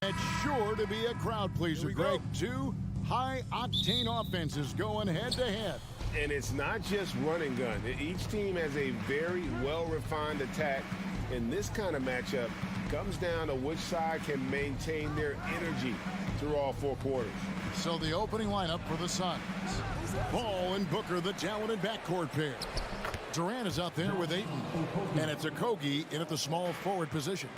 It's sure to be a crowd pleaser, Greg. Two high-octane offenses going head-to-head. And it's not just run and gun. Each team has a very well-refined attack. And this kind of matchup comes down to which side can maintain their energy through all four quarters. So the opening lineup for the Suns. Ball and Booker, the talented backcourt pair. Durant is out there with Ayton. And it's Okogie in at the small forward position.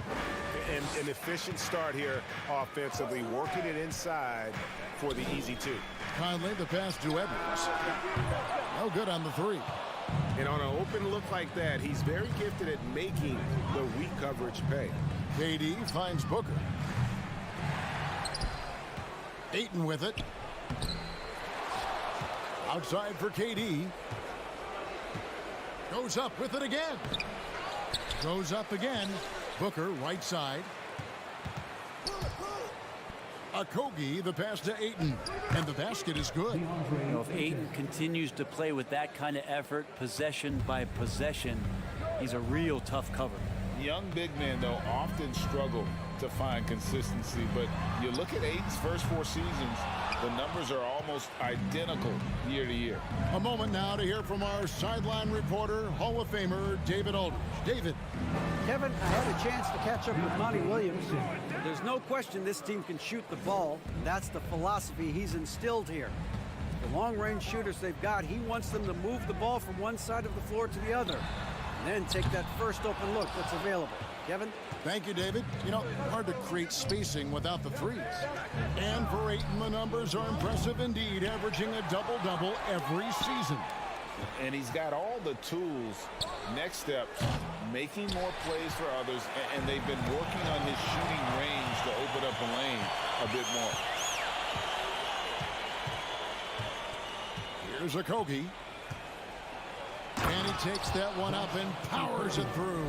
And an efficient start here offensively, working it inside for the easy two. Conley, the pass to Edwards. No good on the three. And on an open look like that, he's very gifted at making the weak coverage pay. KD finds Booker. Ayton with it. Outside for KD. Goes up with it again. Goes up again. Booker, right side. Okogie, the pass to Ayton. And the basket is good. You know, if Ayton continues to play with that kind of effort, possession by possession, he's a real tough cover. Young big men, though, often struggle to find consistency. But you look at Ayton's first 4 seasons, the numbers are almost identical year to year. A moment now to hear from our sideline reporter, Hall of Famer David Aldridge. David. Kevin, I had a chance to catch up with Monty Williams. There's no question this team can shoot the ball. That's the philosophy he's instilled here. The long-range shooters they've got, he wants them to move the ball from one side of the floor to the other. And then take that first open look that's available. Kevin? Thank you, David. You know, hard to create spacing without the threes. And for Ayton, the numbers are impressive indeed, averaging a double-double every season. And he's got all the tools. Next steps, making more plays for others, and they've been working on his shooting range to open up the lane a bit more. Here's Okogie. And he takes that one up and powers it through.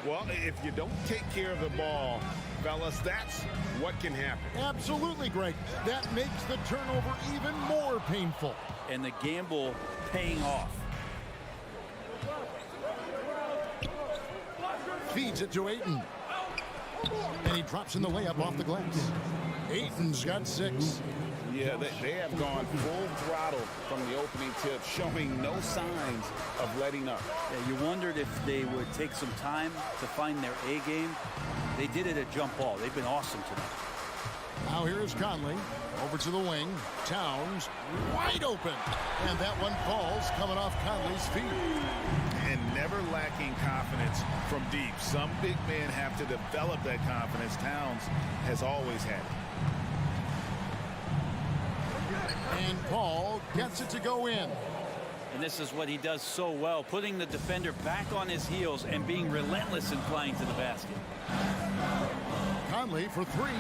Well, if you don't take care of the ball, fellas, that's what can happen. Absolutely, Greg. That makes the turnover even more painful. And the gamble paying off. Feeds it to Ayton. And he drops in the layup off the glass. Ayton's got 6. Yeah, they have gone full throttle from the opening tip, showing no signs of letting up. Yeah, you wondered if they would take some time to find their A game. They did it at jump ball. They've been awesome tonight. Now here is Conley. Over to the wing. Towns wide open. And that one falls coming off Conley's feet. And never lacking confidence from deep. Some big men have to develop that confidence. Towns has always had it. And Paul gets it to go in. And this is what he does so well, putting the defender back on his heels and being relentless in flying to the basket. Conley for 3.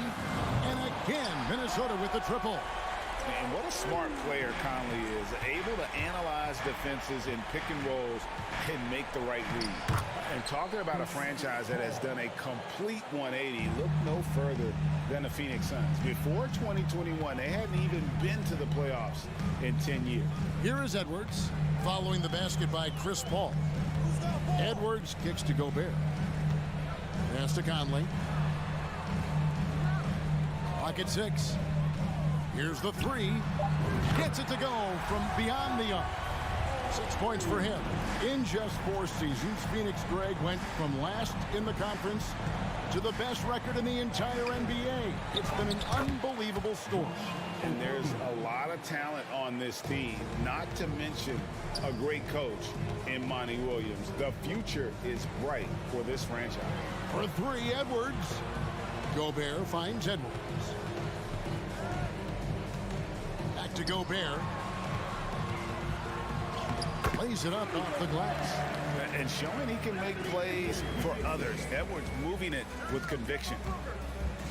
And again, Minnesota with the triple. And what a smart player Conley is, able to analyze defenses in pick and rolls and make the right read. And talking about a franchise that has done a complete 180, look no further than the Phoenix Suns. Before 2021, they hadn't even been to the playoffs in 10 years. Here is Edwards, following the basket by Chris Paul. Edwards kicks to Gobert. Pass to Conley. Pocket 6. Here's the 3. Gets it to go from beyond the arc. 6 points for him. In just 4 seasons, Phoenix, Greg, went from last in the conference to the best record in the entire NBA. It's been an unbelievable story. And there's a lot of talent on this team, not to mention a great coach in Monty Williams. The future is bright for this franchise. For 3, Edwards. Gobert finds Edwards. Back to Gobert. Lays it up off the glass. And showing he can make plays for others. Edwards moving it with conviction.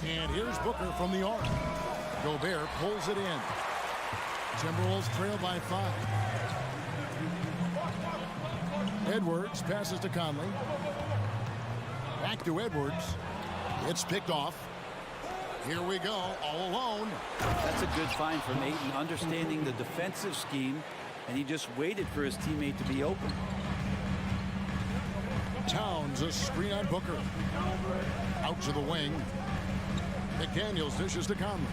And here's Booker from the arc. Gobert pulls it in. Timberwolves trail by 5. Edwards passes to Conley. Back to Edwards. It's picked off. Here we go, all alone. That's a good find from Ayton, understanding the defensive scheme, and he just waited for his teammate to be open. Towns, a screen on Booker. Out to the wing. McDaniels dishes to Conley.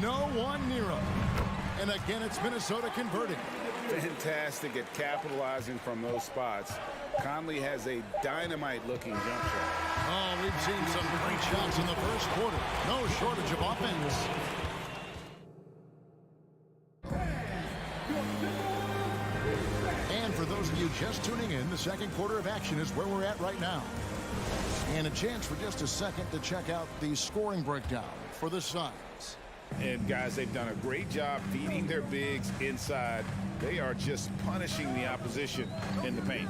No one near him. And again, it's Minnesota converting. Fantastic at capitalizing from those spots. Conley has a dynamite-looking jump shot. Oh, we've seen some great shots in the first quarter. No shortage of offense. And for those of you just tuning in, the second quarter of action is where we're at right now. And a chance for just a second to check out the scoring breakdown for the Suns. And guys, they've done a great job feeding their bigs inside. They are just punishing the opposition in the paint.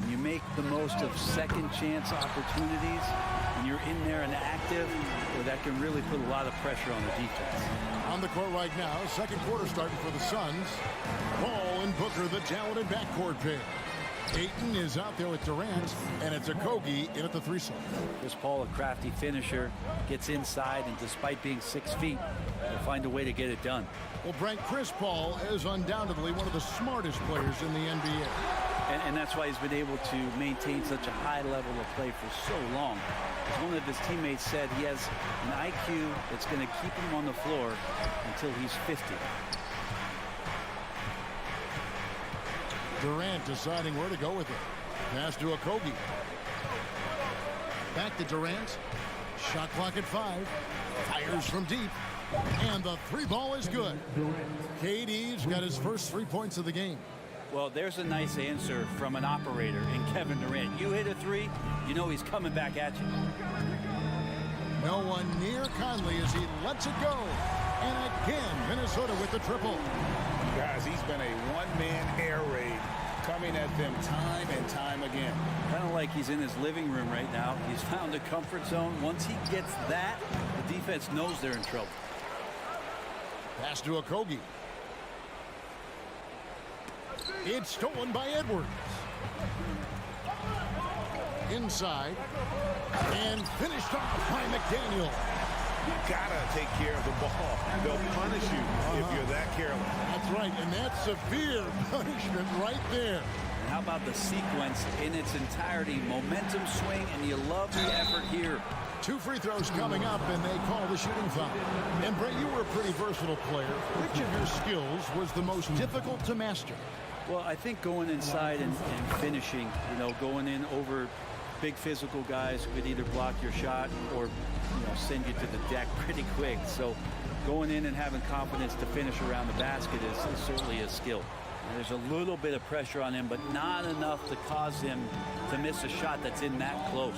You make the most of second chance opportunities, and you're in there and active, well, that can really put a lot of pressure on the defense. On the court right now, second quarter starting for the Suns. Paul and Booker, the talented backcourt pair. Ayton is out there with Durant, and it's Okogie in at the threesome. Chris Paul, a crafty finisher, gets inside, and despite being 6 feet, he'll find a way to get it done. Well, Brent, Chris Paul is undoubtedly one of the smartest players in the NBA. And that's why he's been able to maintain such a high level of play for so long. As one of his teammates said, he has an IQ that's going to keep him on the floor until he's 50. Durant deciding where to go with it. Pass to Okogie. Back to Durant. Shot clock at 5. Fires from deep. And the three ball is good. KD's got his first 3 points of the game. Well, there's a nice answer from an operator in Kevin Durant. You hit a three, you know he's coming back at you. No one near Conley as he lets it go. And again, Minnesota with the triple. Guys, he's been a one-man air raid coming at them time and time again. Kind of like he's in his living room right now. He's found a comfort zone. Once he gets that, the defense knows they're in trouble. Pass to Okogie. It's stolen by Edwards. Inside. And finished off by McDaniel. You gotta take care of the ball. They'll punish you if you're that careless. That's right, and that's severe punishment right there. And how about the sequence in its entirety? Momentum swing, and you love the effort here. 2 free throws coming up, and they call the shooting foul. And Brett, you were a pretty versatile player. Which of your skills was the most difficult to master? Well, I think going inside and finishing, going in over big physical guys who could either block your shot or send you to the deck pretty quick. So going in and having confidence to finish around the basket is certainly a skill. And there's a little bit of pressure on him, but not enough to cause him to miss a shot that's in that close.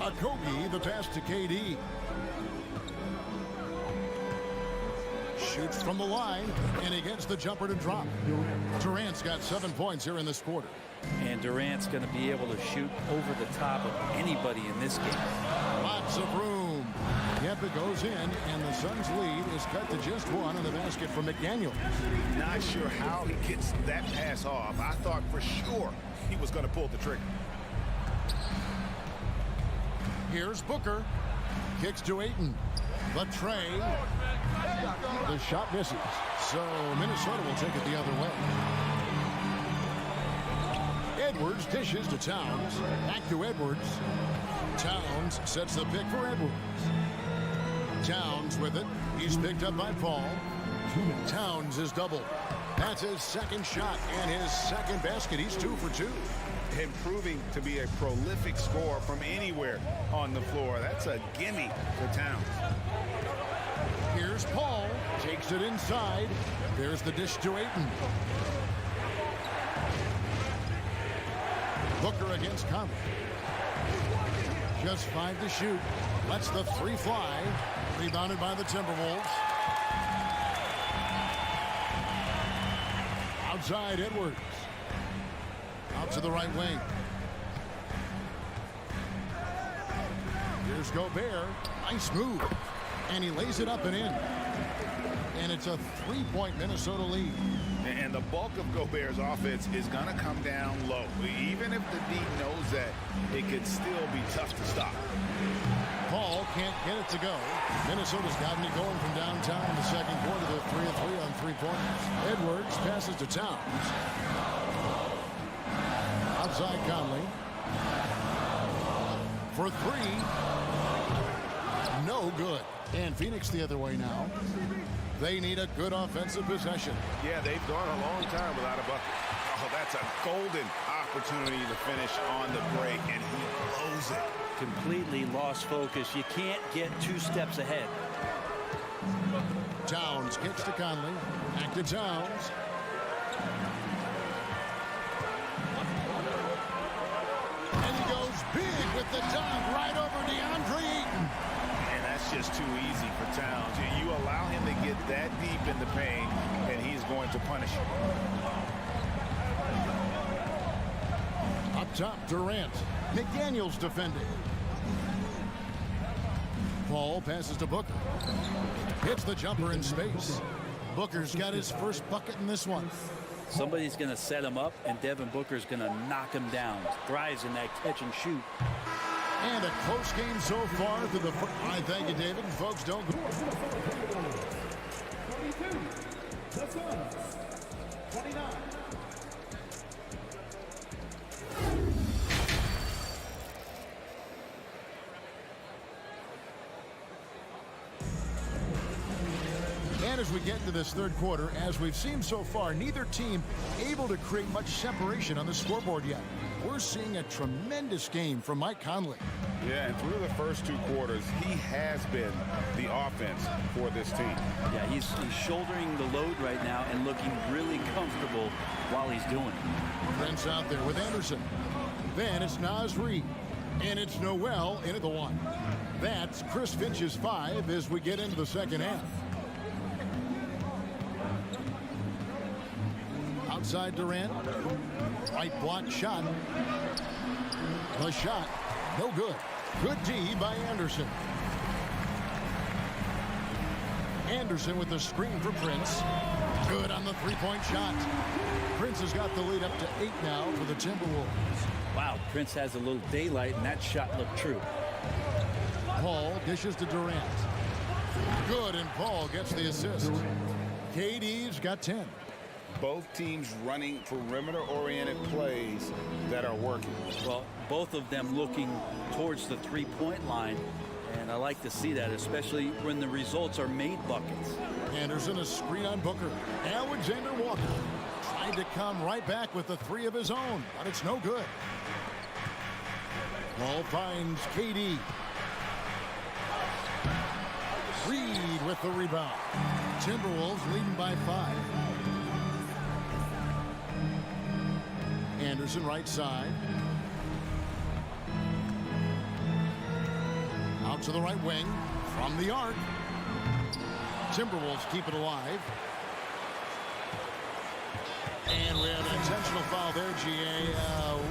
Okogie, the pass to KD. Shoots from the line, and he gets the jumper to drop. Durant's got 7 points here in this quarter. And Durant's going to be able to shoot over the top of anybody in this game. Lots of room. Yep, it goes in, and the Suns' lead is cut to just 1 on the basket from McDaniel. Not sure how he gets that pass off. I thought for sure he was going to pull the trigger. Here's Booker. Kicks to Ayton. The tray. The shot misses. So Minnesota will take it the other way. Edwards dishes to Towns. Back to Edwards. Towns sets the pick for Edwards. Towns with it. He's picked up by Paul. Towns is doubled. That's his second shot and his second basket. He's 2 for 2. Improving to be a prolific scorer from anywhere on the floor. That's a gimme for Towns. Here's Paul. Takes it inside. There's the dish to Ayton. Booker against Conley. Just 5 to shoot. Lets the 3 fly. Rebounded by the Timberwolves. Outside Edwards. Out to the right wing. Here's Gobert. Nice move. And he lays it up and in. And it's a 3-point Minnesota lead. And the bulk of Gobert's offense is going to come down low. Even if the D knows that, it could still be tough to stop. Paul can't get it to go. Minnesota's gotten it going from downtown in the second quarter. They're 3 of 3 on three-pointers. Edwards passes to Towns. Outside Conley. For 3. No good. And Phoenix the other way now. They need a good offensive possession. Yeah, they've gone a long time without a bucket. Oh, that's a golden opportunity to finish on the break, and he blows it. Completely lost focus. You can't get 2 steps ahead. Towns kicks to Conley. Back to Towns. And he goes big with the dunk right over DeAndre Ayton. And that's just too easy for Towns. You allow him to get that deep in the paint, and he's going to punish you. Up top, Durant. McDaniels defending. Paul passes to Booker. Hits the jumper in space. Booker's got his first bucket in this one. Somebody's going to set him up, and Devin Booker's going to knock him down. Thrives in that catch and shoot. And a close game so far through the first. I thank you, David. And folks, don't go. 29. And as we get into this third quarter, as we've seen so far, neither team able to create much separation on the scoreboard yet. We're seeing a tremendous game from Mike Conley. Yeah, and through the first 2 quarters, he has been the offense for this team. Yeah, he's shouldering the load right now and looking really comfortable while he's doing it. Prince out there with Anderson. Then it's Naz Reid. And it's Noel into the 1. That's Chris Finch's 5 as we get into the second half. Outside Durant. Right block shot. The shot. No good. Good D by Anderson. Anderson with the screen for Prince. Good on the 3-point shot. Prince has got the lead up to 8 now for the Timberwolves. Wow, Prince has a little daylight, and that shot looked true. Paul dishes to Durant. Good, and Paul gets the assist. KD's got 10. Both teams running perimeter-oriented plays that are working. Well, both of them looking towards the 3-point line, and I like to see that, especially when the results are made buckets. Anderson a screen on Booker. Alexander Walker tried to come right back with the 3 of his own, but it's no good. Paul finds KD. Reed with the rebound. Timberwolves leading by 5. Anderson right side. Out to the right wing. From the arc. Timberwolves keep it alive. And we have an intentional foul there, GA.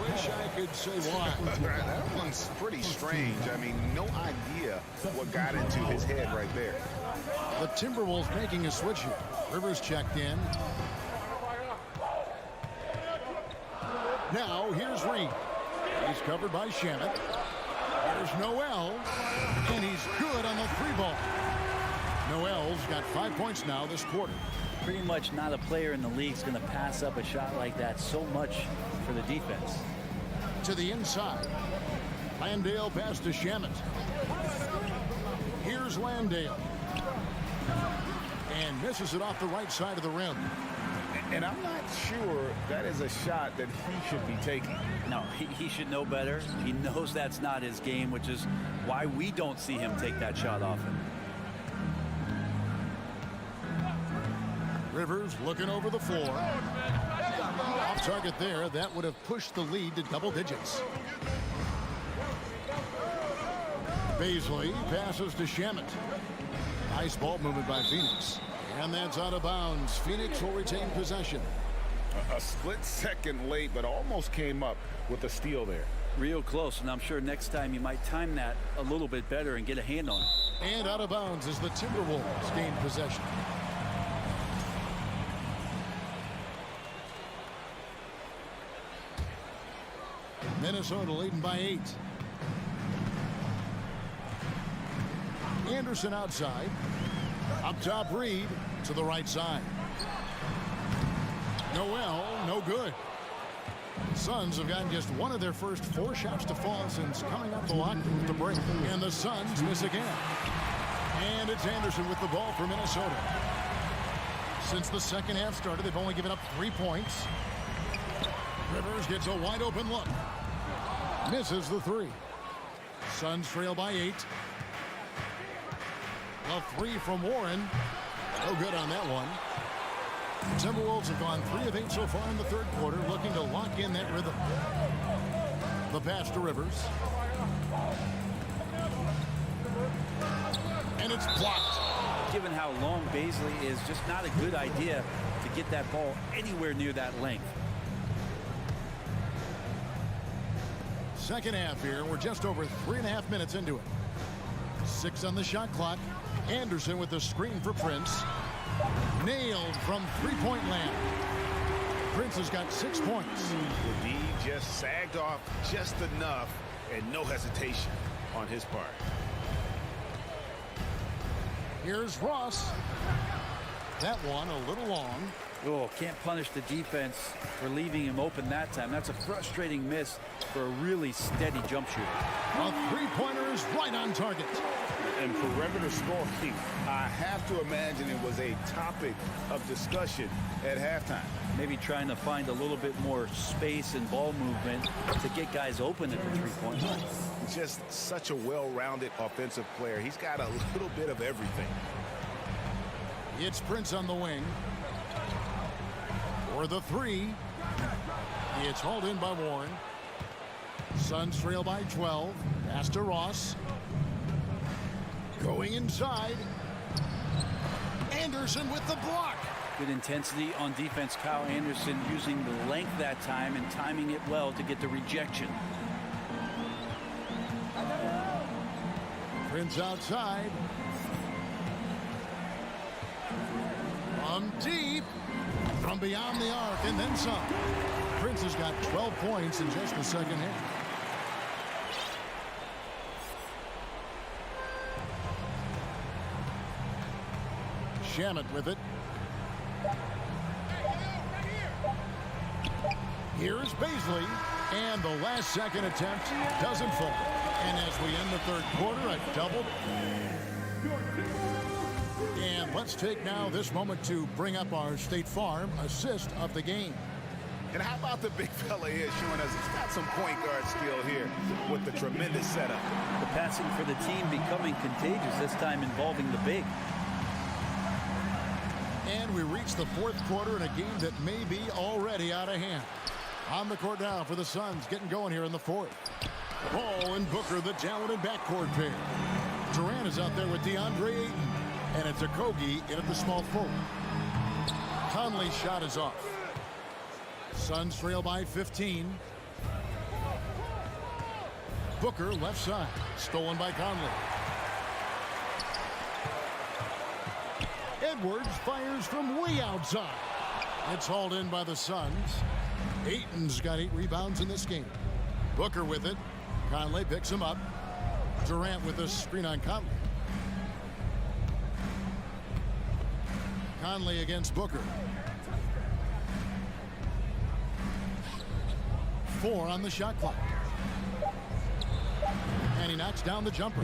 Wish I could say why. That one's pretty strange. I mean, no idea what got into his head right there. The Timberwolves making a switch here. Rivers checked in. Now, here's Reed. He's covered by Shamet. There's Noel. And he's good on the 3-ball. Noel's got 5 points now this quarter. Pretty much not a player in the league is going to pass up a shot like that so much for the defense. To the inside. Landale pass to Shamet. Here's Landale. And misses it off the right side of the rim. And I'm not sure that is a shot that he should be taking. No, he should know better. He knows that's not his game, which is why we don't see him take that shot often. Rivers looking over the floor. Off target there. That would have pushed the lead to double digits. Baisley passes to Shamet. Nice ball movement by Phoenix. And that's out of bounds. Phoenix will retain possession. A split second late, but almost came up with a steal there. Real close, and I'm sure next time you might time that a little bit better and get a hand on it. And out of bounds as the Timberwolves gain possession. Minnesota leading by 8. Anderson outside. Up top, Reed to the right side. Noel, no good. Suns have gotten just one of their first 4 shots to fall since coming up the locker with the break. And the Suns miss again. And it's Anderson with the ball for Minnesota. Since the second half started, they've only given up 3 points. Rivers gets a wide open look. Misses the 3. Suns trail by 8. A 3 from Warren. No good on that one. Timberwolves have gone 3 of 8 so far in the third quarter, looking to lock in that rhythm. The pass to Rivers. And it's blocked. Given how long Bazley is, just not a good idea to get that ball anywhere near that length. Second half here. We're just over 3.5 minutes into it. 6 on the shot clock. Anderson with the screen for Prince. Nailed from three-point land. Prince has got 6 points. The D just sagged off just enough and no hesitation on his part. Here's Ross. That one a little long. Oh, can't punish the defense for leaving him open that time. That's a frustrating miss for a really steady jump shooter. A three-pointer is right on target. And perimeter scoring, I have to imagine it was a topic of discussion at halftime. Maybe trying to find a little bit more space and ball movement to get guys open at the three-point line. Just such a well-rounded offensive player. He's got a little bit of everything. It's Prince on the wing. For the 3. It's hauled in by Warren. Suns trail by 12. Pass to Ross. Going inside. Anderson with the block. Good intensity on defense. Kyle Anderson using the length that time and timing it well to get the rejection. Prince outside. From deep. From beyond the arc and then some. Prince has got 12 points in just the second half. Shamet with it. Here's Bazley. And the last second attempt doesn't fall. And as we end the third quarter, a double. And let's take now this moment to bring up our State Farm assist of the game. And how about the big fella here showing us he's got some point guard skill here with the tremendous setup. The passing for the team becoming contagious, this time involving the big. And we reach the fourth quarter in a game that may be already out of hand. On the court now for the Suns, getting going here in the fourth. Ball and Booker, the talented backcourt pair. Durant is out there with DeAndre Ayton. And it's Okogie in at the small forward. Conley's shot is off. Suns trail by 15. Booker left side. Stolen by Conley. Edwards fires from way outside. It's hauled in by the Suns. Ayton's got 8 rebounds in this game. Booker with it. Conley picks him up. Durant with a screen on Conley. Conley against Booker. 4 on the shot clock. And he knocks down the jumper.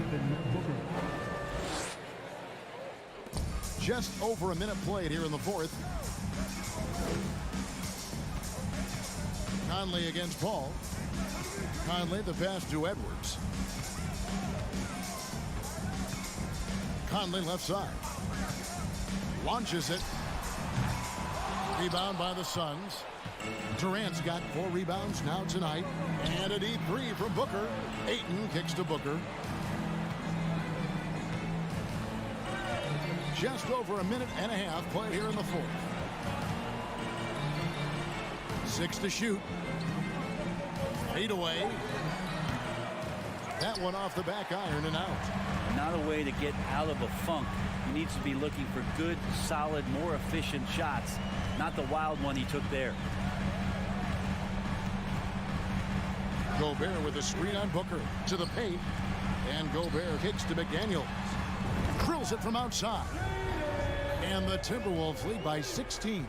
Just over a minute played here in the fourth. Conley against Paul. Conley the pass to Edwards. Conley left side. Launches it. Rebound by the Suns. Durant's got 4 rebounds now tonight. And a deep 3 from Booker. Ayton kicks to Booker. Just over a minute and a half played here in the fourth. 6 to shoot. 8 away. That one off the back iron and out. Not a way to get out of a funk. He needs to be looking for good, solid, more efficient shots. Not the wild one he took there. Gobert with a screen on Booker to the paint. And Gobert kicks to McDaniels. Drills it from outside. And the Timberwolves lead by 16.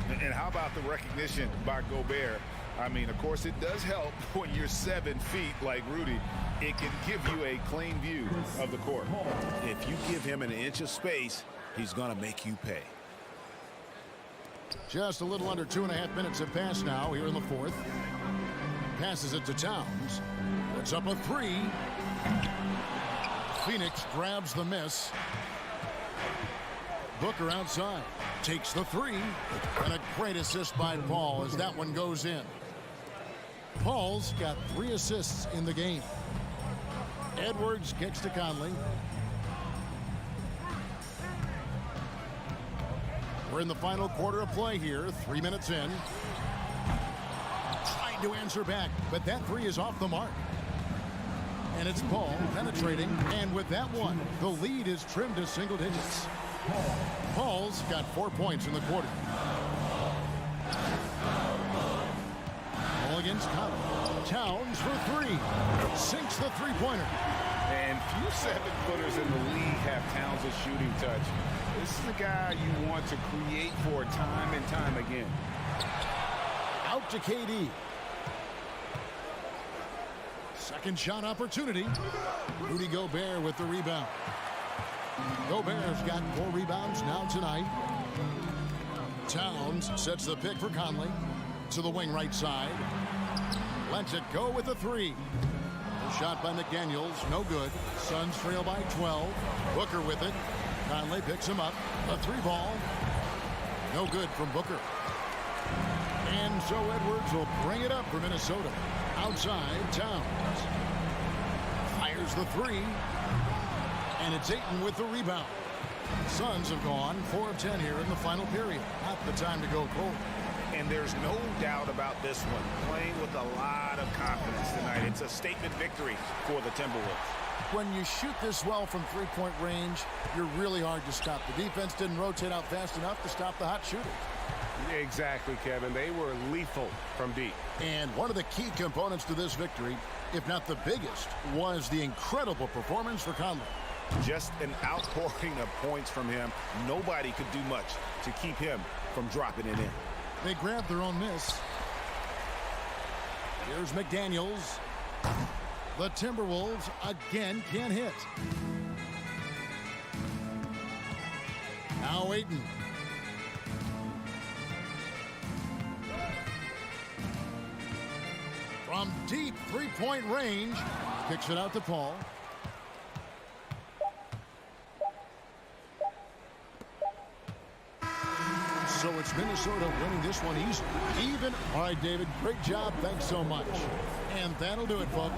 And how about the recognition by Gobert? I mean, of course, it does help when you're 7 feet like Rudy. It can give you a clean view of the court. If you give him an inch of space, he's going to make you pay. Just a little under 2.5 minutes have passed now here in the fourth. Passes it to Towns. Puts up a three. Phoenix grabs the miss. Booker outside. Takes the three. And a great assist by Paul as that one goes in. Paul's got 3 assists in the game. Edwards kicks to Conley. We're in the final quarter of play here. 3 minutes in. Trying to answer back, but that three is off the mark. And it's Paul penetrating. And with that one, the lead is trimmed to single digits. Paul's got 4 points in the quarter. Ball against Conley. Towns for three. Sinks the three-pointer. And few 7-footers in the league have Towns' shooting touch. This is the guy you want to create for time and time again. Out to KD. Second shot opportunity. Rudy Gobert with the rebound. Gobert's got 4 rebounds now tonight. Towns sets the pick for Conley. To the wing right side. Lets it go with a three. A shot by McDaniels. No good. Suns trail by 12. Booker with it. Conley picks him up. A 3-ball. No good from Booker. And so Edwards will bring it up for Minnesota. Outside, Towns. Fires the three. And it's Ayton with the rebound. Suns have gone 4 of 10 here in the final period. Not the time to go cold. And there's no doubt about this one. Playing with a lot of confidence tonight. It's a statement victory for the Timberwolves. When you shoot this well from three-point range, you're really hard to stop. The defense didn't rotate out fast enough to stop the hot shooters. Exactly, Kevin. They were lethal from deep. And one of the key components to this victory, if not the biggest, was the incredible performance for Conley. Just an outpouring of points from him. Nobody could do much to keep him from dropping it in. They grabbed their own miss. Here's McDaniels. The Timberwolves again can't hit. Now Ayton. From deep three-point range, kicks it out to Paul. So it's Minnesota winning this one easily. Even. All right, David, great job. Thanks so much. And that'll do it, folks.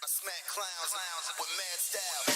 Smack clowns with mad style.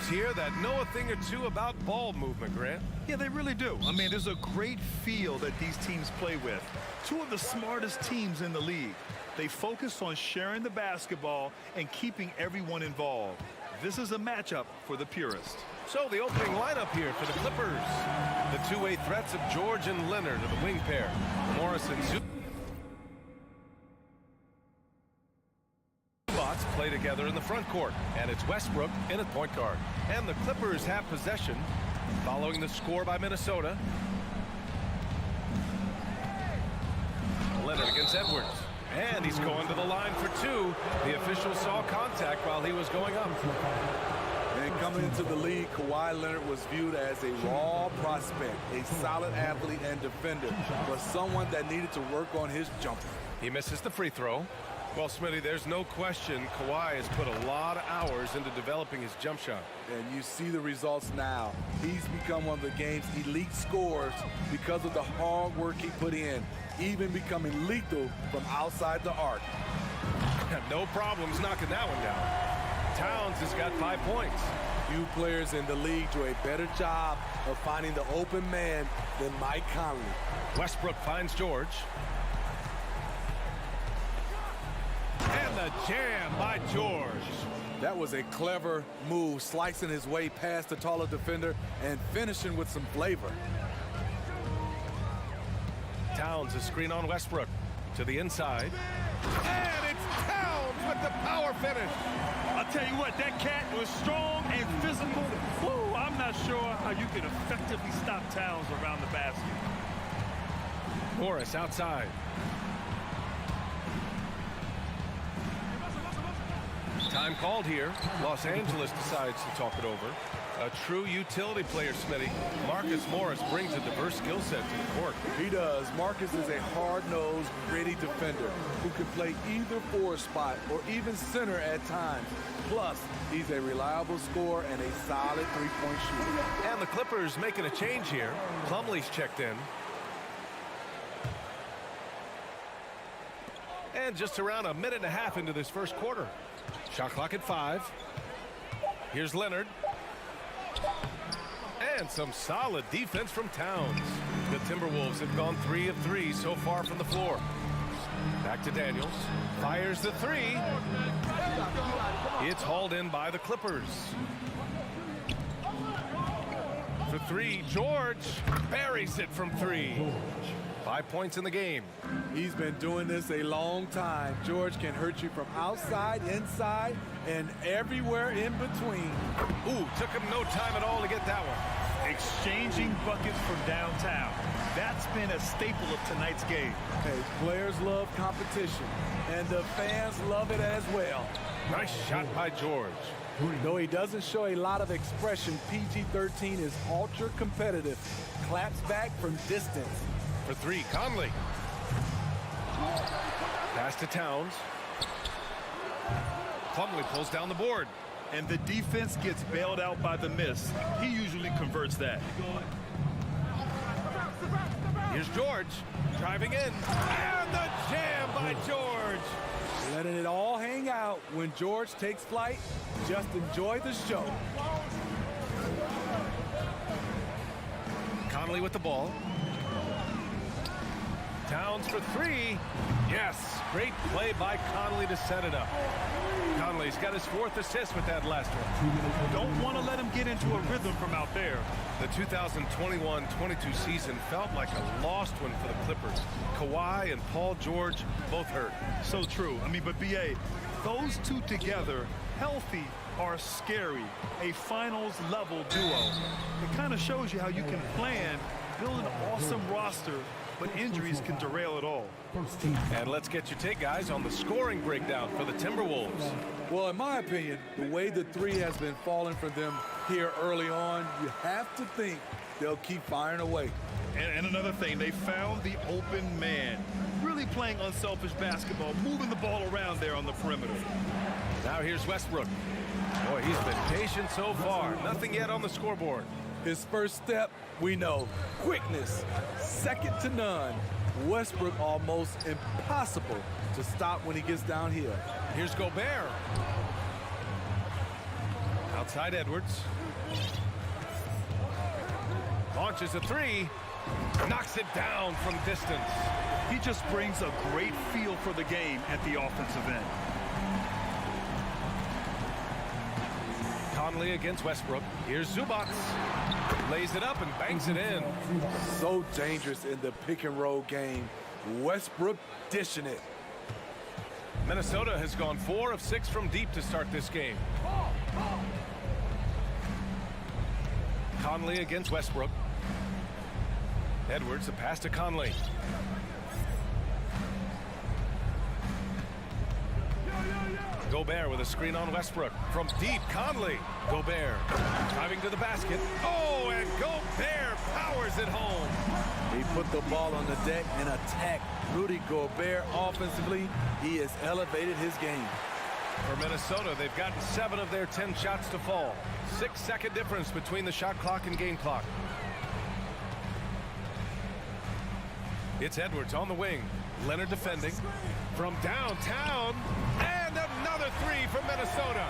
teams here that know a thing or two about ball movement, Grant. Yeah, they really do. I mean, there's a great feel that these teams play with. Two of the smartest teams in the league. They focus on sharing the basketball and keeping everyone involved. This is a matchup for the purist. So the opening lineup here for the Clippers. The two-way threats of George and Leonard are the wing pair. Morris and Zubats play together in the front court. And it's Westbrook in at point guard. And the Clippers have possession following the score by Minnesota. Leonard against Edwards. And he's going to the line for two. The official saw contact while he was going up. And coming into the league, Kawhi Leonard was viewed as a raw prospect, a solid athlete and defender, but someone that needed to work on his jumper. He misses the free throw. Well, Smitty, there's no question Kawhi has put a lot of hours into developing his jump shot. And you see the results now. He's become one of the game's elite scorers because of the hard work he put in, even becoming lethal from outside the arc. No problems knocking that one down. Towns has got 5 points. Few players in the league do a better job of finding the open man than Mike Conley. Westbrook finds George. And the jam by George. That was a clever move, slicing his way past the taller defender and finishing with some flavor. Towns a screen on Westbrook to the inside. And it's Towns with the power finish. I'll tell you what, that cat was strong and physical. Woo, I'm not sure how you can effectively stop Towns around the basket. Morris outside. Time called here. Los Angeles decides to talk it over. A true utility player, Smitty. Marcus Morris brings a diverse skill set to the court. He does. Marcus is a hard-nosed, gritty defender who can play either forward spot or even center at times. Plus, he's a reliable scorer and a solid three-point shooter. And the Clippers making a change here. Plumlee's checked in. And just around a minute and a half into this first quarter. Shot clock at 5. Here's Leonard. And some solid defense from Towns. The Timberwolves have gone 3 of 3 so far from the floor. Back to Daniels. Fires the 3. It's hauled in by the Clippers. For 3, George buries it from 3. 5 points in the game. He's been doing this a long time. George can hurt you from outside, inside, and everywhere in between. Ooh, took him no time at all to get that one. Exchanging buckets from downtown. That's been a staple of tonight's game. Hey, players love competition, and the fans love it as well. Nice shot by George. Though he doesn't show a lot of expression, PG-13 is ultra competitive. Claps back from distance. For 3, Conley. Pass to Towns. Plumlee pulls down the board. And the defense gets bailed out by the Myst. He usually converts that. Here's George driving in. And the jam by George. Letting it all hang out when George takes flight. Just enjoy the show. Conley with the ball. Towns for 3. Yes, great play by Conley to set it up. Conley's got his 4th assist with that last one. Don't want to let him get into a rhythm from out there. The 2021-22 season felt like a lost one for the Clippers. Kawhi and Paul George both hurt. So true. I mean, but B.A., those two together, healthy, are scary. A finals-level duo. It kind of shows you how you can plan, build an awesome roster, but injuries can derail it all. And let's get your take, guys, on the scoring breakdown for the Timberwolves. Well, in my opinion, the way the 3 has been falling for them here early on, you have to think they'll keep firing away. And another thing, they found the open man. Really playing unselfish basketball, moving the ball around there on the perimeter. Now here's Westbrook. Boy, he's been patient so far. Nothing yet on the scoreboard. His first step, we know, quickness, second to none. Westbrook almost impossible to stop when he gets down here. Here's Gobert. Outside Edwards. Launches a three. Knocks it down from distance. He just brings a great feel for the game at the offensive end. Conley against Westbrook. Here's Zubac. Lays it up and banks it in. So dangerous in the pick and roll game. Westbrook dishing it. Minnesota has gone 4 of 6 from deep to start this game. Conley against Westbrook. Edwards, a pass to Conley. Gobert with a screen on Westbrook. From deep, Conley. Gobert driving to the basket. Oh, and Gobert powers it home. He put the ball on the deck and attacked Rudy Gobert offensively. He has elevated his game. For Minnesota, they've gotten 7 of their 10 shots to fall. 6-second difference between the shot clock and game clock. It's Edwards on the wing. Leonard defending. From downtown. And another three from Minnesota.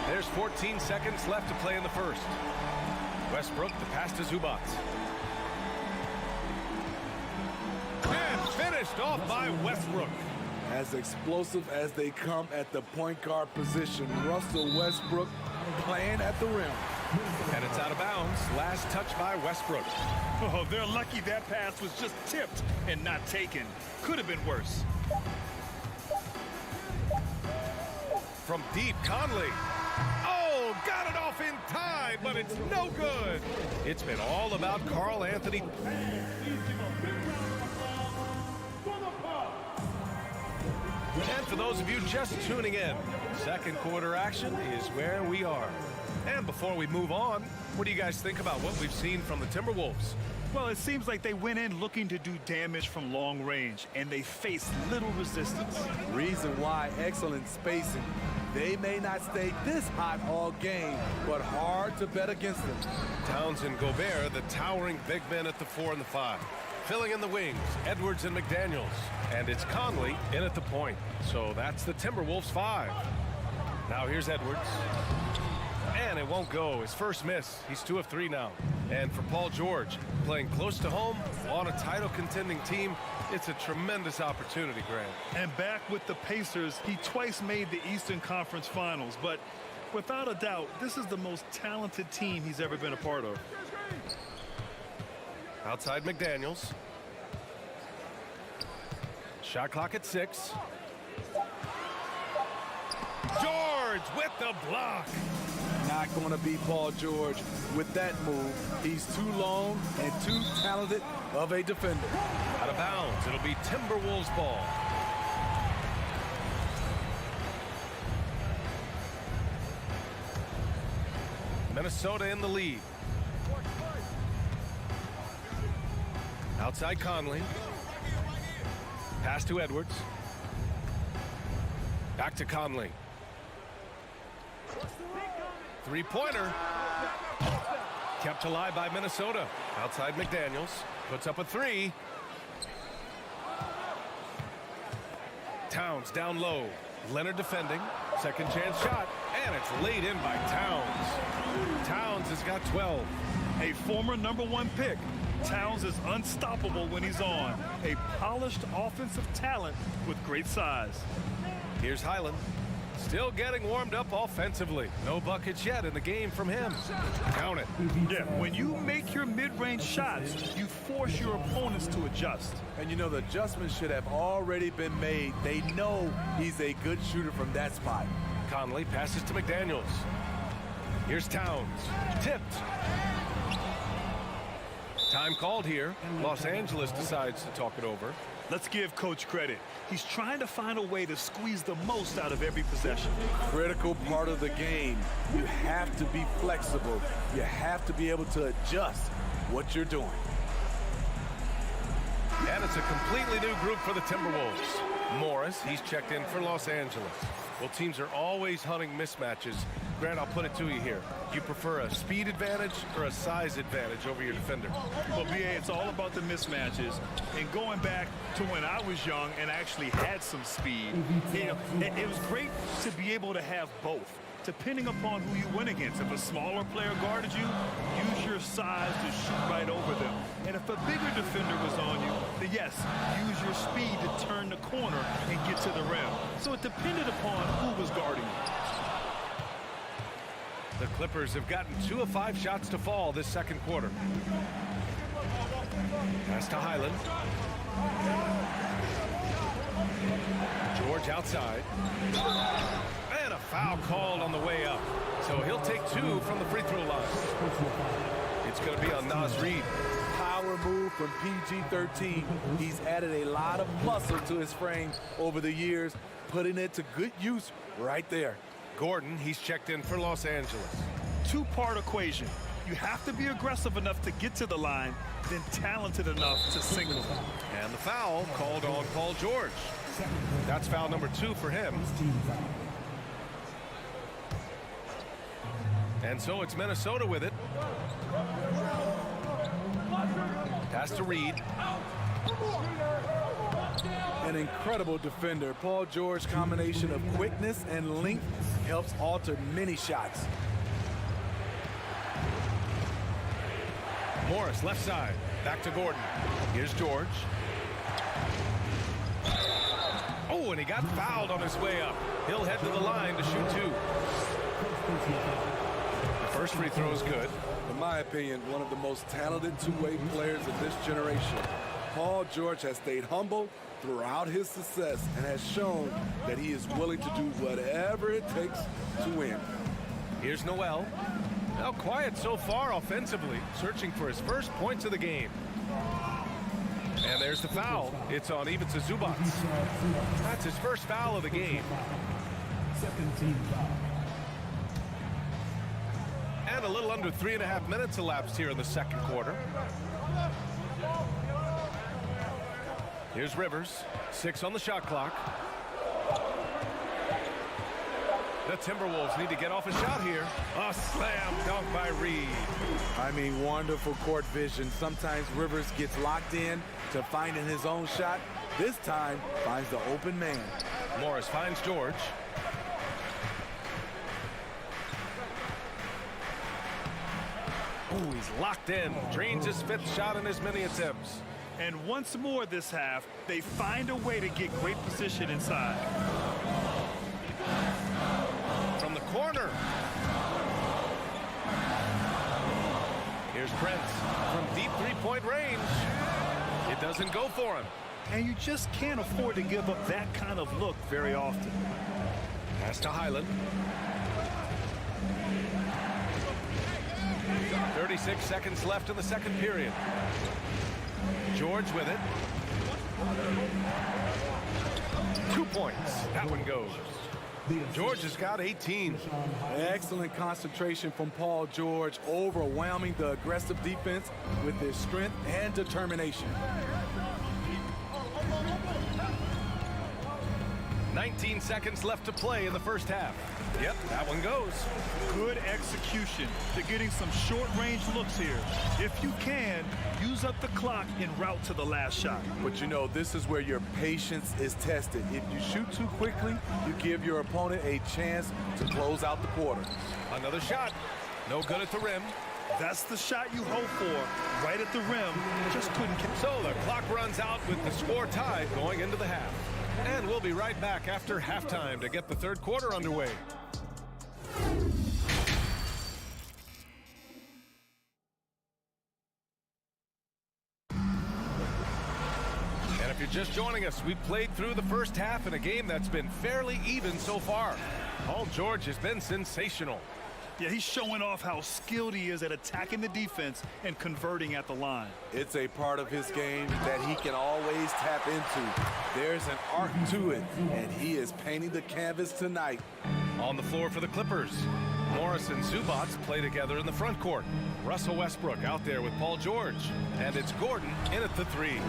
There's 14 seconds left to play in the first. Westbrook, the pass to Zubac. And finished off by Westbrook. As explosive as they come at the point guard position, Russell Westbrook playing at the rim. And it's out of bounds. Last touch by Westbrook. Oh, they're lucky that pass was just tipped and not taken. Could have been worse. From deep, Conley. Oh, got it off in time, but it's no good. It's been all about Karl Anthony. And for those of you just tuning in, second quarter action is where we are. And before we move on, what do you guys think about what we've seen from the Timberwolves? Well, it seems like they went in looking to do damage from long range, and they faced little resistance. Reason why: excellent spacing. They may not stay this hot all game, but hard to bet against them. Towns and Gobert, the towering big men at the 4 and the 5. Filling in the wings, Edwards and McDaniels. And it's Conley in at the point. So that's the Timberwolves 5. Now here's Edwards. And it won't go. His first miss. He's 2 of 3 now. And for Paul George, playing close to home on a title contending team, it's a tremendous opportunity, Grant. And back with the Pacers, he twice made the Eastern Conference Finals. But without a doubt, this is the most talented team he's ever been a part of. Outside McDaniels. Shot clock at 6. George with the block. Not going to be Paul George with that move. He's too long and too talented of a defender. Out of bounds. It'll be Timberwolves ball. Minnesota in the lead. Outside Conley. Pass to Edwards. Back to Conley. Three-pointer. Kept alive by Minnesota. Outside McDaniels. Puts up a 3. Towns down low. Leonard defending. Second chance shot. And it's laid in by Towns. Towns has got 12. A former #1 pick. Towns is unstoppable when he's on. A polished offensive talent with great size. Here's Highland. Still getting warmed up offensively. No buckets yet in the game from him. Count it. Yeah, when you make your mid-range shots, you force your opponents to adjust. And you know, the adjustments should have already been made. They know he's a good shooter from that spot. Conley passes to McDaniels. Here's Towns. Tipped. Time called here. Los Angeles decides to talk it over. Let's give Coach credit. He's trying to find a way to squeeze the most out of every possession. Critical part of the game. You have to be flexible. You have to be able to adjust what you're doing. And it's a completely new group for the Timberwolves. Morris, he's checked in for Los Angeles. Well, teams are always hunting mismatches. Grant, I'll put it to you here. You prefer a speed advantage or a size advantage over your defender? Well, BA, it's all about the mismatches. And going back to when I was young and actually had some speed, you know, it was great to be able to have both. depending upon who you win against. If a smaller player guarded you, use your size to shoot right over them. And if a bigger defender was on you, then yes, use your speed to turn the corner and get to the rim. So it depended upon who was guarding you. The Clippers have gotten 2 of 5 shots to fall this second quarter. Pass to Highland. George outside. And a foul called on the way up. So he'll take 2 from the free throw line. It's going to be on Naz Reid. Power move from PG-13. He's added a lot of muscle to his frame over the years, putting it to good use right there. Gordon, he's checked in for Los Angeles. Two-part equation. You have to be aggressive enough to get to the line, then talented enough to single. And the foul called on Paul George. That's foul number 2 for him. And so it's Minnesota with it. Pass to Reid. An incredible defender. Paul George combination of quickness and length helps alter many shots. Morris left side. Back to Gordon. Here's George. Oh, and he got fouled on his way up. He'll head to the line to shoot 2. The first free throw is good. In my opinion, one of the most talented two-way players of this generation. Paul George has stayed humble throughout his success and has shown that he is willing to do whatever it takes to win. Here's Noel. Now quiet so far offensively, searching for his first points of the game. And there's the foul. It's on Ivica Zubac. That's his first foul of the game. And a little under 3.5 minutes elapsed here in the second quarter. Here's Rivers. 6 on the shot clock. The Timberwolves need to get off a shot here. A slam dunk by Reid. I mean, wonderful court vision. Sometimes Rivers gets locked in to finding his own shot. This time, finds the open man. Morris finds George. Oh, he's locked in. Drains his 5th shot in as many attempts. And once more this half, they find a way to get great position inside. From the corner. Here's Prince from deep 3-point range. It doesn't go for him. And you just can't afford to give up that kind of look very often. Pass to Highland. 36 seconds left in the second period. George with it. 2 points. That one goes. George has got 18. Excellent concentration from Paul George, overwhelming the aggressive defense with his strength and determination. 19 seconds left to play in the first half. Yep, that one goes. Good execution to getting some short-range looks here. If you can, use up the clock en route to the last shot. But you know, this is where your patience is tested. If you shoot too quickly, you give your opponent a chance to close out the quarter. Another shot. No good at the rim. That's the shot you hope for, right at the rim. Just couldn't catch. So the clock runs out with the score tied going into the half. And we'll be right back after halftime to get the third quarter underway. And if you're just joining us, we played through the first half in a game that's been fairly even so far. Paul George has been sensational. Yeah, he's showing off how skilled he is at attacking the defense and converting at the line. It's a part of his game that he can always tap into. There's an art to it, and he is painting the canvas tonight. On the floor for the Clippers, Morris and Zubac play together in the front court. Russell Westbrook out there with Paul George. And it's Gordon in at the 3.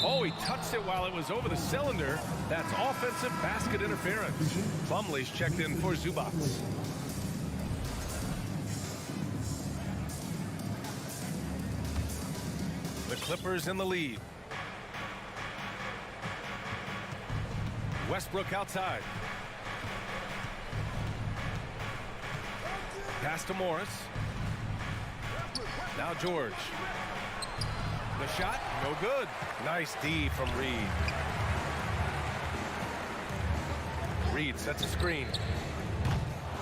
Oh, he touched it while it was over the cylinder. That's offensive basket interference. Plumlee's checked in for Zubac. The Clippers in the lead. Westbrook outside. Pass to Morris. Now George. The shot, no good. Nice D from Reed. Reed sets a screen.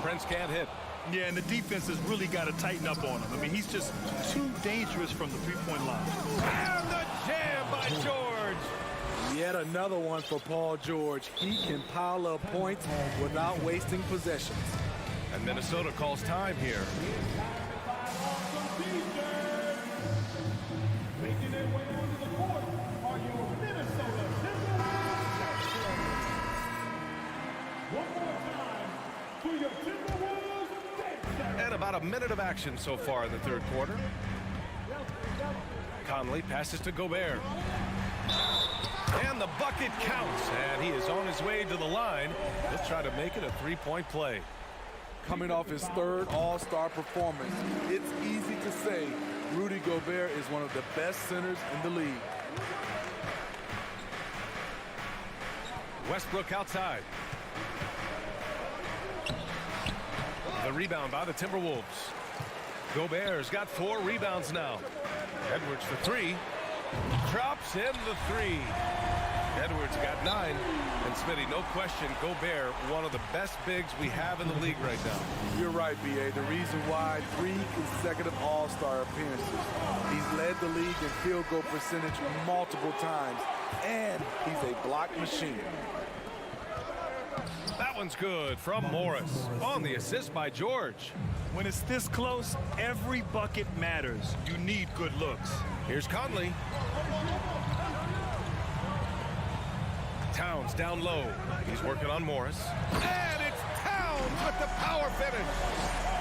Prince can't hit. Yeah, and the defense has really got to tighten up on him. I mean, he's just too dangerous from the three-point line. And the jam by George. Yet another one for Paul George. He can pile up points without wasting possessions. And Minnesota calls time here. And about a minute of action so far in the third quarter. Conley passes to Gobert. And the bucket counts. And he is on his way to the line. He'll try to make it a three-point play. Coming off his third All-Star performance, it's easy to say Rudy Gobert is one of the best centers in the league. Westbrook outside. The rebound by the Timberwolves. Gobert's got 4 rebounds now. Edwards for 3. Drops in the 3. Edwards got 9. And Smitty, no question, Gobert, one of the best bigs we have in the league right now. You're right, B.A. The reason why 3 consecutive All-Star appearances. He's led the league in field goal percentage multiple times. And he's a block machine. That one's good from Morris on the assist by George. When it's this close, every bucket matters. You need good looks. Here's Conley. Towns down low. He's working on Morris. And it's Towns with the power finish.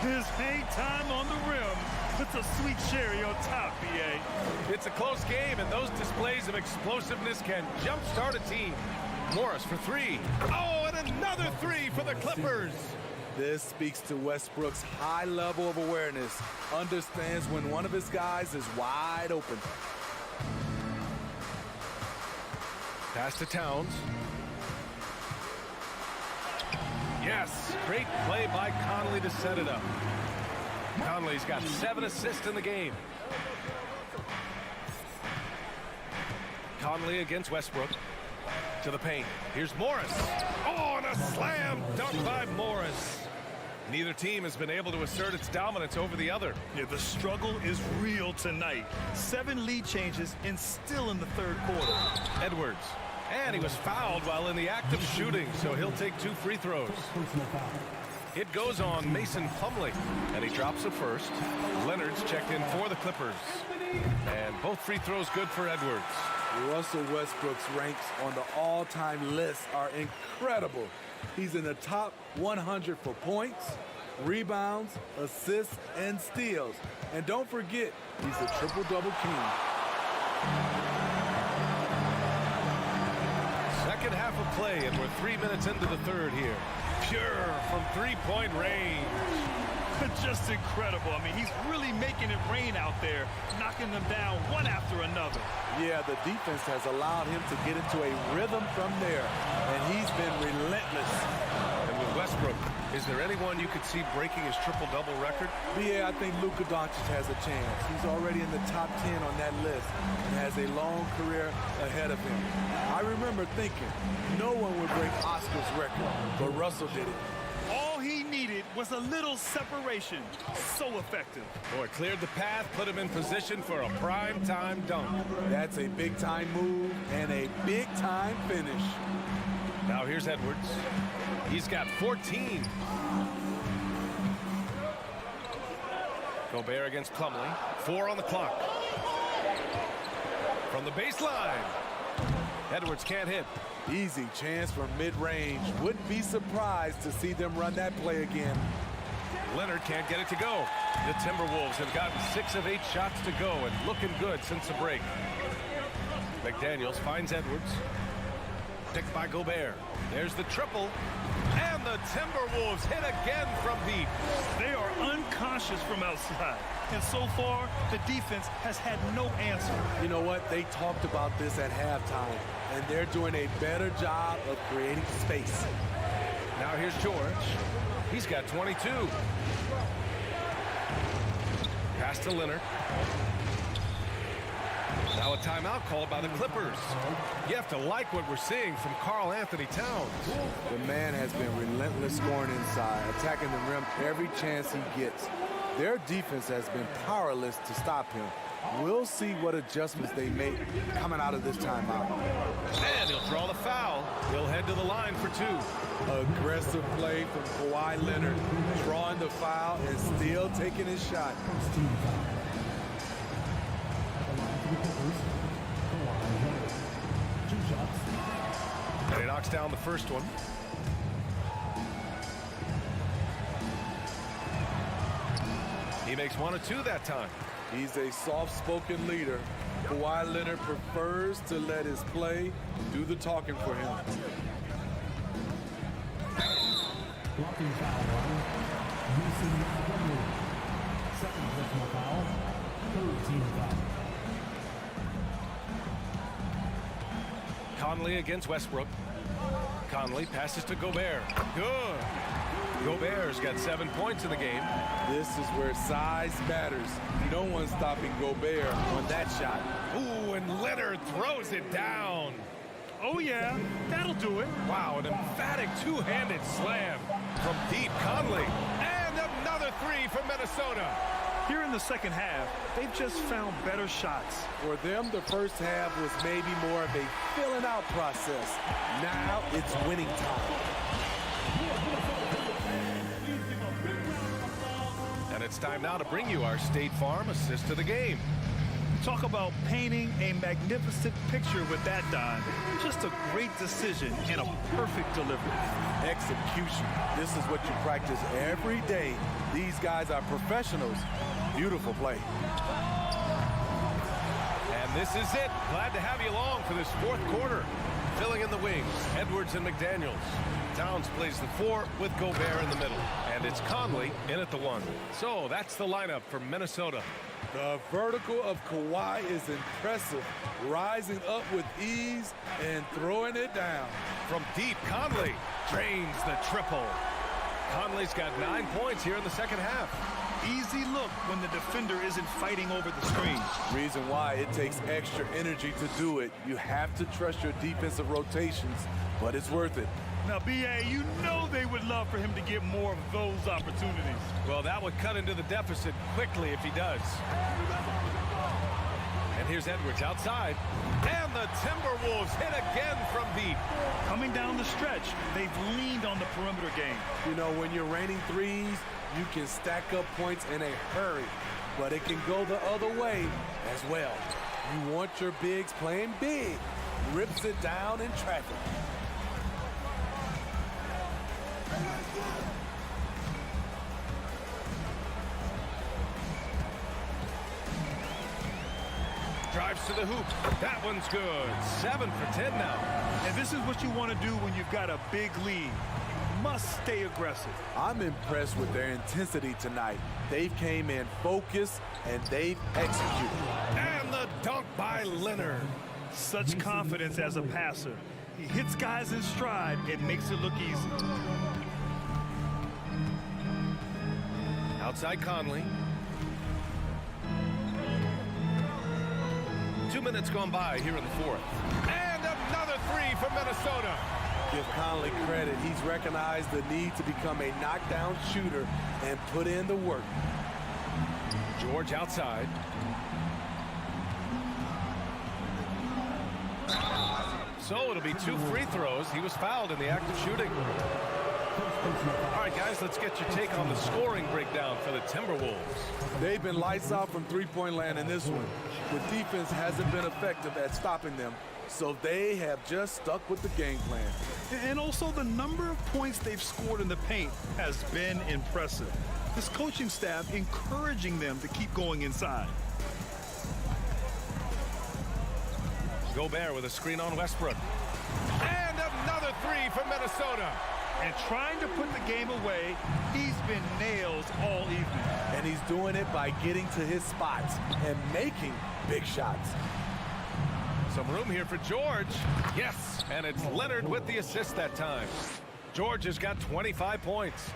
His hang time on the rim puts a sweet cherry on top, B.A. It's a close game, and those displays of explosiveness can jumpstart a team. Morris for 3. Oh, and another 3 for the Clippers. This speaks to Westbrook's high level of awareness. Understands when one of his guys is wide open. Pass to Towns. Yes, great play by Conley to set it up. Conley's got 7 assists in the game. Conley against Westbrook. To the paint. Here's Morris. Oh, and a slam dunk by Morris. Neither team has been able to assert its dominance over the other. Yeah, the struggle is real tonight. 7 lead changes and still in the third quarter. Edwards. And he was fouled while in the act of shooting, so he'll take 2 free throws. It goes on Mason Plumlee, and he drops a first. Leonard's checked in for the Clippers. And both free throws good for Edwards. Russell Westbrook's ranks on the all-time list are incredible. He's in the top 100 for points, rebounds, assists, and steals. And don't forget, he's a triple-double king. Second half of play, and we're 3 minutes into the third here. Pure from three-point range. Just incredible. I mean, he's really making it rain out there, knocking them down one after another. Yeah, the defense has allowed him to get into a rhythm from there, and he's been relentless. And with Westbrook, is there anyone you could see breaking his triple-double record? Yeah, I think Luka Doncic has a chance. He's already in the top 10 on that list and has a long career ahead of him. I remember thinking no one would break Oscar's record, but Russell did it. All he needed was a little separation. So effective. Boy, cleared the path, put him in position for a prime-time dunk. That's a big-time move and a big-time finish. Now here's Edwards. He's got 14. Gobert against Plumlee. 4 on the clock. From the baseline. Edwards can't hit. Easy chance from mid-range. Wouldn't be surprised to see them run that play again. Leonard can't get it to go. The Timberwolves have gotten 6 of 8 shots to go and looking good since the break. McDaniels finds Edwards. Picked by Gobert. There's the triple. And the Timberwolves hit again from deep. They are unconscious from outside. And so far, the defense has had no answer. You know what? They talked about this at halftime, and they're doing a better job of creating space. Now here's George. He's got 22. Pass to Leonard. Now a timeout called by the Clippers. You have to like what we're seeing from Karl Anthony Towns. The man has been relentless scoring inside, attacking the rim every chance he gets. Their defense has been powerless to stop him. We'll see what adjustments they make coming out of this timeout. And he'll draw the foul. He'll head to the line for two. Aggressive play from Kawhi Leonard, drawing the foul and still taking his shot. And he knocks down the first one. He makes 1 of 2 that time. He's a soft-spoken leader. Kawhi Leonard prefers to let his play do the talking for him. Blocking foul line. Second personal foul. Third team foul. Conley against Westbrook. Conley passes to Gobert. Good. Gobert's got 7 points in the game. This is where size matters. No one's stopping Gobert on that shot. Ooh, and Leonard throws it down. Oh, yeah, that'll do it. Wow, an emphatic two-handed slam from deep. Conley. And another three from Minnesota. Here in the second half, they've just found better shots. For them, the first half was maybe more of a filling out process. Now it's winning time. And it's time now to bring you our State Farm assist of the game. Talk about painting a magnificent picture with that, Don. Just a great decision and a perfect delivery. Execution. This is what you practice every day. These guys are professionals. Beautiful play. And this is it. Glad to have you along for this fourth quarter. Filling in the wings, Edwards and McDaniels. Towns plays the 4 with Gobert in the middle. And it's Conley in at the 1. So that's the lineup for Minnesota. The vertical of Kawhi is impressive. Rising up with ease and throwing it down. From deep, Conley drains the triple. Conley's got 9 points here in the second half. Easy look when the defender isn't fighting over the screen. Reason why it takes extra energy to do it. You have to trust your defensive rotations, but it's worth it. Now, B.A., you know they would love for him to get more of those opportunities. Well, that would cut into the deficit quickly if he does. And here's Edwards outside. And the Timberwolves hit again from deep. Coming down the stretch, they've leaned on the perimeter game. You know, when you're raining threes, you can stack up points in a hurry, but it can go the other way as well. You want your bigs playing big. Rips it down in traffic. Drives to the hoop. That one's good. 7 for 10 now. And this is what you want to do when you've got a big lead. Must stay aggressive. I'm impressed with their intensity tonight. They've came in focused and they've executed. And the dunk by Leonard. Such confidence as a passer. He hits guys in stride. It makes it look easy. Outside Conley. 2 minutes gone by here in the fourth. And another three from Minnesota. Give Conley credit. He's recognized the need to become a knockdown shooter and put in the work. George outside. So it'll be 2 free throws. He was fouled in the act of shooting. All right, guys, let's get your take on the scoring breakdown for the Timberwolves. They've been lights out from three-point land in this one. The defense hasn't been effective at stopping them, so they have just stuck with the game plan. And also the number of points they've scored in the paint has been impressive. This coaching staff encouraging them to keep going inside. Gobert with a screen on Westbrook. And another three from Minnesota. And trying to put the game away, he's been nails all evening. And he's doing it by getting to his spots and making big shots. Some room here for George. Yes, and it's Leonard with the assist that time. George has got 25 points.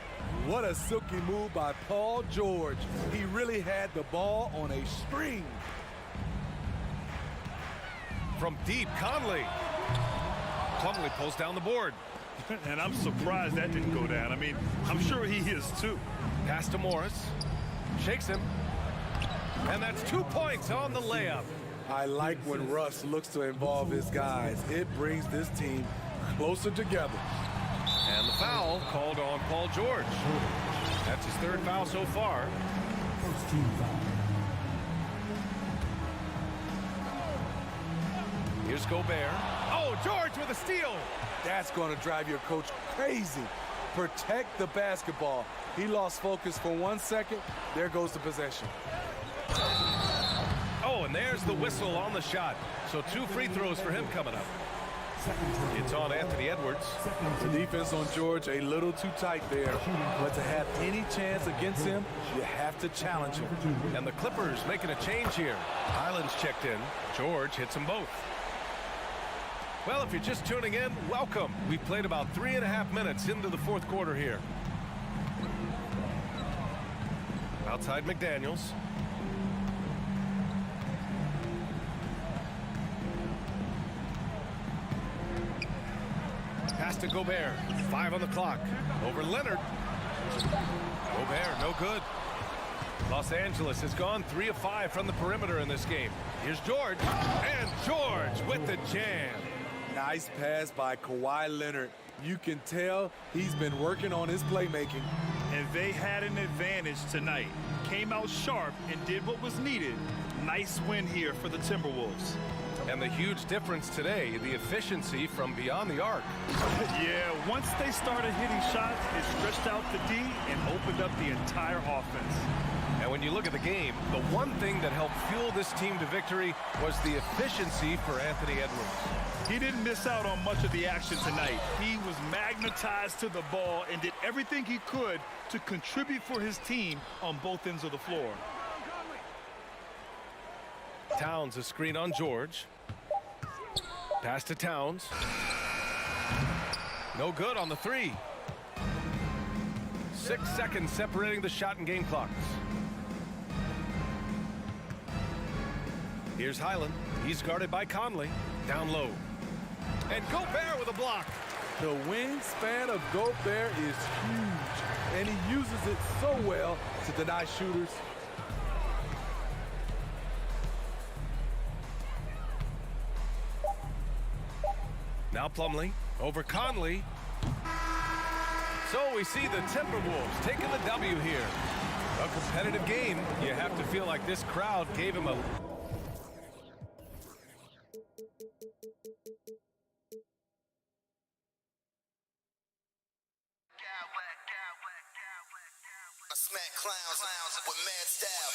What a silky move by Paul George. He really had the ball on a string. From deep, Conley. Plumlee pulls down the board. And I'm surprised that didn't go down. I mean, I'm sure he is too. Pass to Morris. Shakes him. And that's 2 points on the layup. I like when Russ looks to involve his guys. It brings this team closer together. And the foul called on Paul George. That's his third foul so far. First team foul. Here's Gobert. Oh, George with a steal. That's going to drive your coach crazy. Protect the basketball. He lost focus for 1 second. There goes the possession. Oh, and there's the whistle on the shot. So 2 free throws for him coming up. It's on Anthony Edwards. The defense on George a little too tight there. But to have any chance against him, you have to challenge him. And the Clippers making a change here. Highland's checked in. George hits them both. Well, if you're just tuning in, welcome. We've played about 3.5 minutes into the fourth quarter here. Outside McDaniels. Pass to Gobert. 5 on the clock. Over Leonard. Gobert, no good. Los Angeles has gone 3 of 5 from the perimeter in this game. Here's George. And George with the jam. Nice pass by Kawhi Leonard. You can tell he's been working on his playmaking. And they had an advantage tonight. Came out sharp and did what was needed. Nice win here for the Timberwolves. And the huge difference today, the efficiency from beyond the arc. Yeah, once they started hitting shots, it stretched out the D and opened up the entire offense. And when you look at the game, the one thing that helped fuel this team to victory was the efficiency for Anthony Edwards. He didn't miss out on much of the action tonight. He was magnetized to the ball and did everything he could to contribute for his team on both ends of the floor. Towns a screen on George. Pass to Towns. No good on the 3. 6 seconds separating the shot and game clocks. Here's Highland. He's guarded by Conley. Down low. And Gobert with a block. The wingspan of Gobert is huge, and he uses it so well to deny shooters. Now Plumlee over Conley. So we see the Timberwolves taking the W here. A competitive game. You have to feel like this crowd gave him a... Smack clowns with mad style.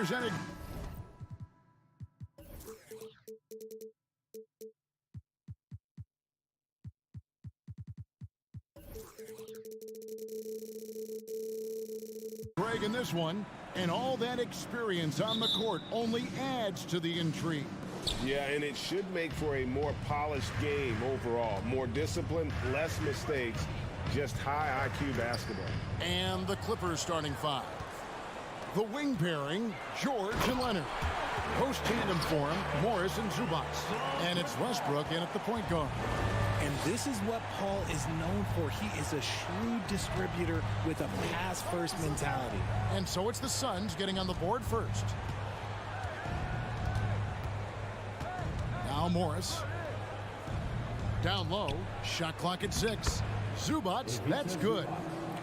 presented. Greg in this one, and all that experience on the court only adds to the intrigue. Yeah, and it should make for a more polished game overall. More discipline, less mistakes, just high IQ basketball. And the Clippers starting five. The wing pairing, George and Leonard. Post tandem form, Morris and Zubac. And it's Westbrook in at the point guard. And this is what Paul is known for. He is a shrewd distributor with a pass-first mentality. And so it's the Suns getting on the board first. Now Morris. Down low, shot clock at 6. Zubac, that's good.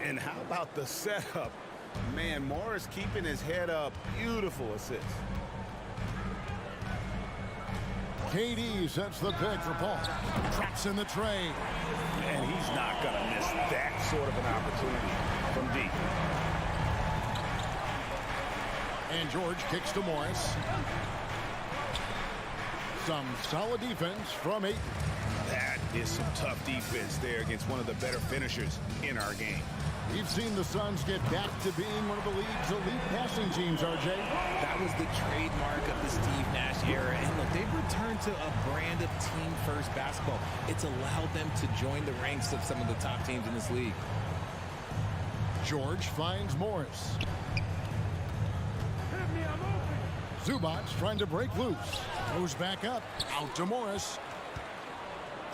And how about the setup? Man, Morris keeping his head up. Beautiful assist. KD sets the pick for Paul. Traps in the tray. And he's not going to miss that sort of an opportunity from deep. And George kicks to Morris. Some solid defense from Ayton. That is some tough defense there against one of the better finishers in our game. We've seen the Suns get back to being one of the league's elite passing teams, RJ. That was the trademark of the Steve Nash era. And look, they've returned to a brand of team-first basketball. It's allowed them to join the ranks of some of the top teams in this league. George finds Morris. Zubac trying to break loose. Goes back up. Out to Morris.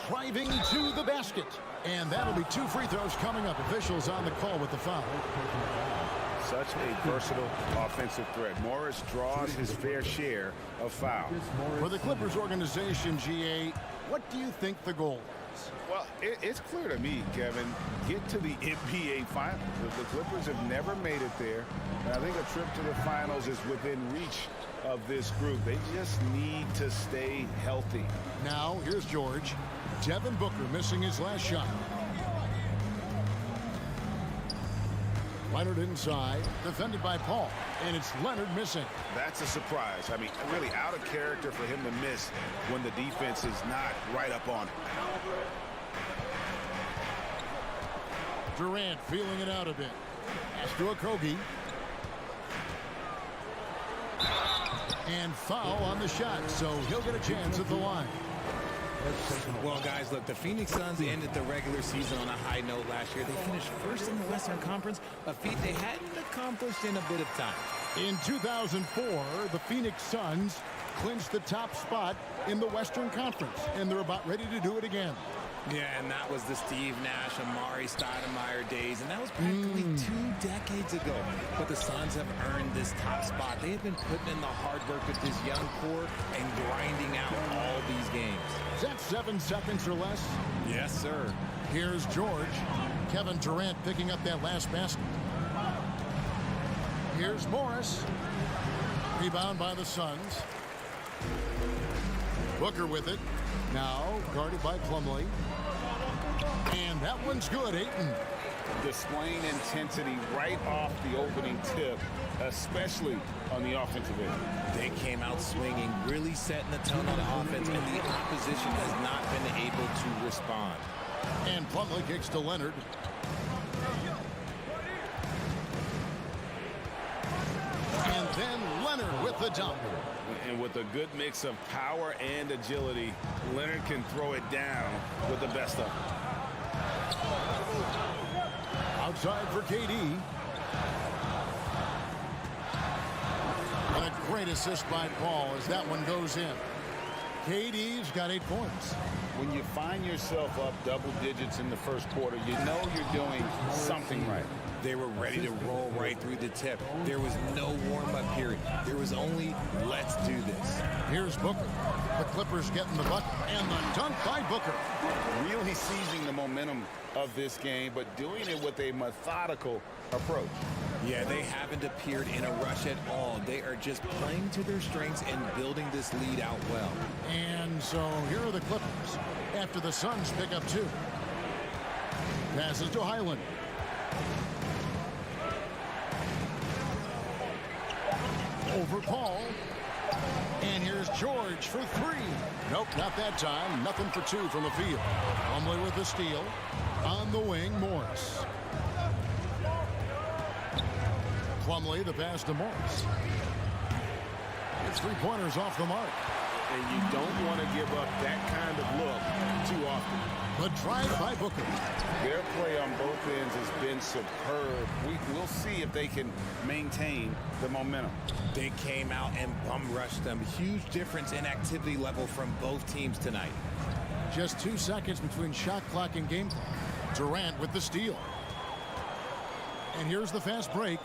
Driving to the basket. And that'll be 2 free throws coming up. Officials on the call with the foul. Such a versatile offensive threat. Morris draws his fair share of fouls. For the Clippers organization, GA, what do you think the goal is? Well, it's clear to me, Kevin. Get to the NBA Finals. The Clippers have never made it there. And I think a trip to the Finals is within reach of this group. They just need to stay healthy. Now, here's George. Devin Booker missing his last shot. Leonard inside, defended by Paul, and it's Leonard missing. That's a surprise. I mean, really out of character for him to miss when the defense is not right up on him. Durant feeling it out a bit. Pass to Okogie. And foul on the shot, so he'll get a chance at the line. Well, guys, look, the Phoenix Suns ended the regular season on a high note last year. They finished first in the Western Conference, a feat they hadn't accomplished in a bit of time. In 2004, the Phoenix Suns clinched the top spot in the Western Conference, and they're about ready to do it again. Yeah, and that was the Steve Nash, Amari Stoudemire days, and that was practically 2 decades ago. But the Suns have earned this top spot. They have been putting in the hard work with this young core and grinding out all these games. Is that 7 seconds or less? Yes, sir. Here's George. Kevin Durant picking up that last basket. Here's Morris. Rebound by the Suns. Booker with it. Now guarded by Plumlee. And that one's good, Ayton. Displaying intensity right off the opening tip, especially on the offensive end. They came out swinging, really setting the tone on offense, and the opposition has not been able to respond. And Plumlee kicks to Leonard. And then Leonard with the dunk. And with a good mix of power and agility, Leonard can throw it down with the best of them. Outside for KD. And a great assist by Paul as that one goes in. KD's got 8 points. When you find yourself up double digits in the first quarter, you know you're doing something right. They were ready to roll right through the tip. There was no warm-up period. There was only, let's do this. Here's Booker. The Clippers getting the bucket, and the dunk by Booker. Really seizing the momentum of this game, but doing it with a methodical approach. Yeah, they haven't appeared in a rush at all. They are just playing to their strengths and building this lead out well. And so here are the Clippers after the Suns pick up 2. Passes to Highland. Over Paul. And here's George for three. Nope, not that time. Nothing for two from the field. Plumlee with the steal. On the wing, Morris. Plumlee, the pass to Morris. It's three-pointers off the mark. And you don't want to give up that kind of look too often. The drive by Booker. Their play on both ends has been superb. We'll see if they can maintain the momentum. They came out and bum rushed them. Huge difference in activity level from both teams tonight. Just 2 seconds between shot clock and game clock. Durant with the steal. And here's the fast break.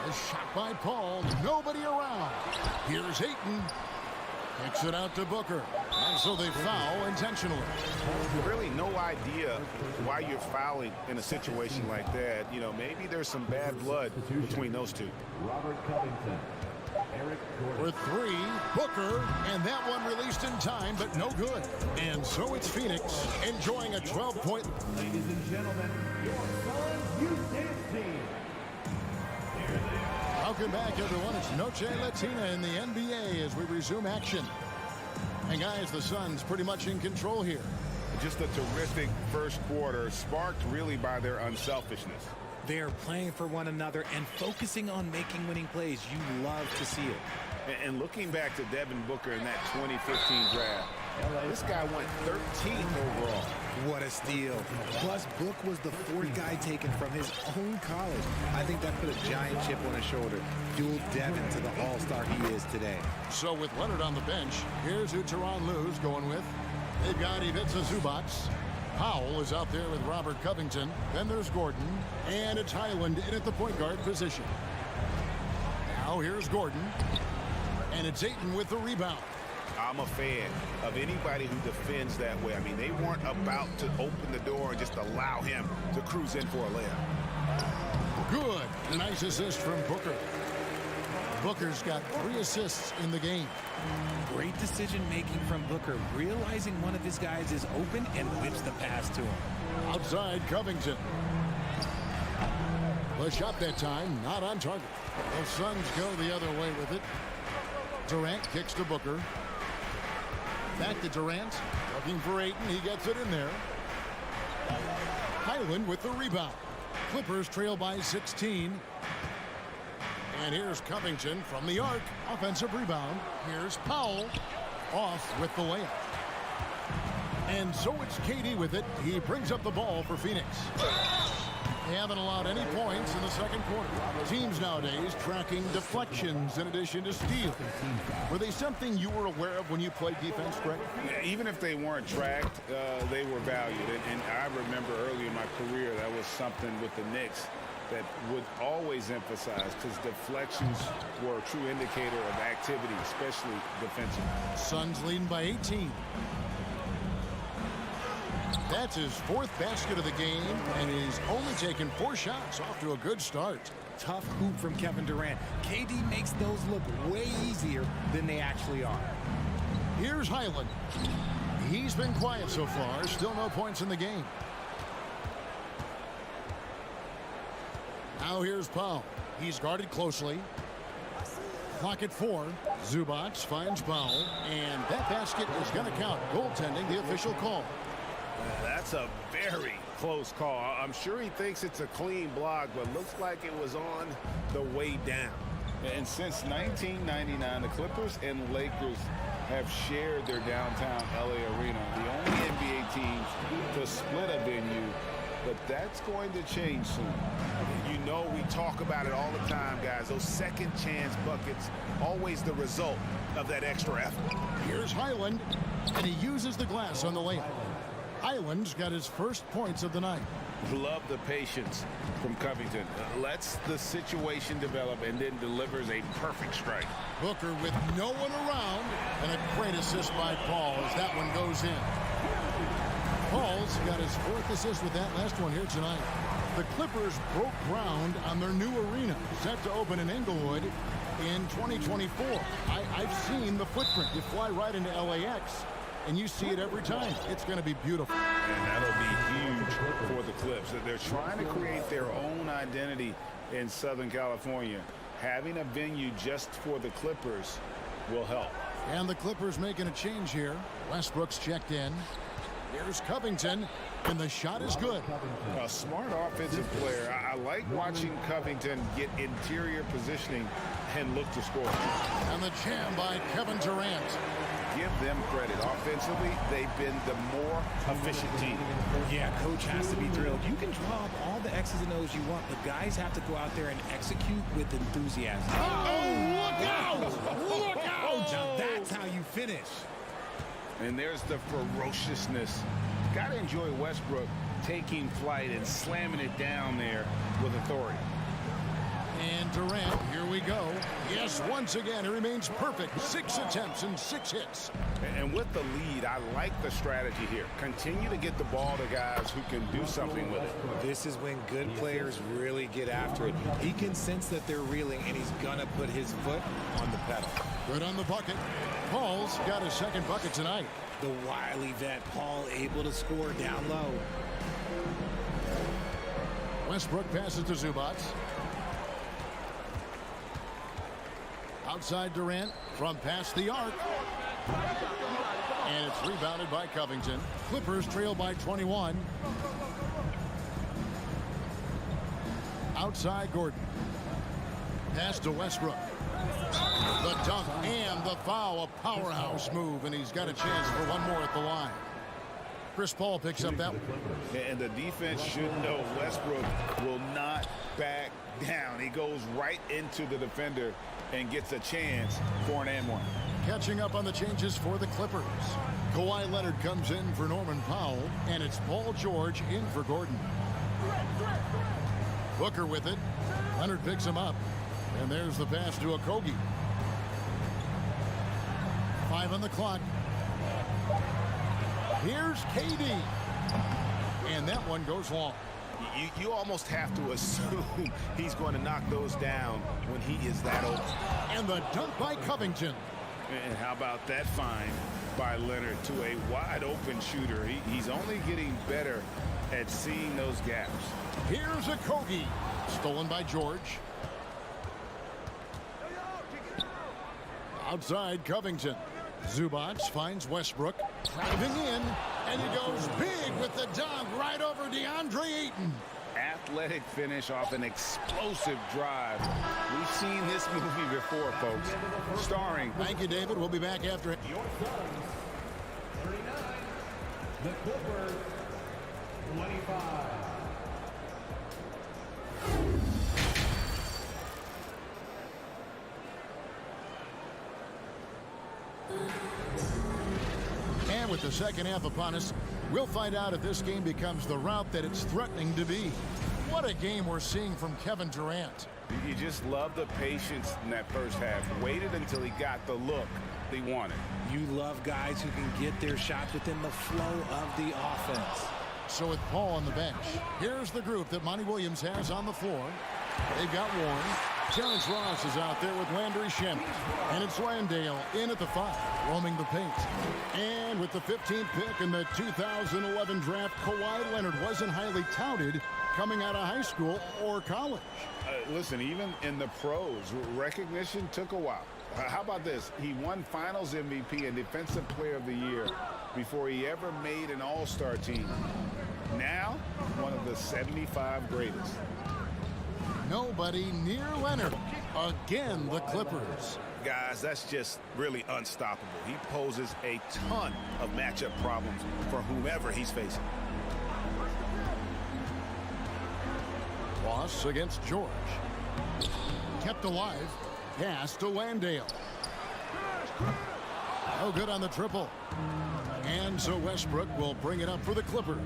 A shot by Paul. Nobody around. Here's Ayton. Kicks it out to Booker. And so they foul intentionally. Really no idea why you're fouling in a situation like that. You know, maybe there's some bad blood between those two. Robert Covington. Eric Gordon. For three, Booker, and that one released in time, but no good. And so it's Phoenix enjoying a 12-point. Ladies and gentlemen, your Suns Youth Dance Team. Welcome back, everyone. It's Noche Latina in the NBA as we resume action. And guys, the Suns pretty much in control here. Just a terrific first quarter, sparked really by their unselfishness. They are playing for one another and focusing on making winning plays. You love to see it. And looking back to Devin Booker in that 2015 draft, this guy went 13th overall. What a steal. Plus, Book was the fourth guy taken from his own college. I think that put a giant chip on his shoulder. Fueled Devin to the all-star he is today. So with Leonard on the bench, here's who Tyronn Lue's going with. They've got Ivica Zubac. Powell is out there with Robert Covington. Then there's Gordon. And it's Highland in at the point guard position. Now here's Gordon. And it's Ayton with the rebound. I'm a fan of anybody who defends that way. I mean, they weren't about to open the door and just allow him to cruise in for a layup. Good. A nice assist from Booker. Booker's got 3 assists in the game. Great decision-making from Booker, realizing one of his guys is open and whips the pass to him. Outside Covington. The shot that time, not on target. The Suns go the other way with it. Durant kicks to Booker. Back to Durant. Looking for Ayton. He gets it in there. Highland with the rebound. Clippers trail by 16. And here's Covington from the arc. Offensive rebound. Here's Powell. Off with the layup. And so it's KD with it. He brings up the ball for Phoenix. They haven't allowed any points in the second quarter. Teams nowadays tracking deflections in addition to steals. Were they something you were aware of when you played defense, Greg? Yeah, even if they weren't tracked, they were valued. And I remember early in my career, that was something with the Knicks that would always emphasize, because deflections were a true indicator of activity, especially defensively. Suns leading by 18. That's his 4th basket of the game, and he's only taken 4 shots. Off to a good start. Tough hoop from Kevin Durant. KD makes those look way easier than they actually are. Here's Highland. He's been quiet so far. Still no points in the game. Now here's Powell. He's guarded closely. Clock at 4. Zubac finds Powell, and that basket is going to count. Goaltending, the official call. That's a very close call. I'm sure he thinks it's a clean block, but looks like it was on the way down. And since 1999, the Clippers and Lakers have shared their downtown LA arena, the only NBA teams to split a venue, but that's going to change soon. You know, we talk about it all the time, guys. Those second chance buckets, always the result of that extra effort. Here's Highland, and he uses the glass on the layup. Highland's got his first points of the night. Love the patience from Covington. Lets the situation develop and then delivers a perfect strike. Booker with no one around, and a great assist by Paul as that one goes in. Paul's got his 4th assist with that last one here tonight. The Clippers broke ground on their new arena, set to open in Inglewood in 2024. I've seen the footprint. You fly right into LAX, and you see it every time. It's going to be beautiful. And that'll be huge for the Clips. They're trying to create their own identity in Southern California. Having a venue just for the Clippers will help. And the Clippers making a change here. Westbrook's checked in. Here's Covington, and the shot is good. A smart offensive player. I like watching Covington get interior positioning and look to score. And the jam by Kevin Durant. Give them credit. Offensively, they've been the more efficient team. Yeah, coach has to be thrilled. You can draw up all the X's and O's you want, but guys have to go out there and execute with enthusiasm. Oh, look out! Look out! Now that's how you finish. And there's the ferociousness. Got to enjoy Westbrook taking flight and slamming it down there with authority. And Durant, here we go. Yes, once again, he remains perfect. 6 attempts and 6 hits. And with the lead, I like the strategy here. Continue to get the ball to guys who can do something with it. This is when good players really get after it. He can sense that they're reeling, and he's going to put his foot on the pedal. Good on the bucket. Paul's got his second bucket tonight. The wily vet, Paul, able to score down low. Westbrook passes to Zubac. Outside Durant from past the arc. And it's rebounded by Covington. Clippers trail by 21. Outside Gordon. Pass to Westbrook. The dunk and the foul. A powerhouse move, and he's got a chance for one more at the line. Chris Paul picks up that one. And the defense should know Westbrook will not back down. He goes right into the defender and gets a chance for an and one. Catching up on the changes for the Clippers. Kawhi Leonard comes in for Norman Powell, and it's Paul George in for Gordon. Booker with it. Leonard picks him up, and there's the pass to Okogie. 5 on the clock. Here's KD. And that one goes long. You almost have to assume he's going to knock those down when he is that open. And the dunk by Covington. And how about that find by Leonard to a wide open shooter? He's only getting better at seeing those gaps. Here's Okogie. Stolen by George. Outside Covington. Zubac finds Westbrook. Driving in. And he goes big with the dunk right over DeAndre Ayton. Athletic finish off an explosive drive. We've seen this movie before, folks. Starring. Thank you, David. We'll be back after it. The Clippers, 25. And with the second half upon us, we'll find out if this game becomes the route that it's threatening to be. What a game we're seeing from Kevin Durant. You just love the patience in that first half. Waited until he got the look he wanted. You love guys who can get their shots within the flow of the offense. So with Paul on the bench, here's the group that Monty Williams has on the floor. They've got Warren. Terrence Ross is out there with Landry Shamet. And it's Landale in at the 5, roaming the paint. And with the 15th pick in the 2011 draft, Kawhi Leonard wasn't highly touted coming out of high school or college. Listen, even in the pros, recognition took a while. How about this? He won Finals MVP and Defensive Player of the Year before he ever made an All-Star team. Now, one of the 75 greatest. Nobody near Leonard. Again, the Clippers. Guys, that's just really unstoppable. He poses a ton of matchup problems for whomever he's facing. Ross against George. Kept alive. Pass to Landale. No good on the triple. And so Westbrook will bring it up for the Clippers.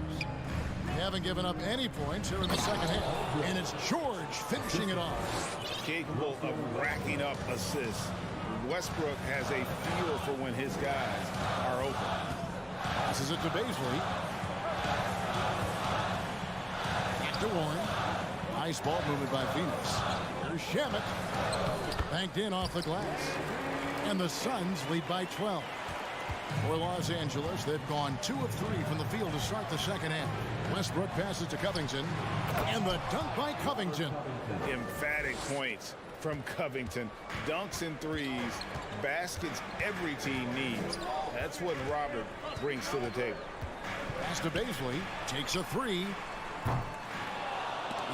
They haven't given up any points here in the second half. And it's George finishing it off. Capable of racking up assists. Westbrook has a feel for when his guys are open. Passes it to Baisley. Back to Warren. Nice ball movement by Phoenix. Here's Shamet. Banked in off the glass. And the Suns lead by 12. For Los Angeles, they've gone 2 of 3 from the field to start the second half. Westbrook passes to Covington. And the dunk by Covington. Emphatic points from Covington. Dunks and threes, baskets every team needs. That's what Robert brings to the table. Pass to Baisley, takes a three.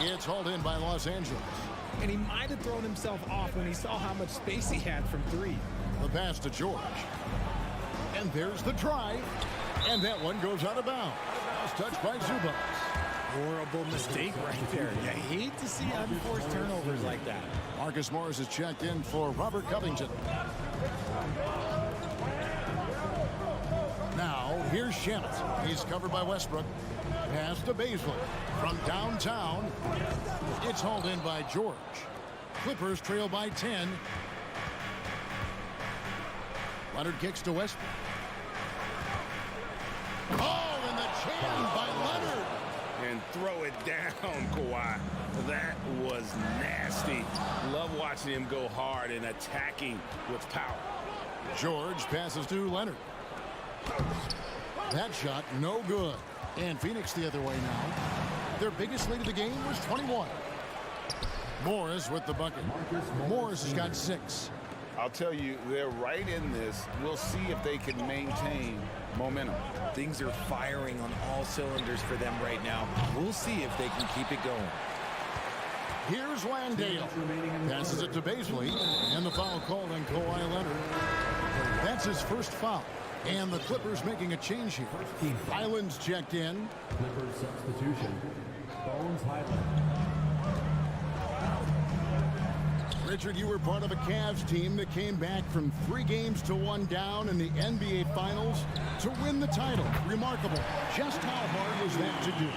It's hauled in by Los Angeles. And he might have thrown himself off when he saw how much space he had from three. The pass to George. And there's the drive. And that one goes out of bounds. Touched by Zubac. Horrible mistake right there. You hate to see unforced turnovers like that. Marcus Morris is checked in for Robert Covington. Now, here's Shamet. He's covered by Westbrook. Pass to Baisley. From downtown, it's hauled in by George. Clippers trail by 10. Leonard kicks to Westbrook. Oh, and the jam by Leonard. And throw it down, Kawhi. That was nasty. Love watching him go hard and attacking with power. George passes to Leonard. That shot, no good. And Phoenix the other way now. Their biggest lead of the game was 21. Morris with the bucket. Morris has got 6. I'll tell you, they're right in this. We'll see if they can maintain momentum. Things are firing on all cylinders for them right now. We'll see if they can keep it going. Here's Landale. Passes it to Baisley. And the foul called on Kawhi Leonard. That's his first foul. And the Clippers making a change here. Highland's checked in. Clippers substitution. Bones Highland. Richard, you were part of a Cavs team that came back from 3 games to 1 down in the NBA Finals to win the title. Remarkable. Just how hard was that to do?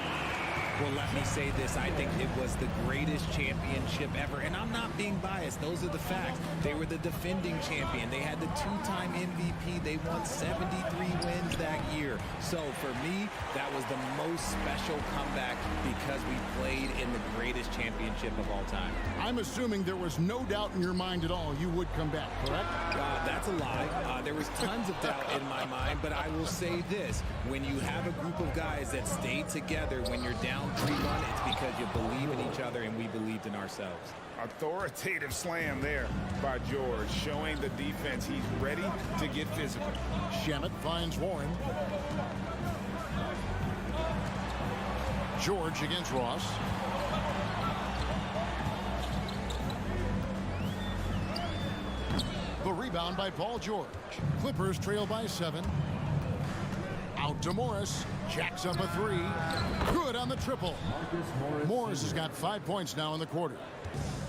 Well, let me say this. I think it was the greatest championship ever. And I'm not being biased. Those are the facts. They were the defending champion. They had the 2-time MVP. They won 73 wins that year. So for me, that was the most special comeback because we played in the greatest championship of all time. I'm assuming there was no doubt in your mind at all you would come back, correct? That's a lie. There was tons of doubt in my mind, but I will say this. When you have a group of guys that stay together when you're down 3-1, it's because you believe in each other and we believed in ourselves. Authoritative slam there by George, showing the defense he's ready to get physical. Shamet finds Warren. George against Ross. The rebound by Paul George. Clippers trail by 7. Out to Morris. Jacks up a 3. Good on the triple. Morris has got 5 points now in the quarter.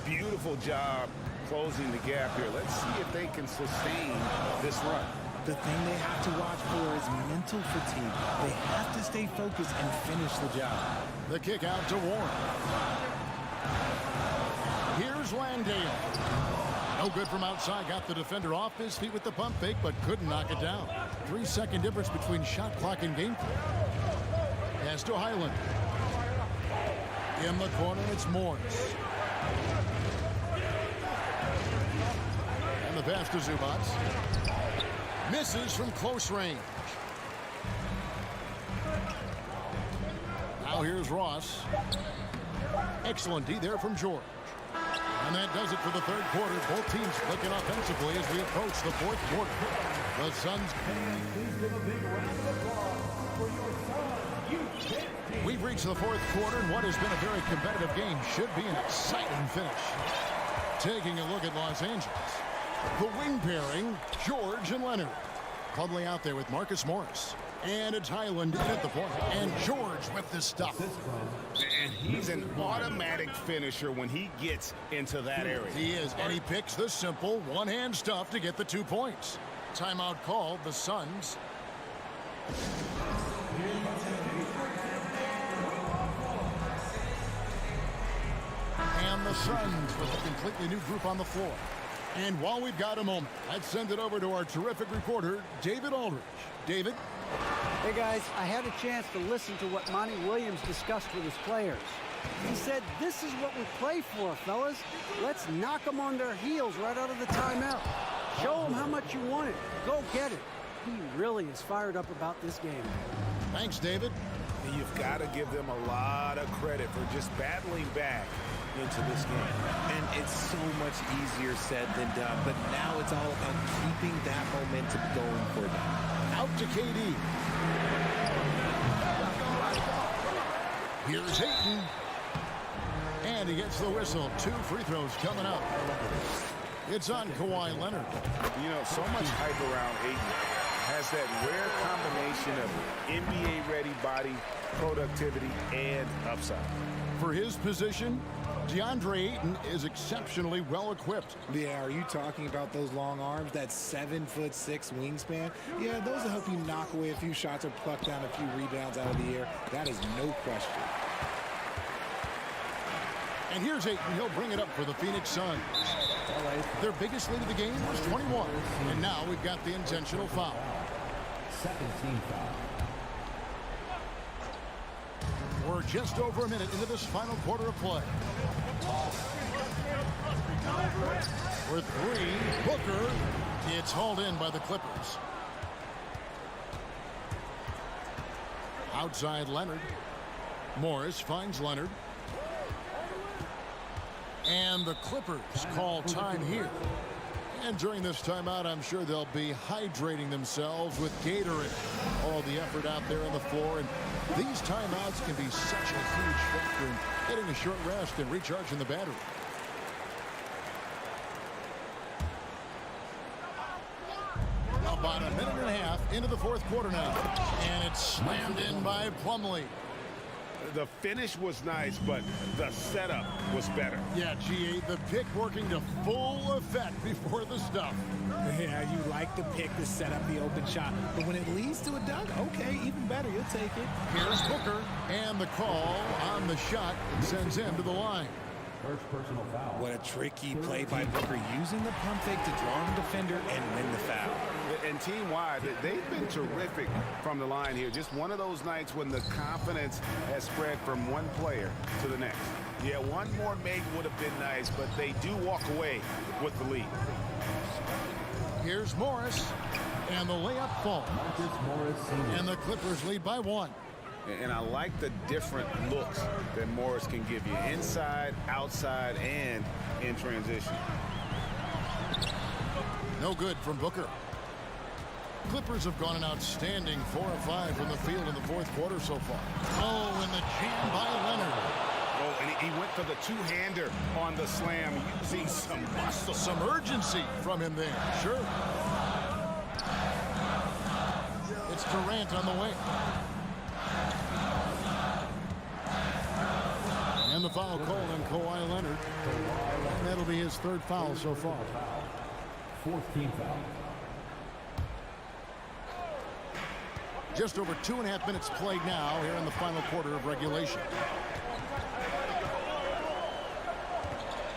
Beautiful job closing the gap here. Let's see if they can sustain this run. The thing they have to watch for is mental fatigue. They have to stay focused and finish the job. The kick out to Warren. Here's Landale. No good from outside. Got the defender off his feet with the pump fake, but couldn't knock it down. 3-second difference between shot clock and game clock. Pass to Highland. In the corner, it's Morris. And the pass to Zubac. Misses from close range. Now here's Ross. Excellent D there from George. And that does it for the third quarter. Both teams clicking offensively as we approach the fourth quarter. The Suns. We've reached the fourth quarter, and what has been a very competitive game should be an exciting finish. Taking a look at Los Angeles. The wing pairing, George and Leonard. Clubly out there with Marcus Morris. And it's Highland in at the point. And George with this stuff. And he's an automatic finisher when he gets into that area. He is, and he picks the simple one-hand stuff to get the 2 points. Timeout called, the Suns. And the Suns with a completely new group on the floor. And while we've got a moment, let's send it over to our terrific reporter, David Aldridge. David? Hey guys, I had a chance to listen to what Monty Williams discussed with his players. He said, this is what we play for, fellas. Let's knock them on their heels right out of the timeout. Show them how much you want it. Go get it. He really is fired up about this game. Thanks, David. You've got to give them a lot of credit for just battling back into this game. And it's so much easier said than done, but now it's all about keeping that momentum going for them. Out to KD. Here's Ayton. And he gets the whistle. 2 free throws coming up. It's on Kawhi Leonard. You know, so much hype around Ayton. Has that rare combination of NBA-ready body, productivity, and upside. For his position, DeAndre Ayton is exceptionally well equipped. Yeah, are you talking about those long arms, that 7'6" wingspan? Yeah, those will help you knock away a few shots or pluck down a few rebounds out of the air. That is no question. And here's Ayton. He'll bring it up for the Phoenix Suns. Their biggest lead of the game was 21. And now we've got the intentional foul. Second team foul. We're just over a minute into this final quarter of play. For 3, Booker. It's hauled in by the Clippers. Outside Leonard. Morris finds Leonard. And the Clippers call time here. And during this timeout, I'm sure they'll be hydrating themselves with Gatorade. All the effort out there on the floor. And these timeouts can be such a huge factor in getting a short rest and recharging the battery. About a minute and a half into the fourth quarter now. And it's slammed in by Plumlee. The finish was nice, but the setup was better. Yeah, GA, the pick working to full effect before the stuff. Yeah, you like the pick to set up the open shot. But when it leads to a dunk, okay, even better. You'll take it. Here's Booker, and the call on the shot sends him to the line. First personal foul. What a tricky play by Booker, using the pump fake to draw the defender and win the foul. And team-wide, they've been terrific from the line here. Just one of those nights when the confidence has spread from one player to the next. Yeah, one more make would have been nice, but they do walk away with the lead. Here's Morris, and the layup falls. And the Clippers lead by 1. And I like the different looks that Morris can give you. Inside, outside, and in transition. No good from Booker. Clippers have gone an outstanding 4 of 5 from the field in the fourth quarter so far. Oh, and the jam by Leonard. Oh, and he went for the two-hander on the slam, using some muscle. Some urgency from him there. Sure. It's Durant on the wing. And the foul called on Kawhi Leonard. And that'll be his 3rd foul so far. 4th team foul. Just over 2.5 minutes played now here in the final quarter of regulation.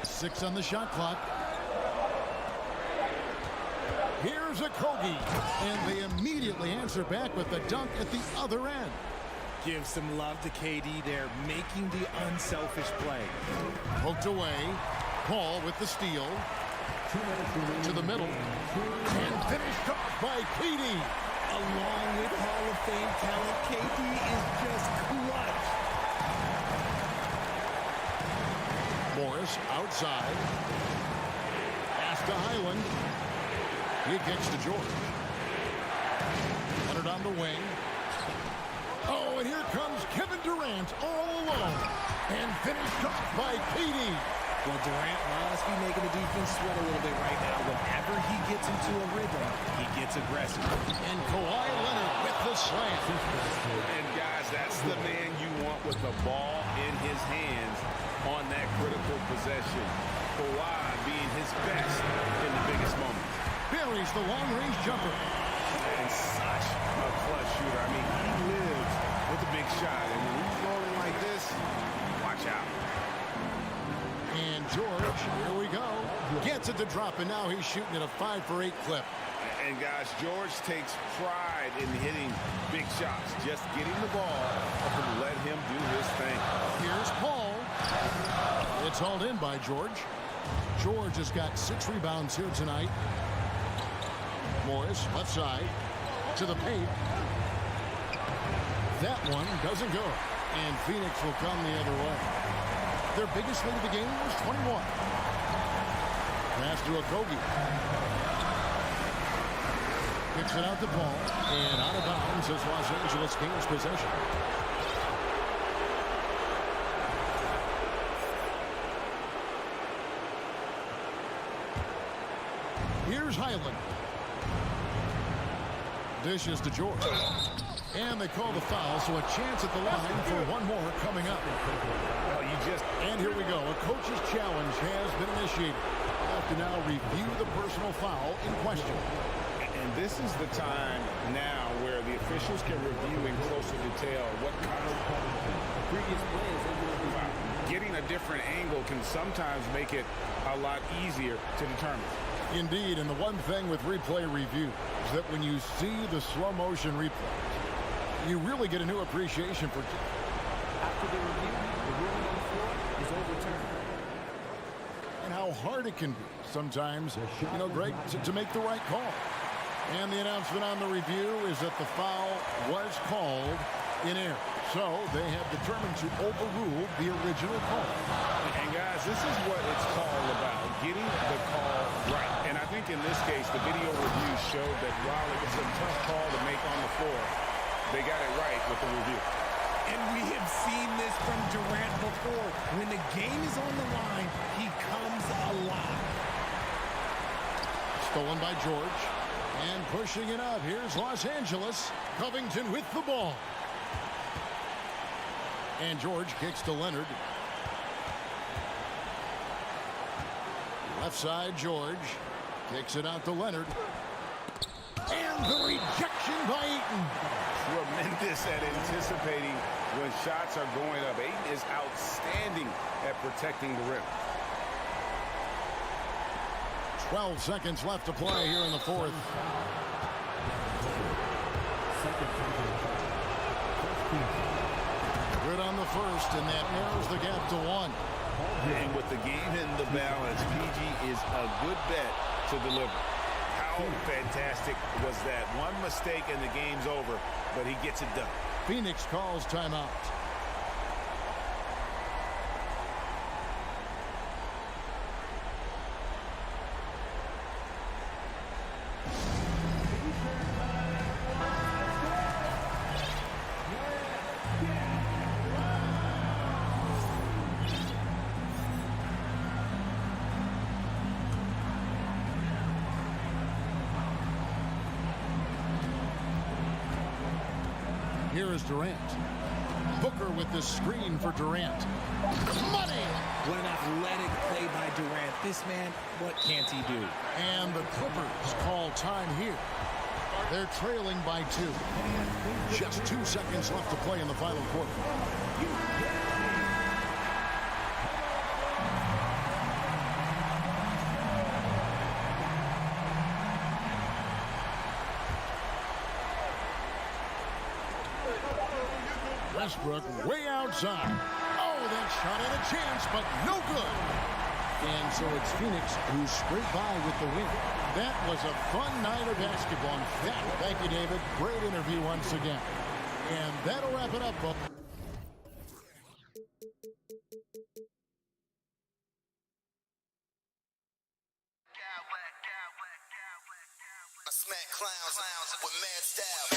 6 on the shot clock. Here's a Kogi. And they immediately answer back with the dunk at the other end. Give some love to KD there, making the unselfish play. Poked away. Paul with the steal. To the middle. And finished off by KD. Along with Hall of Fame talent, KD is just clutch. Morris outside. Pass to Highland. He kicks to George. Leonard on the wing. Oh, and here comes Kevin Durant all alone. And finished off by KD. Well, Durant must be making the defense sweat a little bit right now. Whenever he gets into a rhythm, he gets aggressive. And Kawhi Leonard with the slam. And guys, that's the man you want with the ball in his hands on that critical possession. Kawhi being his best in the biggest moments. Buries the long-range jumper. And such a clutch shooter. I mean, he lives with a big shot. And when he's rolling like this, watch out. And George, here we go. Gets it to drop, and now he's shooting at a 5 for 8 clip. And guys, George takes pride in hitting big shots. Just getting the ball and let him do his thing. Here's Paul. It's hauled in by George. George has got 6 rebounds here tonight. Morris, left side, to the paint. That one doesn't go. And Phoenix will come the other way. Their biggest lead of the game was 21. Pass to Okogie. Kicks it out the ball. And out of bounds as Los Angeles gains possession. Here's Highland. Dishes to George. And they call the foul, so a chance at the line for one more coming up. Well, and here we go. A coach's challenge has been initiated. We'll have to now review the personal foul in question. And this is the time now where the officials can review in closer detail what kind of previous play is foul. Getting a different angle can sometimes make it a lot easier to determine. Indeed, and the one thing with replay review is that when you see the slow motion replay, you really get a new appreciation for. After the review, the ruling on the floor is overturned. And how hard it can be sometimes, Greg, to make the right call. And the announcement on the review is that the foul was called in error. So they have determined to overrule the original call. And guys, this is what it's called about, getting the call right. And I think in this case, the video review showed that while it was a tough call to make on the floor, they got it right with the review. And we have seen this from Durant before. When the game is on the line, he comes alive. Stolen by George. And pushing it up. Here's Los Angeles. Covington with the ball. And George kicks to Leonard. Left side, George. Kicks it out to Leonard. And the rejection by Ayton. Tremendous at anticipating when shots are going up. Ayton is outstanding at protecting the rim. 12 seconds left to play here in the fourth. Good on the first, and that narrows the gap to one. And with the game in the balance, PG is a good bet to deliver. How fantastic was that? One mistake and the game's over, but he gets it done. Phoenix calls timeout. Here is Durant. Booker with the screen for Durant. Money! What an athletic play by Durant. This man, what can't he do? And the Clippers call time here. They're trailing by 2. Just 2 seconds left to play in the final quarter. Westbrook way outside. Oh, that shot had a chance, but no good. And so it's Phoenix who's straight by with the win. That was a fun night of basketball. In fact, thank you, David. Great interview once again. And that'll wrap it up, folks. I smack clowns with mad style.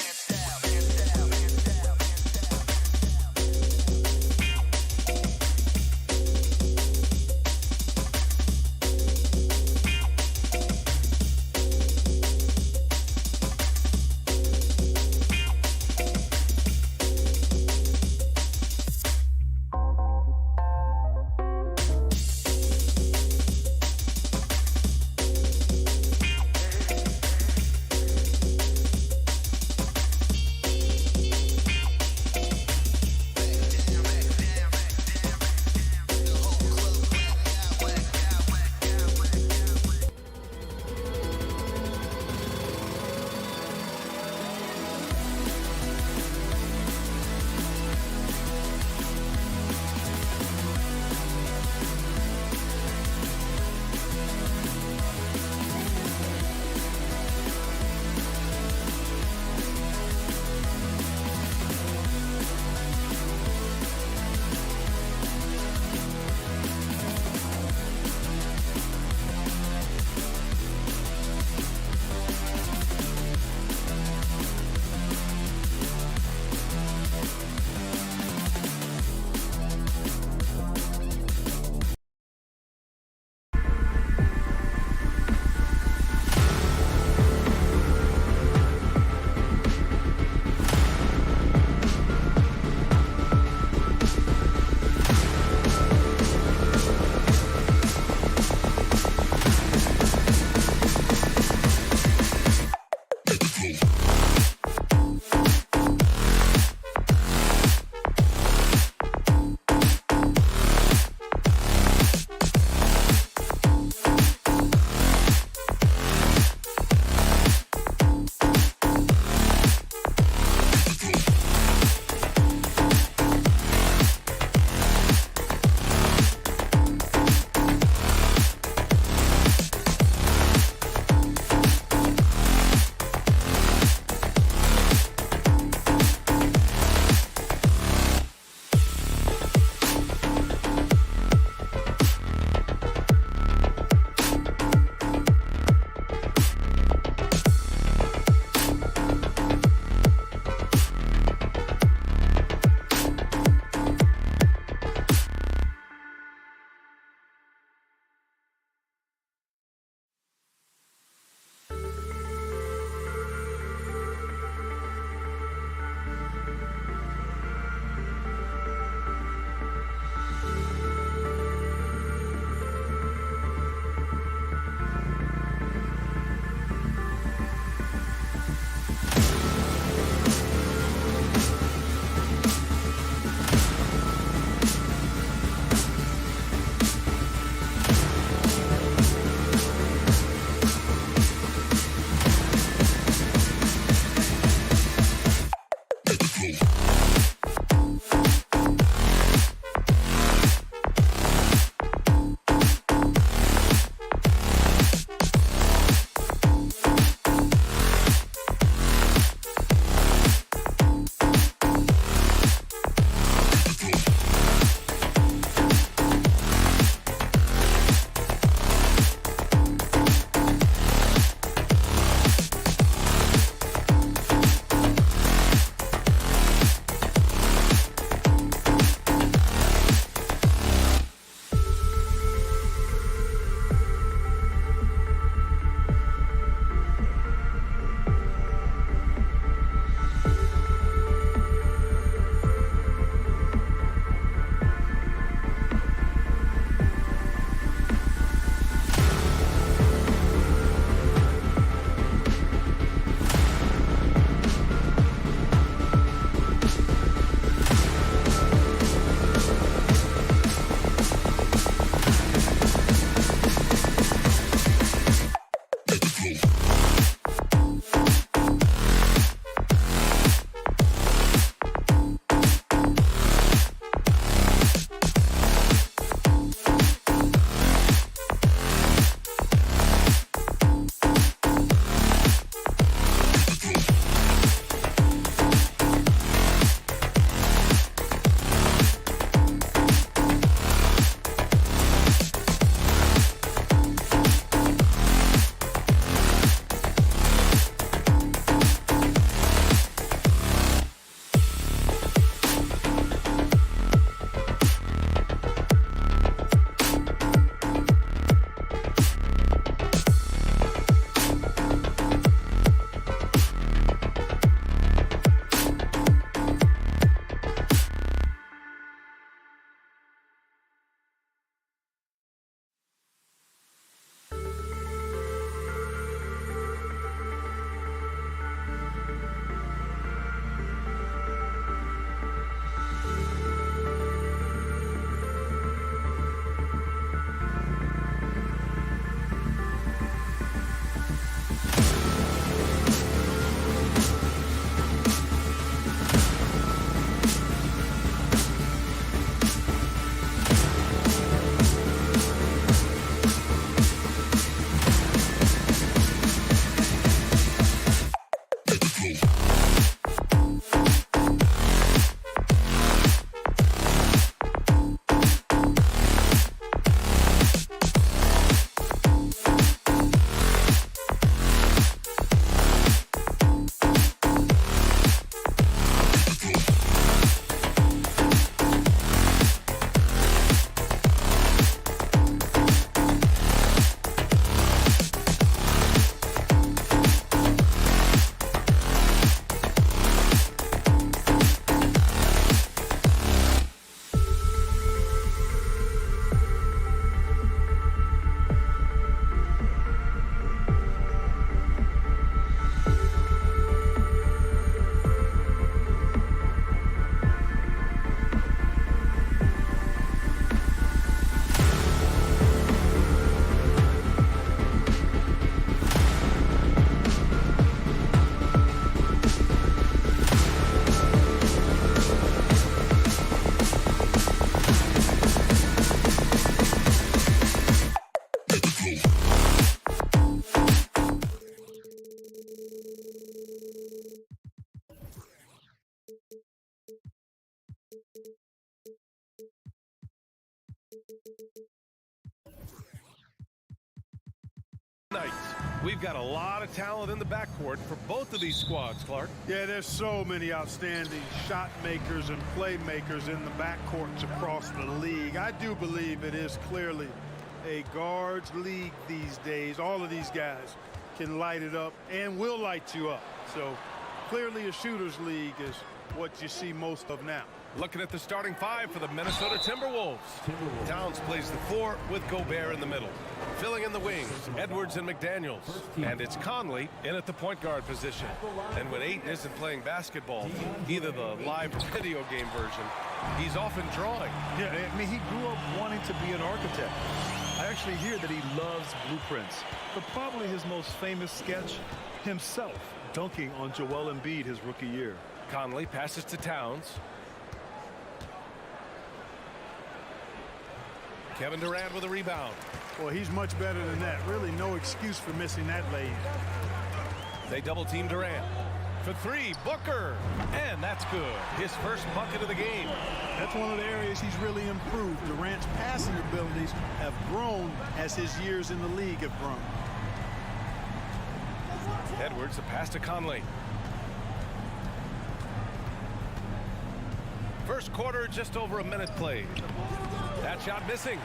Night. We've got a lot of talent in the backcourt for both of these squads, Clark. Yeah, there's so many outstanding shot makers and playmakers in the backcourts across the league. I do believe it is clearly a guards league these days. All of these guys can light it up and will light you up. So clearly a shooters league is what you see most of now. Looking at the starting five for the Minnesota Timberwolves. Towns plays the 4 with Gobert in the middle. Filling in the wings, Edwards and McDaniels. And it's Conley in at the point guard position. And when Ayton isn't playing basketball, either the live video game version, he's often drawing. Yeah, I mean, he grew up wanting to be an architect. I actually hear that he loves blueprints. But probably his most famous sketch, himself dunking on Joel Embiid his rookie year. Conley passes to Towns. Kevin Durant with a rebound. Well, he's much better than that. Really no excuse for missing that lane. They double team Durant. For 3, Booker. And that's good. His first bucket of the game. That's one of the areas he's really improved. Durant's passing abilities have grown as his years in the league have grown. Edwards, a pass to Conley. First quarter, just over a minute played. That shot missing.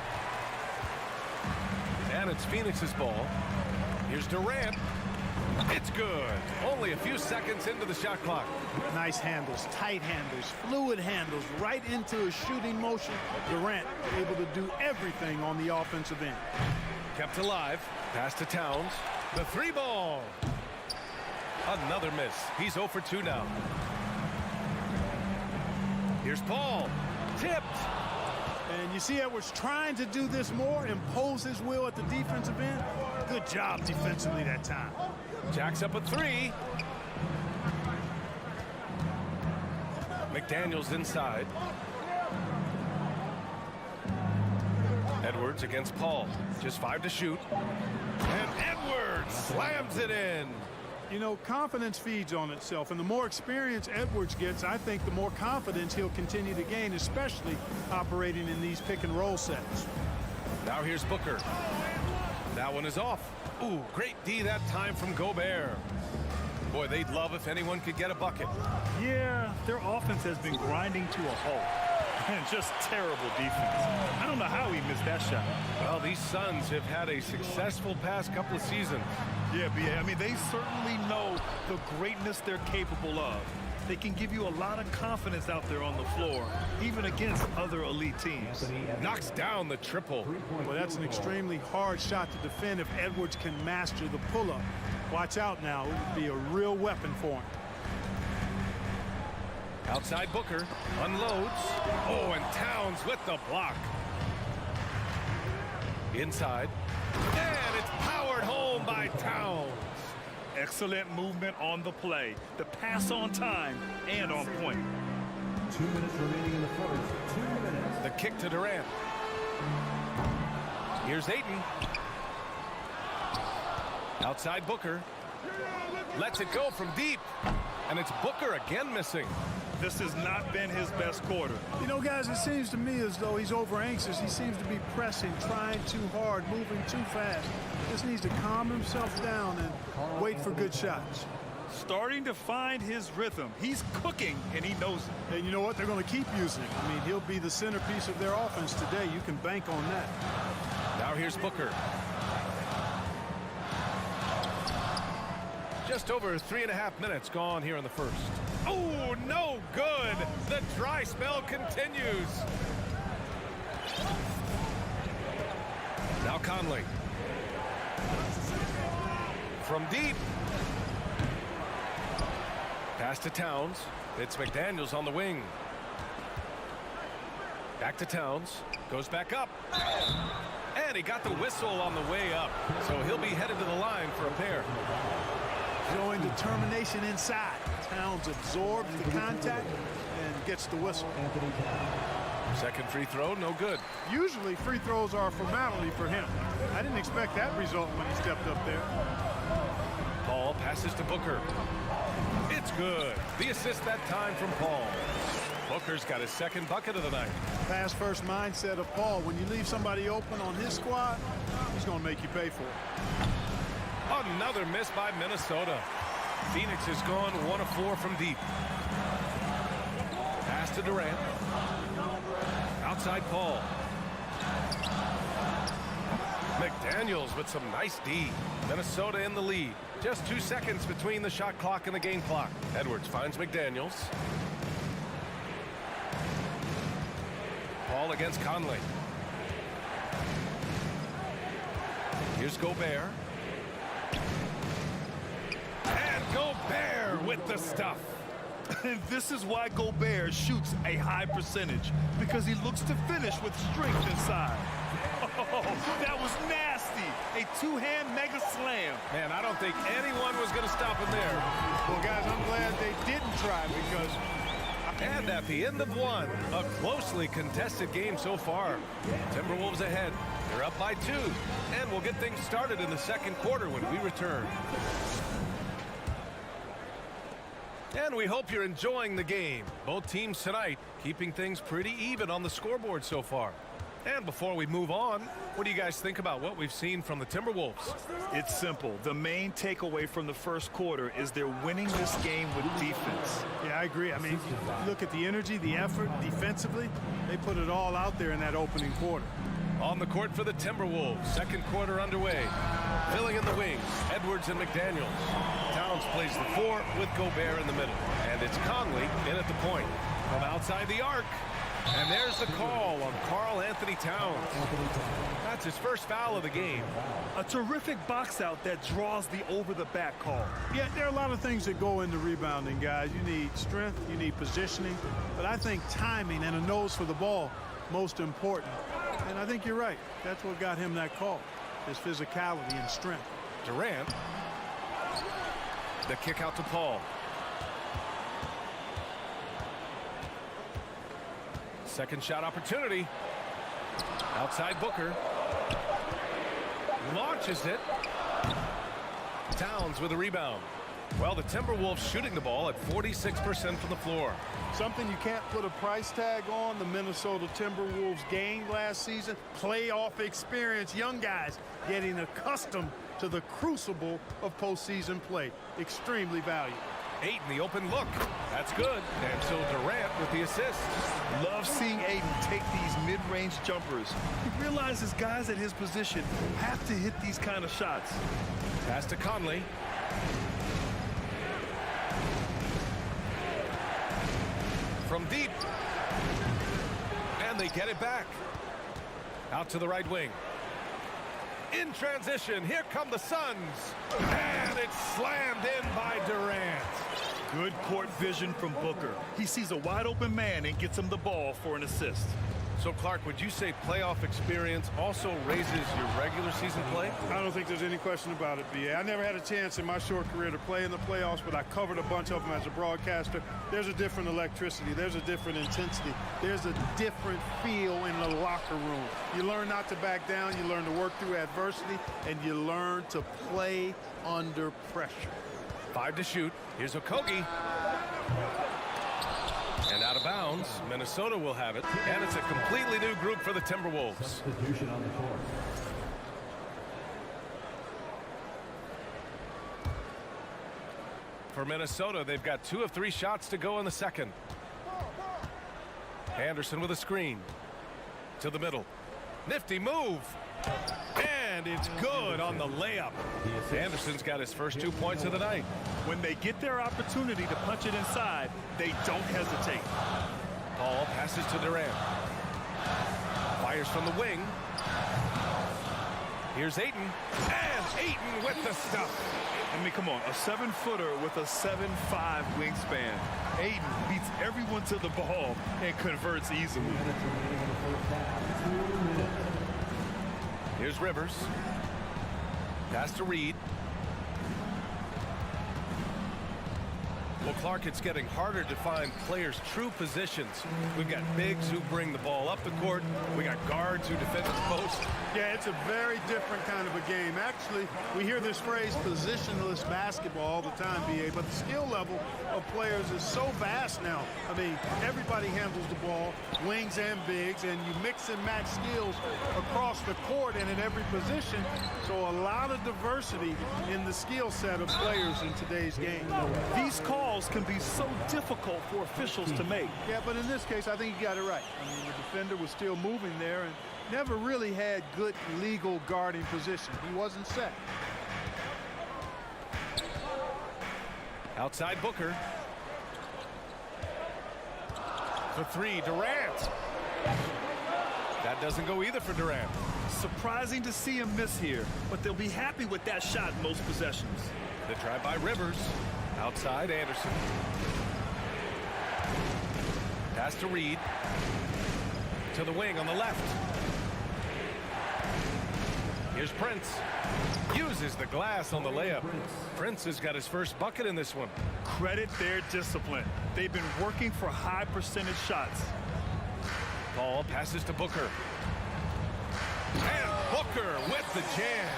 And it's Phoenix's ball. Here's Durant. It's good. Only a few seconds into the shot clock. Nice handles, tight handles, fluid handles, right into a shooting motion. Durant able to do everything on the offensive end. Kept alive. Pass to Towns. The 3 ball. Another miss. He's 0 for 2 now. Here's Paul. Tipped. And you see Edwards trying to do this more, impose his will at the defensive end. Good job defensively that time. Jacks up a 3. McDaniels inside. Edwards against Paul. Just 5 to shoot. And Edwards slams it in. You know, confidence feeds on itself, and the more experience Edwards gets, I think the more confidence he'll continue to gain, especially operating in these pick-and-roll sets. Now here's Booker. That one is off. Ooh, great D that time from Gobert. Boy, they'd love if anyone could get a bucket. Yeah, their offense has been grinding to a halt. And just terrible defense. I don't know how he missed that shot. Well, these Suns have had a successful past couple of seasons. Yeah, I mean, they certainly know the greatness they're capable of. They can give you a lot of confidence out there on the floor, even against other elite teams. Knocks down the triple. Well, that's an extremely hard shot to defend if Edwards can master the pull-up. Watch out now. It would be a real weapon for him. Outside Booker. Unloads. Oh, and Towns with the block. Inside. And it's powered home by Towns. Excellent movement on the play. The pass on time and on point. 2 minutes remaining in the first. 2 minutes. The kick to Durant. Here's Ayton. Outside Booker. Lets it go from deep. And it's Booker again missing. This has not been his best quarter. You know, guys, it seems to me as though he's over anxious. He seems to be pressing, trying too hard, moving too fast. Just needs to calm himself down and wait for good shots. Starting to find his rhythm. He's cooking, and he knows it. And you know what? They're going to keep using him. I mean, he'll be the centerpiece of their offense today. You can bank on that. Now here's Booker. Just over 3.5 minutes gone here in the first. Oh, no good. The dry spell continues. Now Conley. From deep. Pass to Towns. It's McDaniels on the wing. Back to Towns. Goes back up. And he got the whistle on the way up. So he'll be headed to the line for a pair. Showing determination inside. Towns absorbs the contact and gets the whistle. Second free throw, no good. Usually free throws are a formality for him. I didn't expect that result when he stepped up there. Paul passes to Booker. It's good. The assist that time from Paul. Booker's got his second bucket of the night. Pass first mindset of Paul. When you leave somebody open on his squad, he's going to make you pay for it. Another miss by Minnesota. Phoenix has gone 1 of 4 from deep. Pass to Durant. Outside Paul. McDaniels with some nice D. Minnesota in the lead. Just 2 seconds between the shot clock and the game clock. Edwards finds McDaniels. Paul against Conley. Here's Gobert. And Gobert with the stuff. And this is why Gobert shoots a high percentage, because he looks to finish with strength inside. Oh, that was nasty. A two-hand mega slam. Man, I don't think anyone was going to stop him there. Well, guys, I'm glad they didn't try, because... And at the end of one, a closely contested game so far. Timberwolves ahead. They're up by 2. And we'll get things started in the second quarter when we return. And we hope you're enjoying the game. Both teams tonight keeping things pretty even on the scoreboard so far. And before we move on, what do you guys think about what we've seen from the Timberwolves? It's simple. The main takeaway from the first quarter is they're winning this game with defense. Yeah, I agree. I mean, look at the energy, the effort defensively. They put it all out there in that opening quarter. On the court for the Timberwolves, second quarter underway. Filling in the wings, Edwards and McDaniels. Towns plays the 4 with Gobert in the middle. And it's Conley in at the point. From outside the arc. And there's the call on Karl Anthony Towns. That's his first foul of the game. A terrific box out that draws the over-the-back call. Yeah, there are a lot of things that go into rebounding, guys. You need strength, you need positioning, but I think timing and a nose for the ball, most important. And I think you're right. That's what got him that call, his physicality and strength. Durant. The kick out to Paul. Second shot opportunity. Outside Booker. Launches it. Towns with a rebound. Well, the Timberwolves shooting the ball at 46% from the floor. Something you can't put a price tag on. The Minnesota Timberwolves gained last season. Playoff experience. Young guys getting accustomed to the crucible of postseason play. Extremely valuable. Ayton, the open look. That's good. And so Durant with the assist. Love seeing Ayton take these mid-range jumpers. He realizes guys at his position have to hit these kind of shots. Pass to Conley. From deep. And they get it back. Out to the right wing. In transition, here come the Suns. And it's slammed in by Durant. Good court vision from Booker. He sees a wide open man and gets him the ball for an assist. So, Clark, would you say playoff experience also raises your regular season play? I don't think there's any question about it, B.A. I never had a chance in my short career to play in the playoffs, but I covered a bunch of them as a broadcaster. There's a different electricity. There's a different intensity. There's a different feel in the locker room. You learn not to back down. You learn to work through adversity, and you learn to play under pressure. 5 to shoot. Here's Okogie. And out of bounds, Minnesota will have it. And it's a completely new group for the Timberwolves. Substitution on the court. For Minnesota, they've got 2 of 3 shots to go in the second. Anderson with a screen. To the middle. Nifty move. And it's good on the layup. Anderson's got his first 2 points of the night. When they get their opportunity to punch it inside, they don't hesitate. Paul passes to Durant. Fires from the wing. Here's Ayton. And Ayton with the stuff. I mean, come on, a 7-footer with a 7'5" wingspan. Ayton beats everyone to the ball and converts easily. Here's Rivers. Pass to Reed. Well, Clark, it's getting harder to find players' true positions. We've got bigs who bring the ball up the court. We got guards who defend the post. Yeah, it's a very different kind of a game. Actually, we hear this phrase positionless basketball all the time, BA, but the skill level of players is so vast now. I mean, everybody handles the ball, wings and bigs, and you mix and match skills across the court and in every position. So a lot of diversity in the skill set of players in today's game. These calls can be so difficult for officials to make. Yeah, but in this case, I think you got it right. I mean, the defender was still moving there and never really had good legal guarding position. He wasn't set. Outside Booker. For three, Durant. That doesn't go either for Durant. Surprising to see him miss here, but they'll be happy with that shot in most possessions. The try by Rivers. Outside Anderson. Pass to Reed. To the wing on the left. Here's Prince. Uses the glass on the layup. Prince has got his first bucket in this one. Credit their discipline. They've been working for high percentage shots. Ball passes to Booker. And Booker with the jam.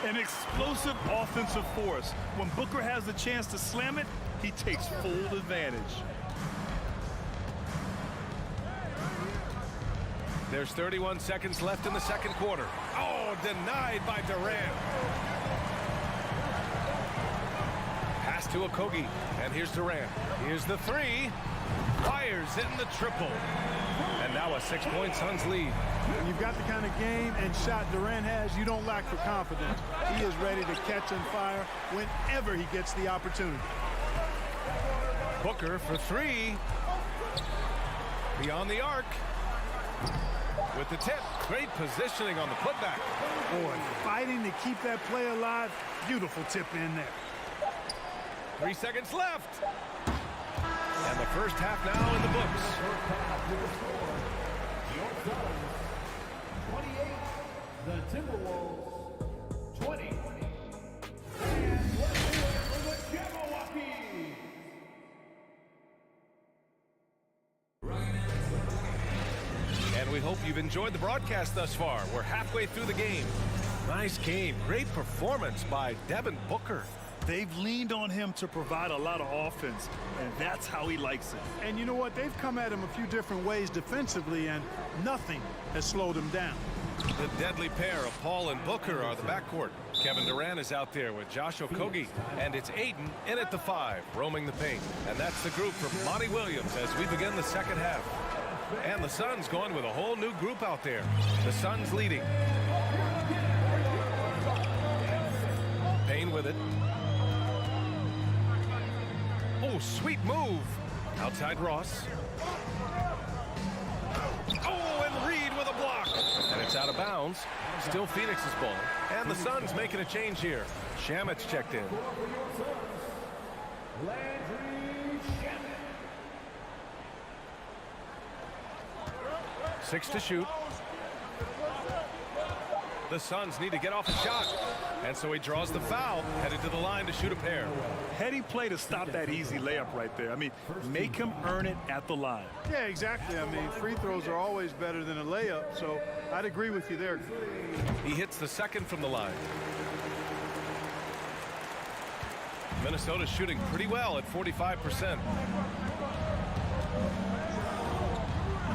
An explosive offensive force. When Booker has the chance to slam it, he takes full advantage. There's 31 seconds left in the second quarter. Oh, denied by Durant. Pass to Okogie. And here's Durant. Here's the three. Fires in the triple. And now a 6-point Suns lead. When you've got the kind of game and shot Durant has, you don't lack for confidence. He is ready to catch and fire whenever he gets the opportunity. Booker for three. Beyond the arc. With the tip. Great positioning on the putback. Boy, fighting to keep that play alive. Beautiful tip in there. 3 seconds left. And the first half now in the books. 28, the Timberwolves, 20. And we hope you've enjoyed the broadcast thus far. We're halfway through the game. Nice game. Great performance by Devin Booker. They've leaned on him to provide a lot of offense, and that's how he likes it. And you know what? They've come at him a few different ways defensively, and nothing has slowed him down. The deadly pair of Paul and Booker are the backcourt. Kevin Durant is out there with Josh Okogie, and it's Aiden in at the 5, roaming the paint. And that's the group from Monty Williams as we begin the second half. And the Suns going with a whole new group out there. The Suns leading. Payne with it. Oh, sweet move. Outside Ross. Oh, and Reed with a block. And it's out of bounds. Still Phoenix's ball. And the Suns making a change here. Shamit's checked in. 6 to shoot. The Suns need to get off a shot. And so he draws the foul, headed to the line to shoot a pair. Heady play to stop that easy layup right there. I mean, make him earn it at the line. Yeah, exactly. I mean, free throws are always better than a layup, so I'd agree with you there. He hits the second from the line. Minnesota's shooting pretty well at 45%.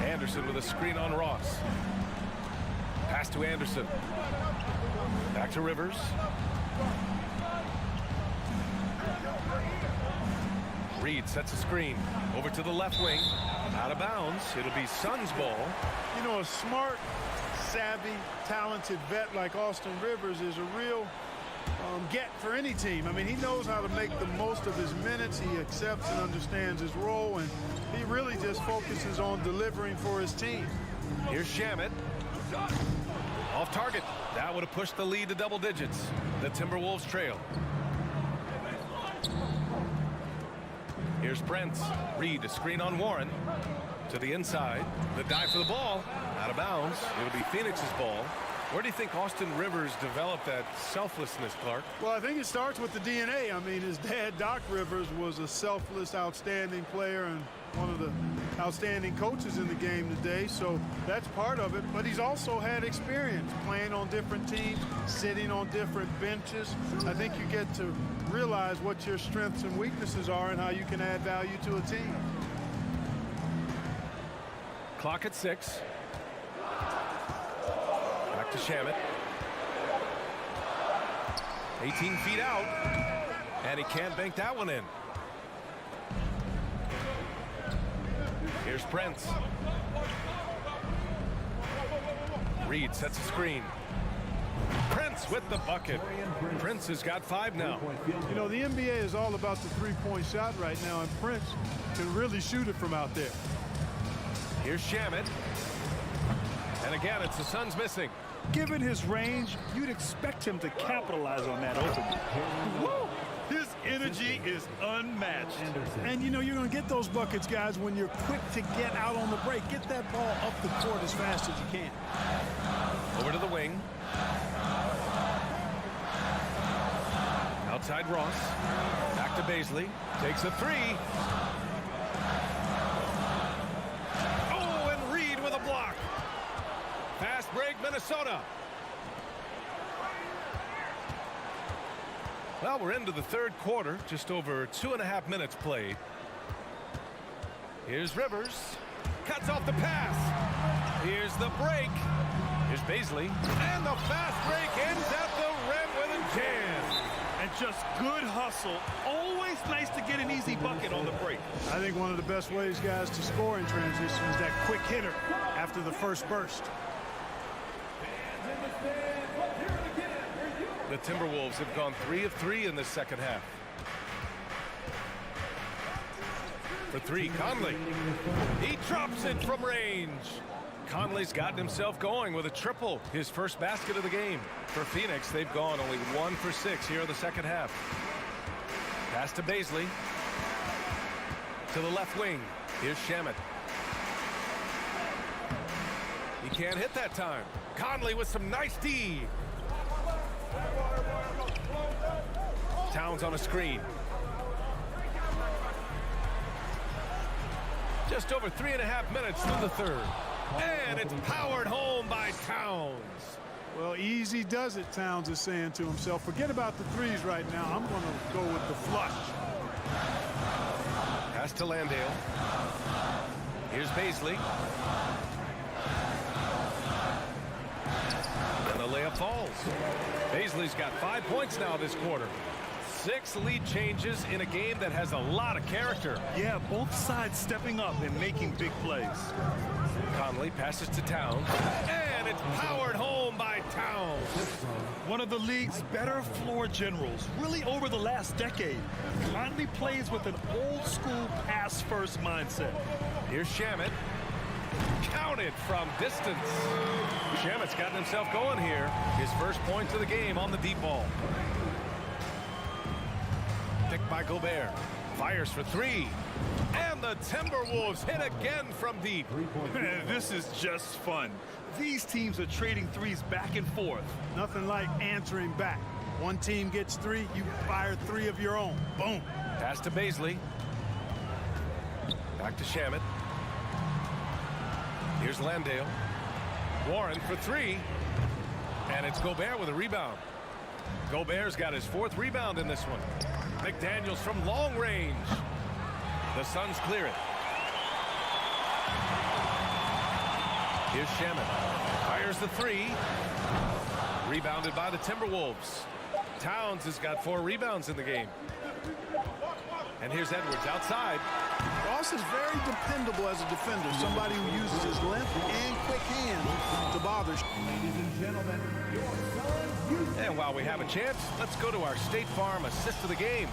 Anderson with a screen on Ross. Pass to Anderson. Back to Rivers. Reed sets a screen. Over to the left wing. Out of bounds. It'll be Suns ball. You know, a smart, savvy, talented vet like Austin Rivers is a real get for any team. I mean, he knows how to make the most of his minutes. He accepts and understands his role, and he really just focuses on delivering for his team. Here's Shamet. Off target. That would have pushed the lead to double digits. The Timberwolves trail. Here's Brent. Reed, a screen on Warren. To the inside. The dive for the ball. Out of bounds. It'll be Phoenix's ball. Where do you think Austin Rivers developed that selflessness, Clark? Well, I think it starts with the DNA. I mean, his dad, Doc Rivers, was a selfless, outstanding player and one of the outstanding coaches in the game today. So that's part of it. But he's also had experience playing on different teams, sitting on different benches. I think you get to realize what your strengths and weaknesses are and how you can add value to a team. Clock at 6. Back to Shamet. 18 feet out. And he can't bank that one in. Here's Prince. Reed sets a screen. Prince with the bucket. Prince has got 5 now. You know, the NBA is all about the three-point shot right now, and Prince can really shoot it from out there. Here's Shamet. And again, it's the Suns missing. Given his range, you'd expect him to capitalize on that opening. Woo! His energy is unmatched. And, you know, you're going to get those buckets, guys, when you're quick to get out on the break. Get that ball up the court as fast as you can. Over to the wing. Outside Ross. Back to Baisley. Takes a 3. Oh, and Reed with a block. Fast break, Minnesota. Well, we're into the third quarter. Just over 2.5 minutes played. Here's Rivers. Cuts off the pass. Here's the break. Here's Baisley. And the fast break ends at the rim with a jam. And just good hustle. Always nice to get an easy bucket on the break. I think one of the best ways, guys, to score in transition is that quick hitter after the first burst. The Timberwolves have gone 3 of 3 in the second half. For 3, Conley. He drops it from range. Conley's gotten himself going with a triple, his first basket of the game. For Phoenix, they've gone only 1 for 6 here in the second half. Pass to Baisley. To the left wing. Here's Shamet. He can't hit that time. Conley with some nice D. Towns on a screen. Just over 3.5 minutes through the third. And it's powered home by Towns. Well, easy does it, Towns is saying to himself. Forget about the threes right now. I'm going to go with the flush. Pass to Landale. Here's Baisley. And the layup falls. Baisley's got 5 points now this quarter. 6 lead changes in a game that has a lot of character. Yeah, both sides stepping up and making big plays. Conley passes to Towns. And it's powered home by Towns. One of the league's better floor generals, really over the last decade. Conley plays with an old-school pass-first mindset. Here's Shamet. Counted from distance. Shamet's gotten himself going here. His first points of the game on the deep ball. Picked by Gobert. Fires for 3. And the Timberwolves hit again from deep. This is just fun. These teams are trading threes back and forth. Nothing like answering back. One team gets 3, you fire 3 of your own. Boom. Pass to Baisley. Back to Shamet. Here's Landale. Warren for 3. And it's Gobert with a rebound. Gobert's got his 4th rebound in this one. McDaniels from long range. The Suns clear it. Here's Shamet. Fires the 3. Rebounded by the Timberwolves. Towns has got 4 rebounds in the game. And here's Edwards outside. Ross is very dependable as a defender. Somebody who uses his length and quick hands to bother. Ladies and gentlemen, your Suns. And while we have a chance, let's go to our State Farm assist of the game.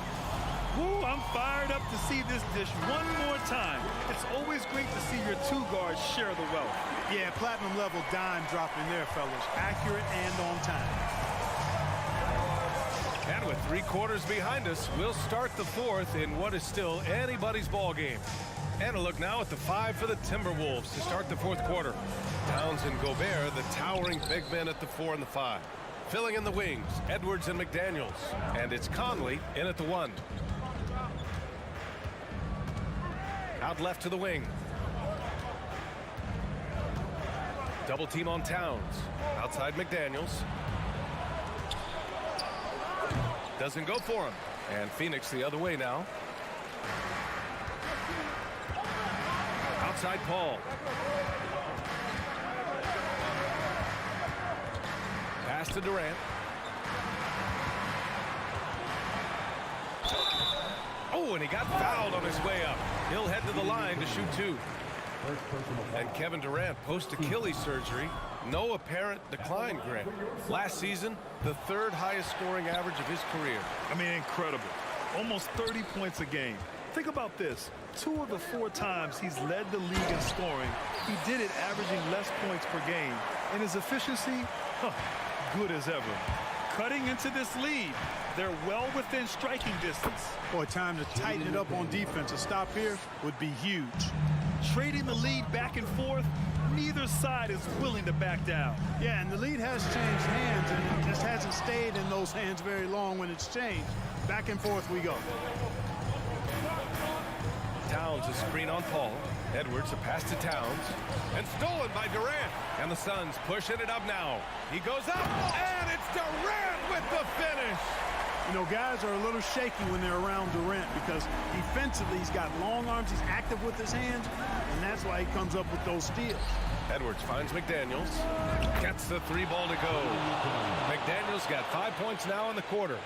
Woo, I'm fired up to see this dish one more time. It's always great to see your 2 guards share the wealth. Yeah, platinum level dime dropping there, fellas. Accurate and on time. And with 3 quarters behind us, we'll start the 4th in what is still anybody's ball game. And a look now at the 5 for the Timberwolves to start the fourth quarter. Towns and Gobert, the towering big men at the 4 and the 5. Filling in the wings, Edwards and McDaniels. And it's Conley in at the 1. Out left to the wing. Double team on Towns. Outside McDaniels. Doesn't go for him. And Phoenix the other way now. Outside Paul. Pass to Durant. Oh, and he got fouled on his way up. He'll head to the line to shoot 2. And Kevin Durant, post-Achilles surgery, no apparent decline, Greg. Last season, the 3rd highest scoring average of his career. I mean, incredible. Almost 30 points a game. Think about this. 2 of the 4 times he's led the league in scoring, he did it averaging less points per game. And his efficiency, good as ever. Cutting into this lead. They're well within striking distance. Boy, time to tighten it up on defense. A stop here would be huge. Trading the lead back and forth, neither side is willing to back down. Yeah, and the lead has changed hands, and it just hasn't stayed in those hands very long when it's changed. Back and forth we go. Towns a screen on Paul. Edwards a pass to Towns. And stolen by Durant. And the Suns pushing it up now. He goes up, and it's Durant with the finish. You know, guys are a little shaky when they're around Durant because defensively he's got long arms, he's active with his hands, and that's why he comes up with those steals. Edwards finds McDaniels. Gets the 3 ball to go. McDaniels got 5 points now in the quarter.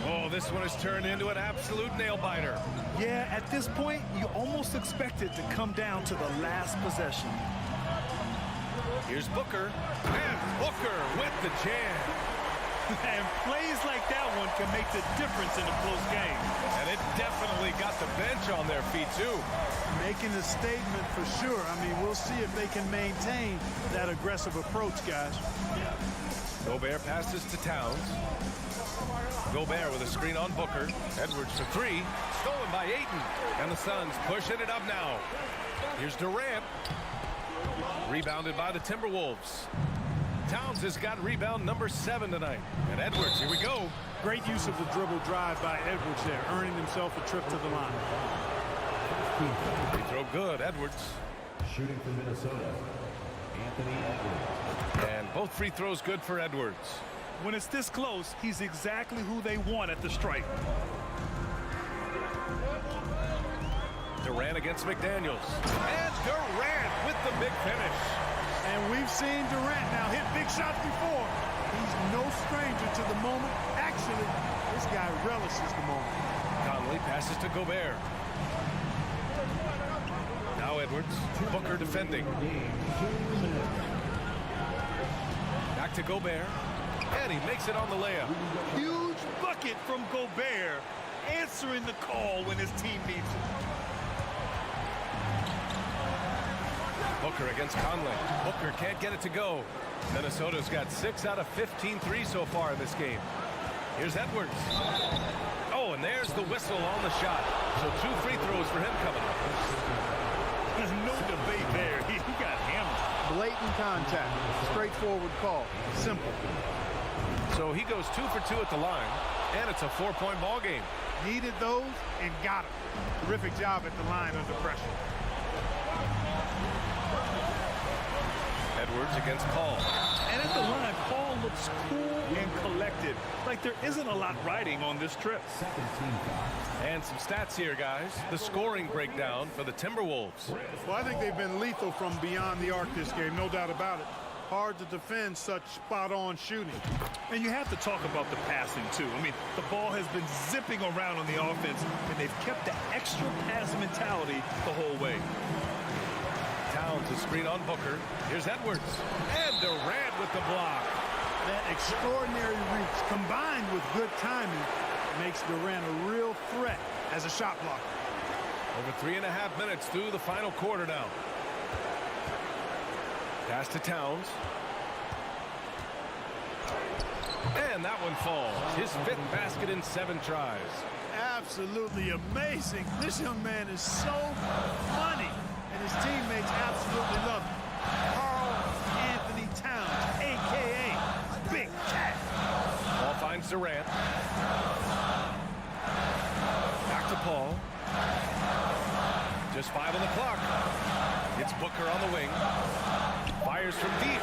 Oh, this one has turned into an absolute nail-biter. Yeah, at this point, you almost expect it to come down to the last possession. Here's Booker. And Booker with the jam. And plays like that one can make the difference in a close game. And it definitely got the bench on their feet, too. Making a statement for sure. I mean, we'll see if they can maintain that aggressive approach, guys. Gobert passes to Towns. Gobert with a screen on Booker. Edwards for 3. Stolen by Ayton. And the Suns pushing it up now. Here's Durant. Rebounded by the Timberwolves. Towns has got rebound number 7 tonight. And Edwards, here we go. Great use of the dribble drive by Edwards there, earning himself a trip to the line. Free throw good, Edwards. Shooting for Minnesota, Anthony Edwards. And both free throws good for Edwards. When it's this close, he's exactly who they want at the stripe. Durant against McDaniels. And Durant with the big finish. And we've seen Durant now hit big shots before. He's no stranger to the moment. Actually, this guy relishes the moment. Conley passes to Gobert. Now Edwards. Booker defending. Back to Gobert. And he makes it on the layup. Huge bucket from Gobert, answering the call when his team needs it. Booker against Conley. Booker can't get it to go. Minnesota's got 6 out of 15 threes so far in this game. Here's Edwards. Oh, and there's the whistle on the shot. So 2 free throws for him coming up. There's no debate there. He got hammered. Blatant contact. Straightforward call. Simple. So he goes 2 for 2 at the line, and it's a 4-point ball game. Needed those and got them. Terrific job at the line under pressure. Edwards against Paul. And at the line, Paul looks cool and collected, like there isn't a lot riding on this trip. And some stats here, guys. The scoring breakdown for the Timberwolves. Well, I think they've been lethal from beyond the arc this game, no doubt about it. Hard to defend such spot-on shooting. And you have to talk about the passing, too. I mean, the ball has been zipping around on the offense, and they've kept the extra pass mentality the whole way. Towns a screen on Booker. Here's Edwards. And Durant with the block. That extraordinary reach combined with good timing makes Durant a real threat as a shot blocker. Over 3.5 minutes through the final quarter now. Pass to Towns. And that one falls. His 5th basket in 7 tries. absolutely amazing. This young man is so funny, and his teammates absolutely love him. Carl Anthony Towns, a.k.a. Big Cat. Ball finds Durant. Back to Paul. Just 5 on the clock. It's Booker on the wing. Fires from deep.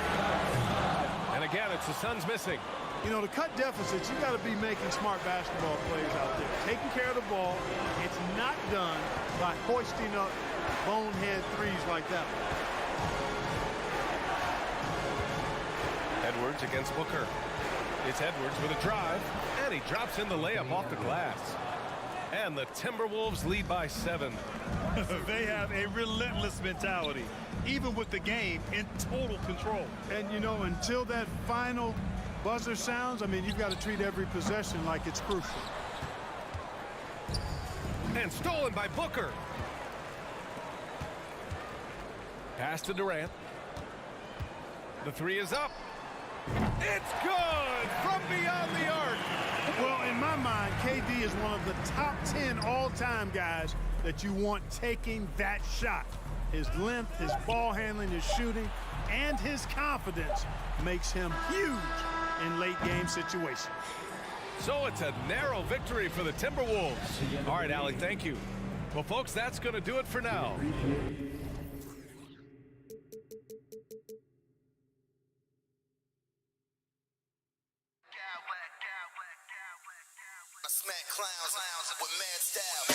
And again, it's the Suns missing. You know, to cut deficits, you got to be making smart basketball plays out there. Taking care of the ball. It's not done by hoisting up bonehead threes like that. Edwards against Booker. It's Edwards with a drive, and he drops in the layup off the glass. And the Timberwolves lead by 7. They have a relentless mentality, even with the game in total control. And, you know, until that final buzzer sounds, I mean, you've got to treat every possession like it's crucial. And stolen by Booker. Pass to Durant. The 3 is up. It's good from beyond the arc. Well, in my mind, KD is one of the top 10 all-time guys that you want taking that shot. His length, his ball handling, his shooting, and his confidence makes him huge in late-game situations. So it's a narrow victory for the Timberwolves. All right, Allie, thank you. Well, folks, that's going to do it for now. I smack clowns with mad style.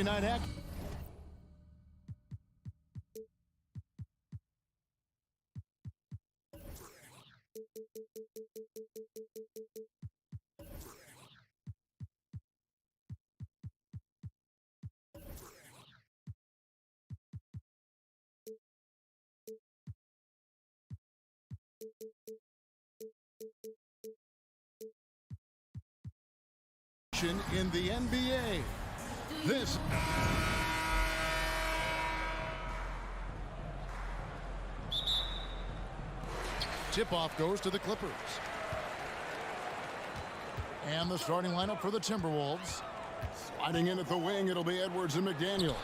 Thursday night action. In the NBA. This tip-off goes to the Clippers. And the starting lineup for the Timberwolves. Sliding in at the wing, it'll be Edwards and McDaniel.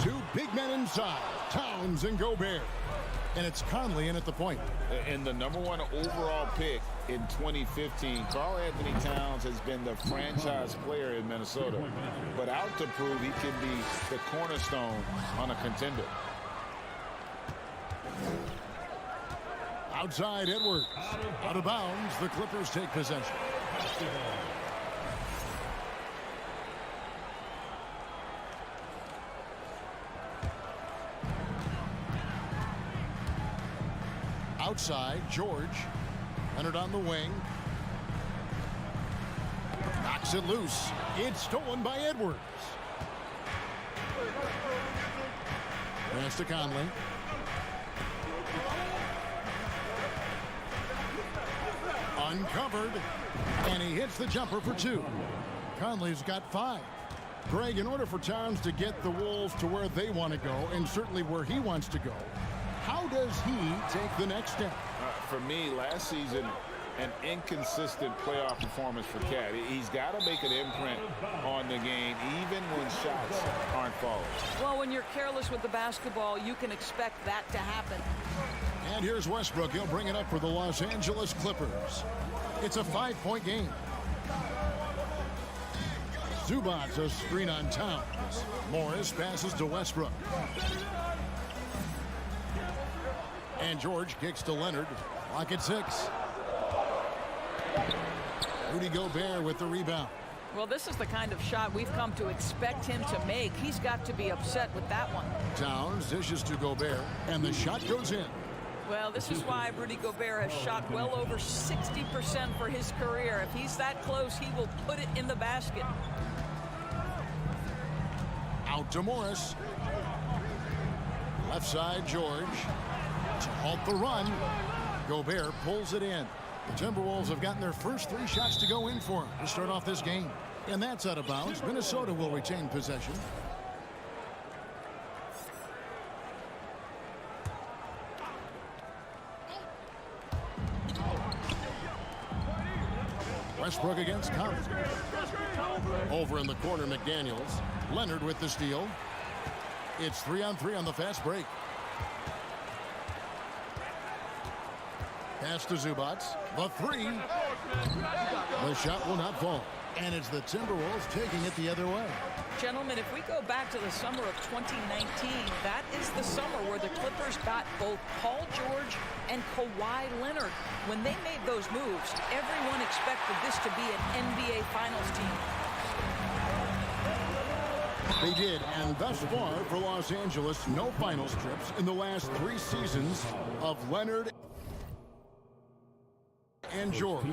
Two big men inside, Towns and Gobert. And it's Conley in at the point. And the #1 overall pick in 2015, Karl Anthony Towns has been the franchise player in Minnesota, but out to prove he can be the cornerstone on a contender. Outside Edwards. Out of bounds, the Clippers take possession. Outside, George. Leonard on the wing. Knocks it loose. It's stolen by Edwards. Pass to Conley. Uncovered. And he hits the jumper for two. Conley's got 5. Greg, in order for Towns to get the Wolves to where they want to go, and certainly where he wants to go, how does he take the next step? For me, last season, an inconsistent playoff performance for Cat. He's got to make an imprint on the game, even when shots aren't falling. Well, when you're careless with the basketball, you can expect that to happen. And here's Westbrook. He'll bring it up for the Los Angeles Clippers. It's a 5-point game. Zubac's a screen on Towns. Morris passes to Westbrook. And George kicks to Leonard. Lock at 6. Rudy Gobert with the rebound. Well, this is the kind of shot we've come to expect him to make. He's got to be upset with that one. Towns dishes to Gobert, and the shot goes in. Well, this is why Rudy Gobert has shot well over 60% for his career. If he's that close, he will put it in the basket. Out to Morris. Left side, George. To halt the run, Gobert pulls it in. The Timberwolves have gotten their first 3 shots to go in for him to start off this game. And that's out of bounds. Minnesota will retain possession. Westbrook against Conley. Over in the corner, McDaniels. Leonard with the steal. It's 3-on-3 on the fast break. Pass to Zubac. The 3. The shot will not fall. And it's the Timberwolves taking it the other way. Gentlemen, if we go back to the summer of 2019, that is the summer where the Clippers got both Paul George and Kawhi Leonard. When they made those moves, everyone expected this to be an NBA Finals team. They did, and thus far for Los Angeles, no finals trips in the last 3 seasons of Leonard and George.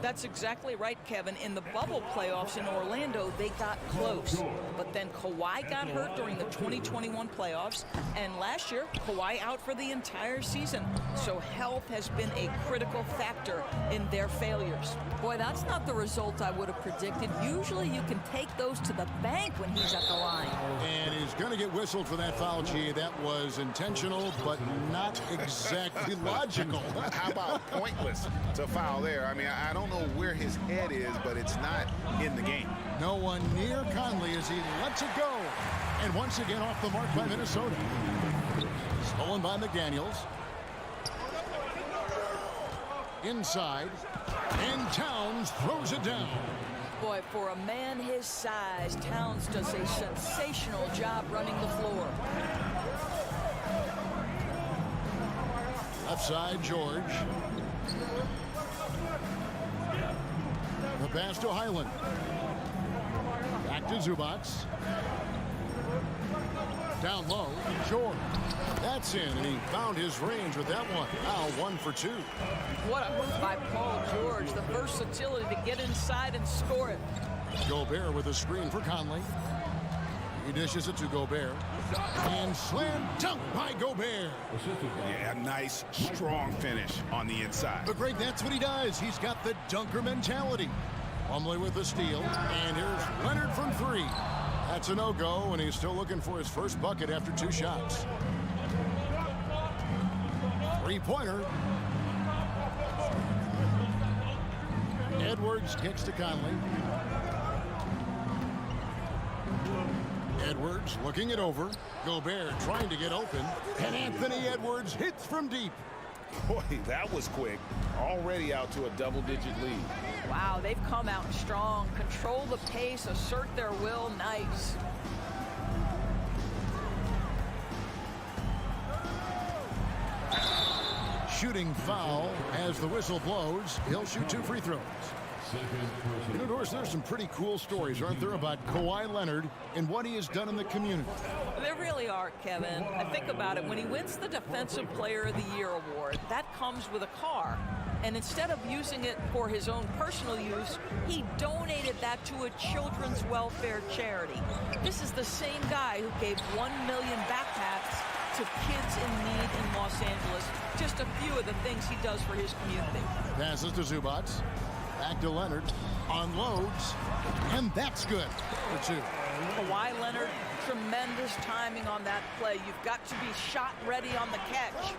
That's exactly right, Kevin. In the bubble playoffs in Orlando, they got close. But then Kawhi got hurt during the 2021 playoffs. And last year, Kawhi out for the entire season. So health has been a critical factor in their failures. Boy, that's not the result I would have predicted. Usually you can take those to the bank when he's at the line. And he's going to get whistled for that foul, G. That was intentional, but not exactly logical. How about pointless to foul there? I mean, I don't know where his head is, but it's not in the game. No one near Conley as he lets it go. And once again off the mark by Minnesota. Stolen by McDaniels. Inside. And Towns throws it down. Boy, for a man his size, Towns does a sensational job running the floor. Left side, George. The pass to Highland. Back to Zubac. Down low, George. That's in, and he found his range with that one. Now 1 for 2. What a move by Paul George. The versatility to get inside and score it. Gobert with a screen for Conley. He dishes it to Gobert. And slam dunk by Gobert. Yeah, nice, strong finish on the inside. But Greg, that's what he does. He's got the dunker mentality. Plumlee with the steal. And here's Leonard from 3. That's a no-go, and he's still looking for his first bucket after 2 shots. Three-pointer. Edwards kicks to Conley. Edwards looking it over. Gobert trying to get open. And Anthony Edwards hits from deep. Boy, that was quick. Already out to a double-digit lead. Wow, they've come out strong. Control the pace, assert their will. Nice. Shooting foul as the whistle blows. He'll shoot 2 free throws. You know, Doris, there's some pretty cool stories, aren't there, about Kawhi Leonard and what he has done in the community. There really are, Kevin. I think about it. When he wins the Defensive Player of the Year award, that comes with a car. And instead of using it for his own personal use, he donated that to a children's welfare charity. This is the same guy who gave 1 million backpacks to kids in need in Los Angeles. Just a few of the things he does for his community. Passes to Zubac. Back to Leonard. Unloads. And that's good for 2. Kawhi Leonard, tremendous timing on that play. You've got to be shot ready on the catch.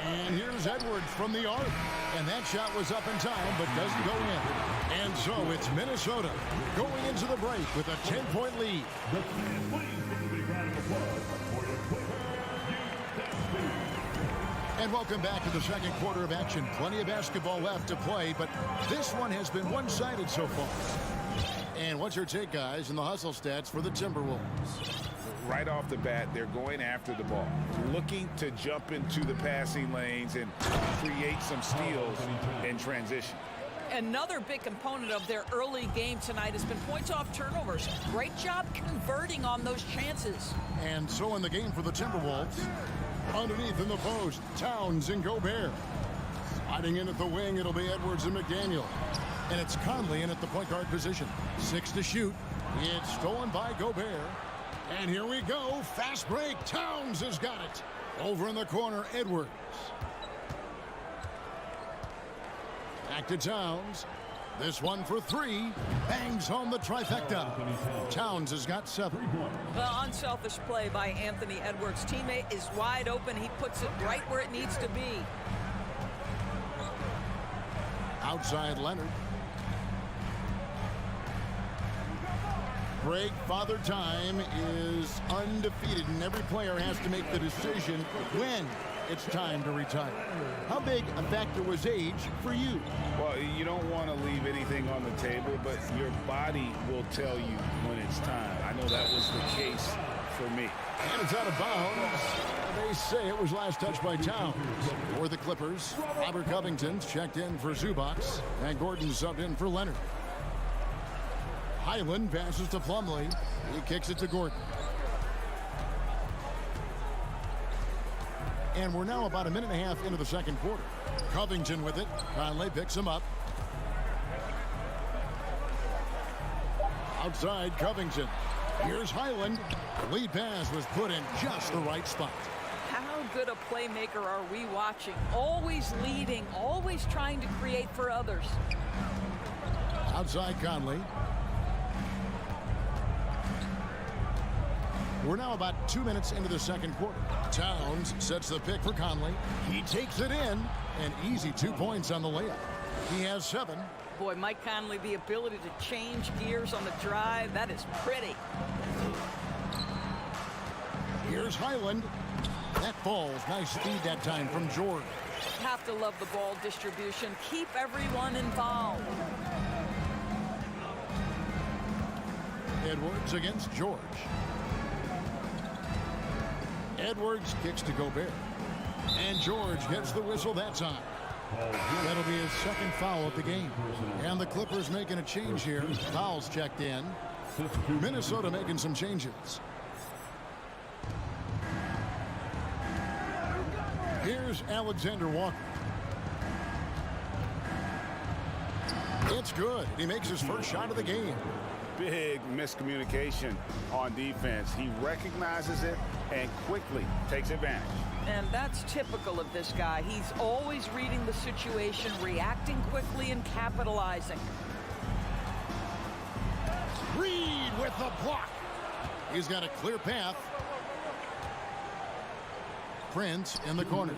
And here's Edwards from the arc. And that shot was up in time, but doesn't go in. And so it's Minnesota going into the break with a 10-point lead. And welcome back to the second quarter of action. Plenty of basketball left to play, but this one has been one-sided so far. And what's your take, guys, in the hustle stats for the Timberwolves? Right off the bat, they're going after the ball, looking to jump into the passing lanes and create some steals in transition. Another big component of their early game tonight has been points off turnovers. Great job converting on those chances. And so in the game for the Timberwolves, underneath in the post, Towns and Gobert. Sliding in at the wing, it'll be Edwards and McDaniel. And it's Conley in at the point guard position. 6 to shoot. It's stolen by Gobert. And here we go. Fast break. Towns has got it. Over in the corner, Edwards. Back to Towns. This one for 3. Bangs home the trifecta. Towns has got 7. The unselfish play by Anthony Edwards. Teammate is wide open. He puts it right where it needs to be. Outside Leonard. Greg, Father Time is undefeated, and every player has to make the decision when it's time to retire. How big a factor was age for you? Well, you don't want to leave anything on the table, but your body will tell you when it's time. I know that was the case for me. And it's out of bounds. They say it was last touched by Towns. For the Clippers, Robert Covington's checked in for Zubac, and Gordon subbed in for Leonard. Highland passes to Plumlee. He kicks it to Gordon. And we're now about a minute and a half into the second quarter. Covington with it. Conley picks him up. Outside Covington. Here's Highland. Lead pass was put in just the right spot. How good a playmaker are we watching? Always leading, always trying to create for others. Outside Conley. We're now about 2 minutes into the second quarter. Towns sets the pick for Conley. He takes it in. An easy 2 points on the layup. He has 7. Boy, Mike Conley, the ability to change gears on the drive, that is pretty. Here's Highland. That falls. Nice speed that time from George. Have to love the ball distribution. Keep everyone involved. Edwards against George. Edwards kicks to Gobert. And George gets the whistle that time. That'll be his second foul of the game. And the Clippers making a change here. Fouls checked in. Minnesota making some changes. Here's Alexander Walker. It's good. He makes his first shot of the game. Big miscommunication on defense. He recognizes it and quickly takes advantage. And that's typical of this guy. He's always reading the situation, reacting quickly, and capitalizing. Reed with the block. He's got a clear path. Prince in the corner.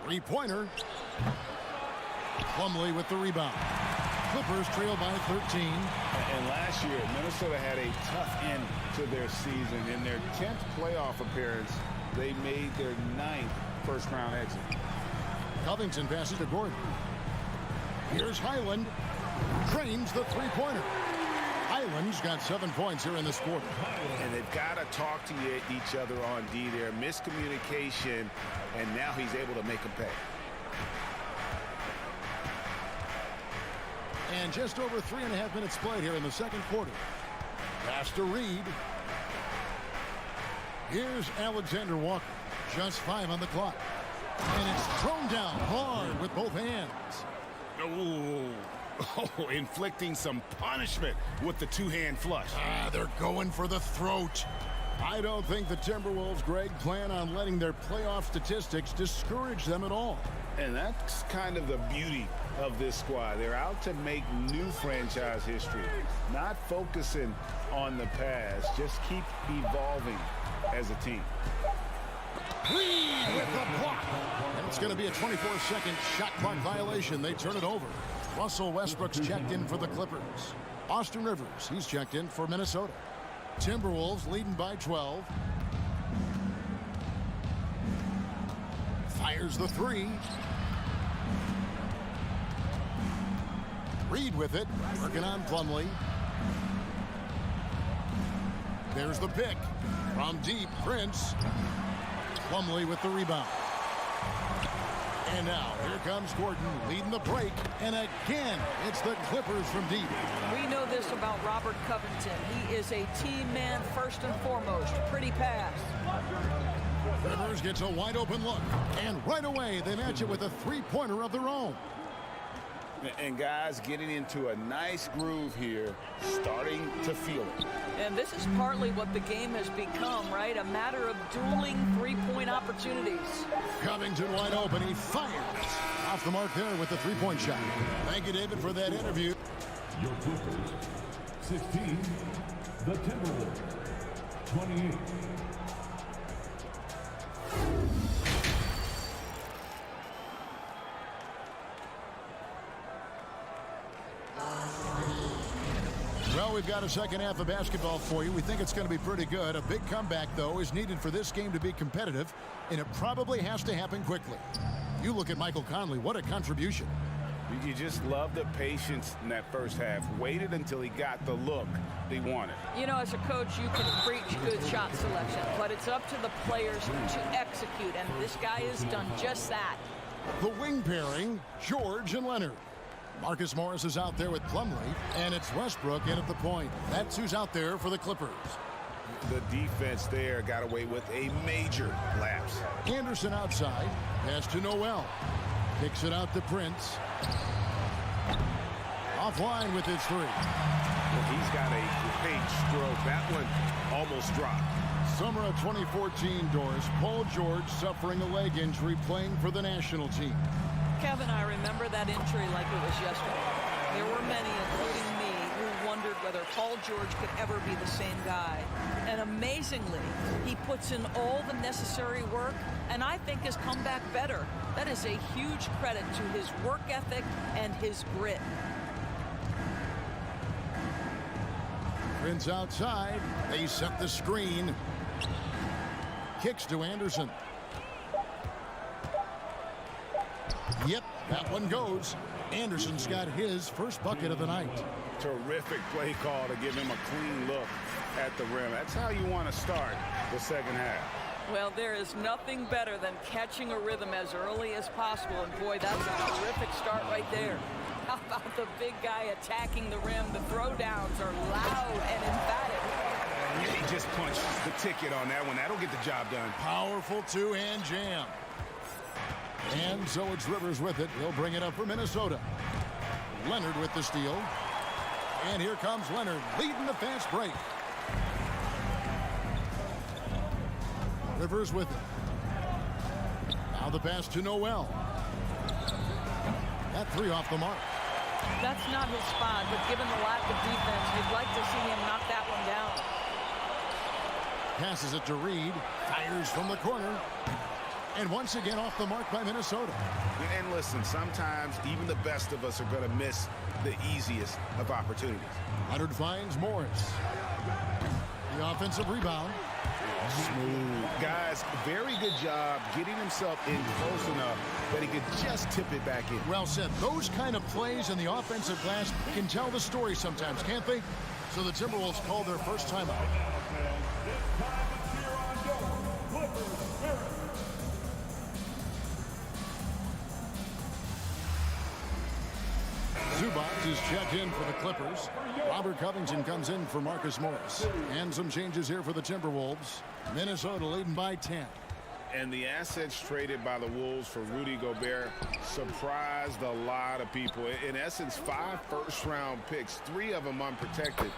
Three-pointer. Plumlee with the rebound. Clippers trail by 13. And last year, Minnesota had a tough end to their season. In their 10th playoff appearance, they made their 9th first-round exit. Covington passes to Gordon. Here's Highland. Drains the three-pointer. Highland's got 7 points here in this quarter. And they've got to talk to each other on D there. Miscommunication, and now he's able to make them pay. And just over 3.5 minutes played here in the second quarter. Pass to Reed. Here's Alexander Walker. Just 5 on the clock. And it's thrown down hard with both hands. Oh, inflicting some punishment with the two-hand flush. They're going for the throat. I don't think the Timberwolves, Greg, plan on letting their playoff statistics discourage them at all. And that's kind of the beauty of this squad. They're out to make new franchise history, not focusing on the past. Just keep evolving as a team. Reed with the block. And it's going to be a 24-second shot clock violation. They turn it over. Russell Westbrook's checked in for the Clippers. Austin Rivers, he's checked in for Minnesota. Timberwolves leading by 12. Fires the three. Reed with it, working on Plumlee. There's the pick. From deep, Prince. Plumlee with the rebound. And now, here comes Gordon leading the break. And again, it's the Clippers from deep. We know this about Robert Covington. He is a team man first and foremost. Pretty pass. Rivers gets a wide open look. And right away, they match it with a three-pointer of their own. And guys getting into a nice groove here, starting to feel it. And this is partly what the game has become, right? A matter of dueling three-point opportunities. Covington wide open. He fires. Off the mark there with the three-point shot. Thank you, David, for that interview. Your Clippers, 16. The Timberwolves, 28. Well, we've got a second half of basketball for you. We think it's going to be pretty good. A big comeback, though, is needed for this game to be competitive, and it probably has to happen quickly. You look at Michael Conley. What a contribution. You just love the patience in that first half. Waited until he got the look he wanted. You know, as a coach, you can preach good shot selection, but it's up to the players to execute, and this guy has done just that. The wing pairing, George and Leonard. Marcus Morris is out there with Plumlee, and it's Westbrook in at the point. That's who's out there for the Clippers. The defense there got away with a major lapse. Anderson outside, pass to Noel. Kicks it out to Prince. Offline with his three. Well, he's got a great stroke. That one almost dropped. Summer of 2014, Doris. Paul George suffering a leg injury playing for the national team. Kevin, I remember that injury like it was yesterday. There were many, including me, who wondered whether Paul George could ever be the same guy. And amazingly, he puts in all the necessary work, and I think has come back better. That is a huge credit to his work ethic and his grit. Prince outside. They set the screen. Kicks to Anderson. Yep, that one goes. Anderson's got his first bucket of the night. Terrific play call to give him a clean look at the rim. That's how you want to start the second half. Well, there is nothing better than catching a rhythm as early as possible. And boy, that's a terrific start right there. How about the big guy attacking the rim? The throwdowns are loud and emphatic. He just punched the ticket on that one. That'll get the job done. Powerful two-hand jam. And so it's Rivers with it. He'll bring it up for Minnesota. Leonard with the steal. And here comes Leonard leading the fast break. Rivers with it. Now the pass to Noel. That three off the mark. That's not his spot, but given the lack of defense, you'd like to see him knock that one down. Passes it to Reed. Fires from the corner. And once again off the mark by Minnesota. And listen, sometimes even the best of us are going to miss the easiest of opportunities. Leonard finds Morris. The offensive rebound. Smooth. Guys, very good job getting himself in close enough that he could just tip it back in. Well said. Those kind of plays in the offensive glass can tell the story sometimes, can't they? So the Timberwolves call their first timeout. Zubac is checked in for the Clippers. Robert Covington comes in for Marcus Morris. And some changes here for the Timberwolves. Minnesota leading by 10. And the assets traded by the Wolves for Rudy Gobert surprised a lot of people. In essence, 5 first-round picks, 3 of them unprotected.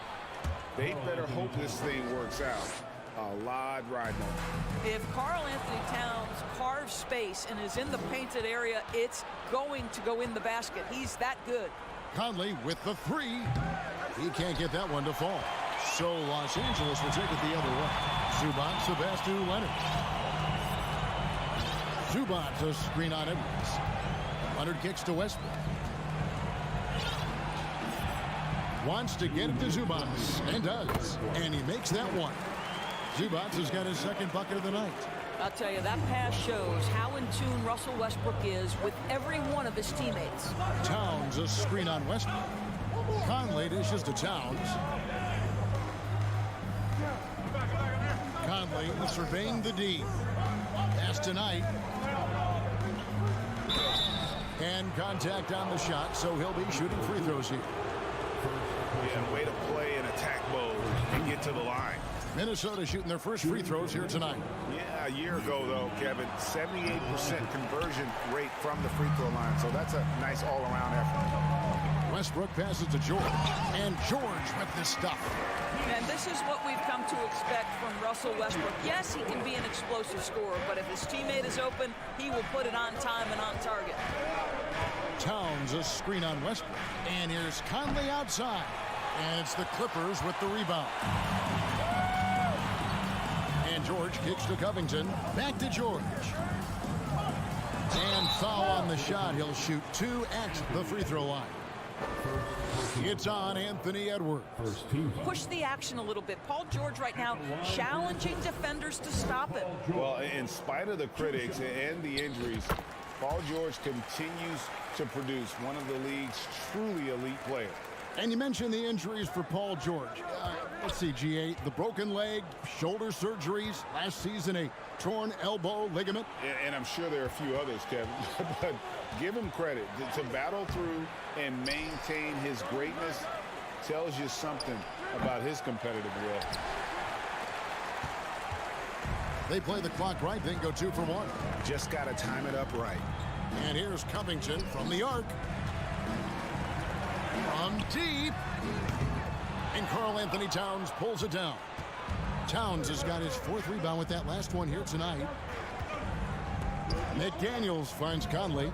They better hope this thing works out. A lot riding on it. If Karl Anthony Towns carves space and is in the painted area, it's going to go in the basket. He's that good. Conley with the three. He can't get that one to fall. So Los Angeles will take it the other way. Zubac, Sebastian Leonard. Zubac, a screen on Edwards. Leonard kicks to Westbrook. Wants to get it to Zubac, and does. And he makes that one. Zubac has got his second bucket of the night. I'll tell you, that pass shows how in tune Russell Westbrook is with every one of his teammates. Towns, a screen on Westbrook. Conley dishes to Towns. Conley surveying the D. Pass tonight. And contact on the shot, so he'll be shooting free throws here. Yeah, way to play in attack mode and get to the line. Minnesota shooting their first free throws here tonight. Yeah, a year ago, though, Kevin, 78% conversion rate from the free throw line. So that's a nice all-around effort. Westbrook passes to George. And George with this stuff. And this is what we've come to expect from Russell Westbrook. Yes, he can be an explosive scorer, but if his teammate is open, he will put it on time and on target. Towns, a screen on Westbrook. And here's Conley outside. And it's the Clippers with the rebound. And George kicks to Covington. Back to George. And foul on the shot. He'll shoot 2 at the free throw line. It's on Anthony Edwards. Push the action a little bit. Paul George right now challenging defenders to stop him. Well, in spite of the critics and the injuries, Paul George continues to produce one of the league's truly elite players. And you mentioned the injuries for Paul George. Let's see, GA, the broken leg, shoulder surgeries, last season a torn elbow ligament. And I'm sure there are a few others, Kevin, but give him credit. To battle through and maintain his greatness tells you something about his competitive will. They play the clock right, then go 2 for 1. Just got to time it up right. And here's Covington from the arc. From deep. And Karl Anthony Towns pulls it down. Towns has got his 4th rebound with that last one here tonight. McDaniels finds Conley.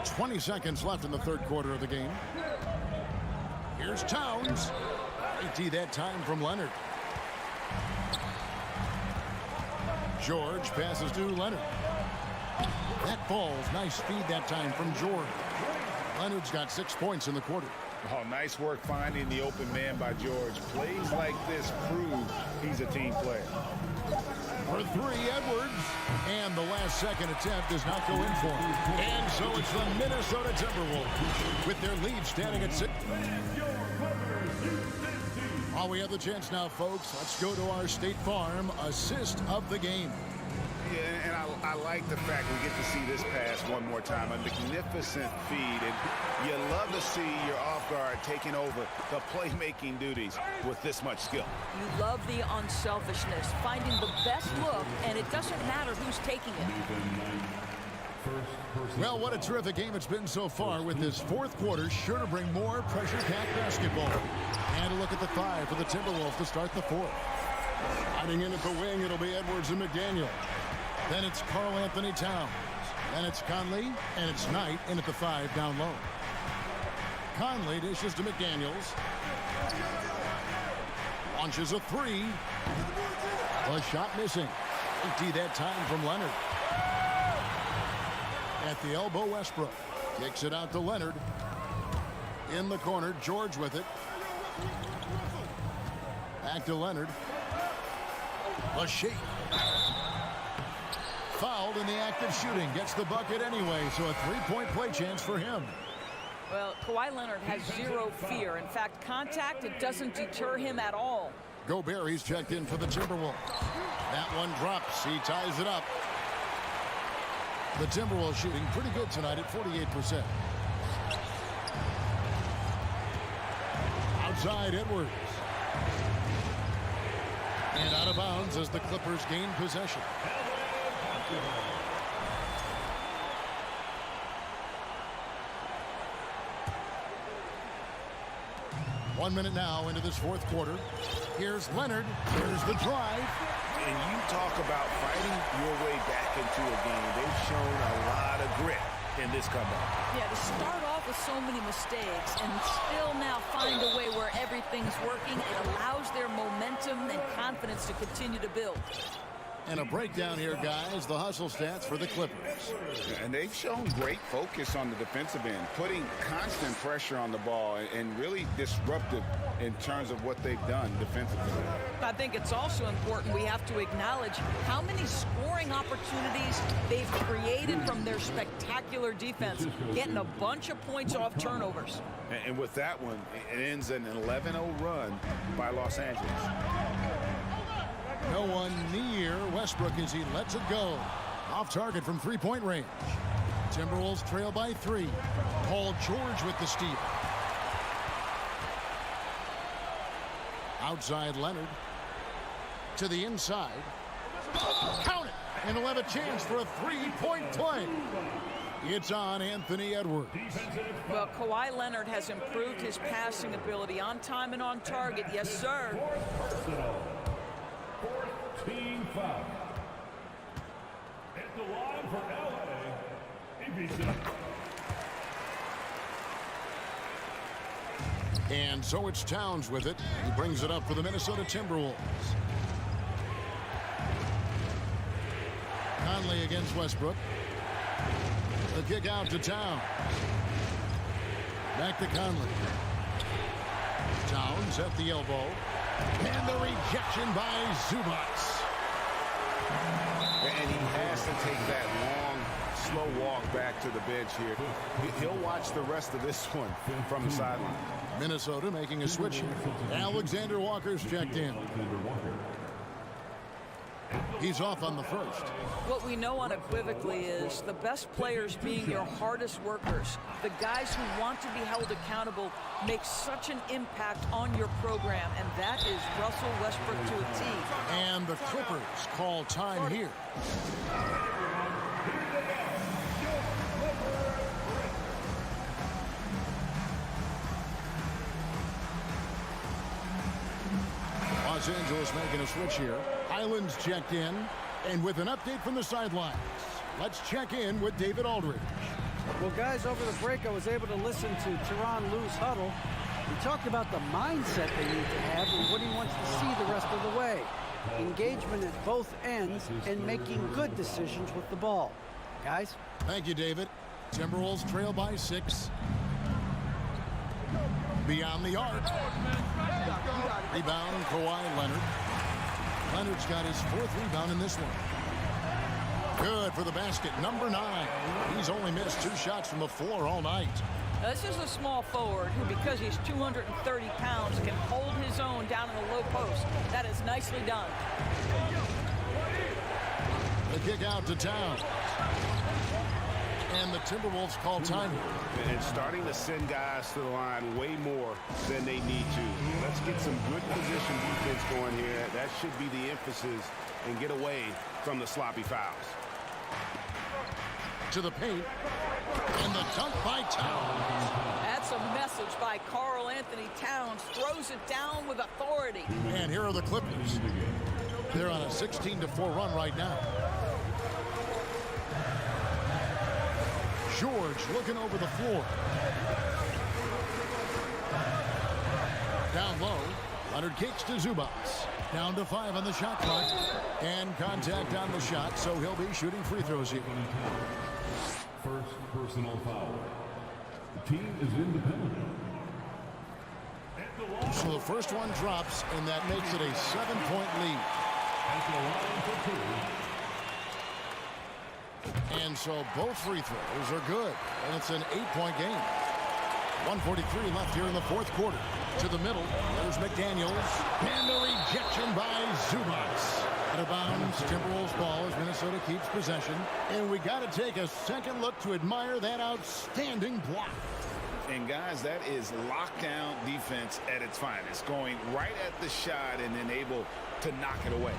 20 seconds left in the 3rd quarter of the game. Here's Towns. 80 that time from Leonard. George passes to Leonard. That falls. Nice feed that time from George. Leonard's got 6 points in the quarter. Oh, nice work finding the open man by George. Plays like this prove he's a team player. For 3, Edwards. And the last second attempt does not go in for him. And so it's the Minnesota Timberwolves with their lead standing at 6. While we have the chance now, folks, let's go to our State Farm assist of the game. Yeah, and I like the fact we get to see this pass one more time. A magnificent feed, and you love to see your off guard taking over the playmaking duties with this much skill. You love the unselfishness, finding the best look, and it doesn't matter who's taking it. Well, what a terrific game it's been so far, with this fourth quarter sure to bring more pressure-packed basketball. And a look at the 5 for the Timberwolves to start the fourth. Hiding in at the wing, it'll be Edwards and McDaniel. Then it's Karl Anthony Towns. Then it's Conley, and it's Knight in at the 5 down low. Conley dishes to McDaniels. Launches a 3. A shot missing. Empty that time from Leonard. At the elbow, Westbrook kicks it out to Leonard. In the corner, George with it. Back to Leonard. A shake. Fouled in the act of shooting. Gets the bucket anyway, so a 3-point play chance for him. Well, Kawhi Leonard has zero fear. In fact, contact, it doesn't deter him at all. Gobert, he's checked in for the Timberwolves. That one drops. He ties it up. The Timberwolves shooting pretty good tonight at 48%. Outside, Edwards. And out of bounds as the Clippers gain possession. One minute now into this fourth quarter. Here's Leonard. Here's the drive. And you talk about fighting your way back into a game. They've shown a lot of grit in this comeback. Yeah, to start off with so many mistakes and still now find a way where everything's working, it allows their momentum and confidence to continue to build. And a breakdown here, guys. The hustle stats for the Clippers. And they've shown great focus on the defensive end, putting constant pressure on the ball and really disruptive in terms of what they've done defensively. I think it's also important we have to acknowledge how many scoring opportunities they've created from their spectacular defense, getting a bunch of points off turnovers. And with that one, it ends an 11-0 run by Los Angeles. No one near Westbrook as he lets it go. Off target from three-point range. Timberwolves trail by 3. Paul George with the steal. Outside Leonard. To the inside. Count it! And he'll have a chance for a 3-point play. It's on Anthony Edwards. Well, Kawhi Leonard has improved his passing ability on time and on target. Yes, sir. 14 foul. At the line for LA, Iamsolid. And so it's Towns with it. He brings it up for the Minnesota Timberwolves. Conley against Westbrook. The kick out to Towns. Back to Conley. Towns at the elbow. And the rejection by Zubats. And he has to take that long, slow walk back to the bench here. He'll watch the rest of this one from the sideline. Minnesota making a switch here. Alexander Walker's checked in. He's off on the first. What we know unequivocally is the best players being your hardest workers, the guys who want to be held accountable, make such an impact on your program, and that is Russell Westbrook to a T. And the Clippers call time here. Los Angeles making a switch here. Highlands checked in, and with an update from the sidelines, let's check in with David Aldridge. Well, guys, over the break, I was able to listen to Tyronn Lue's huddle. He talked about the mindset they need to have and what he wants to see the rest of the way. Engagement at both ends and making good decisions with the ball. Guys? Thank you, David. Timberwolves trail by 6. Beyond the arc. Rebound, Kawhi Leonard. Leonard's got his 4th rebound in this one. Good for the basket, number 9. He's only missed 2 shots from the floor all night. Now, this is a small forward who, because he's 230 pounds, can hold his own down in the low post. That is nicely done. The kick out to Towns. And the Timberwolves call time. And starting to send guys to the line way more than they need to. Let's get some good position defense going here. That should be the emphasis and get away from the sloppy fouls. To the paint. And the dunk by Towns. That's a message by Karl Anthony Towns. Throws it down with authority. And here are the Clippers. They're on a 16-4 run right now. George looking over the floor. Down low. Leonard kicks to Zubats. Down to 5 on the shot clock. And contact on the shot, so he'll be shooting free throws here. First personal foul. The team is in the penalty. So the first one drops, and that makes it a 7-point lead. At the line for 2. And so both free throws are good, and it's an 8-point game. 1:43 left here in the fourth quarter. To the middle, there's McDaniels, and the rejection by Zubats. Out of bounds, Timberwolves ball as Minnesota keeps possession. And we got to take a second look to admire that outstanding block. And guys, that is lockdown defense at its finest. Going right at the shot and then able to knock it away.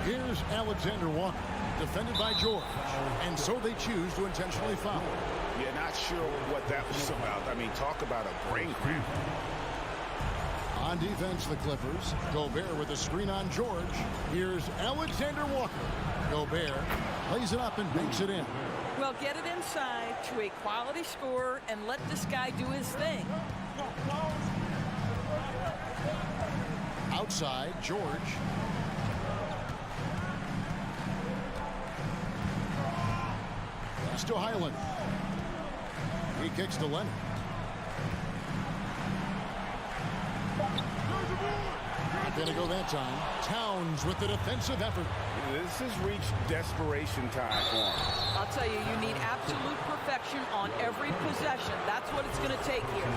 Here's Alexander Walker, defended by George. And so they choose to intentionally foul. You're not sure what that was about. I mean, talk about a brain cramp. On defense, the Clippers. Gobert with a screen on George. Here's Alexander Walker. Gobert lays it up and banks it in. Well, get it inside to a quality scorer and let this guy do his thing. Outside, George. Pass to Highland. He kicks to Leonard. Not going to go that time. Towns with the defensive effort. This has reached desperation time for him. I'll tell you, you need absolute perfection on every possession. That's what it's going to take here.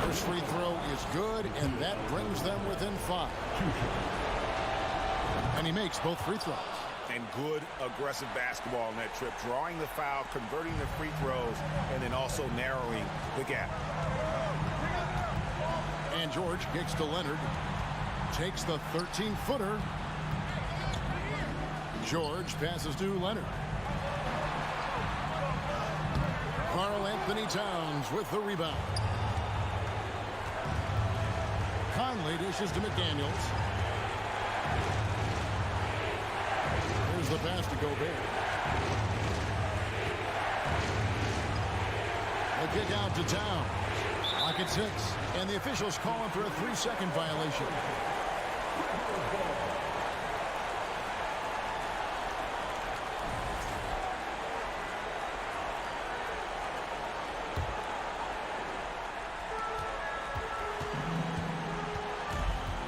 First free throw is good, and that brings them within 5. And he makes both free throws. And good aggressive basketball on that trip. Drawing the foul, converting the free throws, and then also narrowing the gap. And George kicks to Leonard. Takes the 13-footer. George passes to Leonard. Karl Anthony Towns with the rebound. Conley dishes to McDaniels. Here's the pass to Gobert. The kick out to Towns. Clock at 6. And the officials calling for a 3-second violation.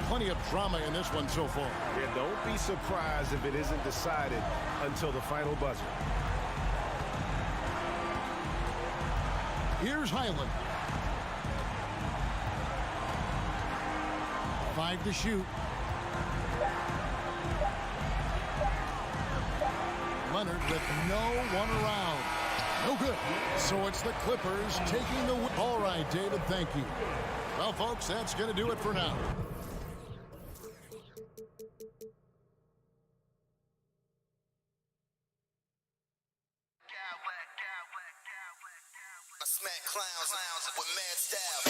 Plenty of drama in this one so far. Yeah, don't be surprised if it isn't decided until the final buzzer. Here's Highland. 5 to shoot. Leonard with no one around. No good. So it's the Clippers taking the win. All right, David, thank you. Well, folks, that's going to do it for now. I smack clowns with mad style.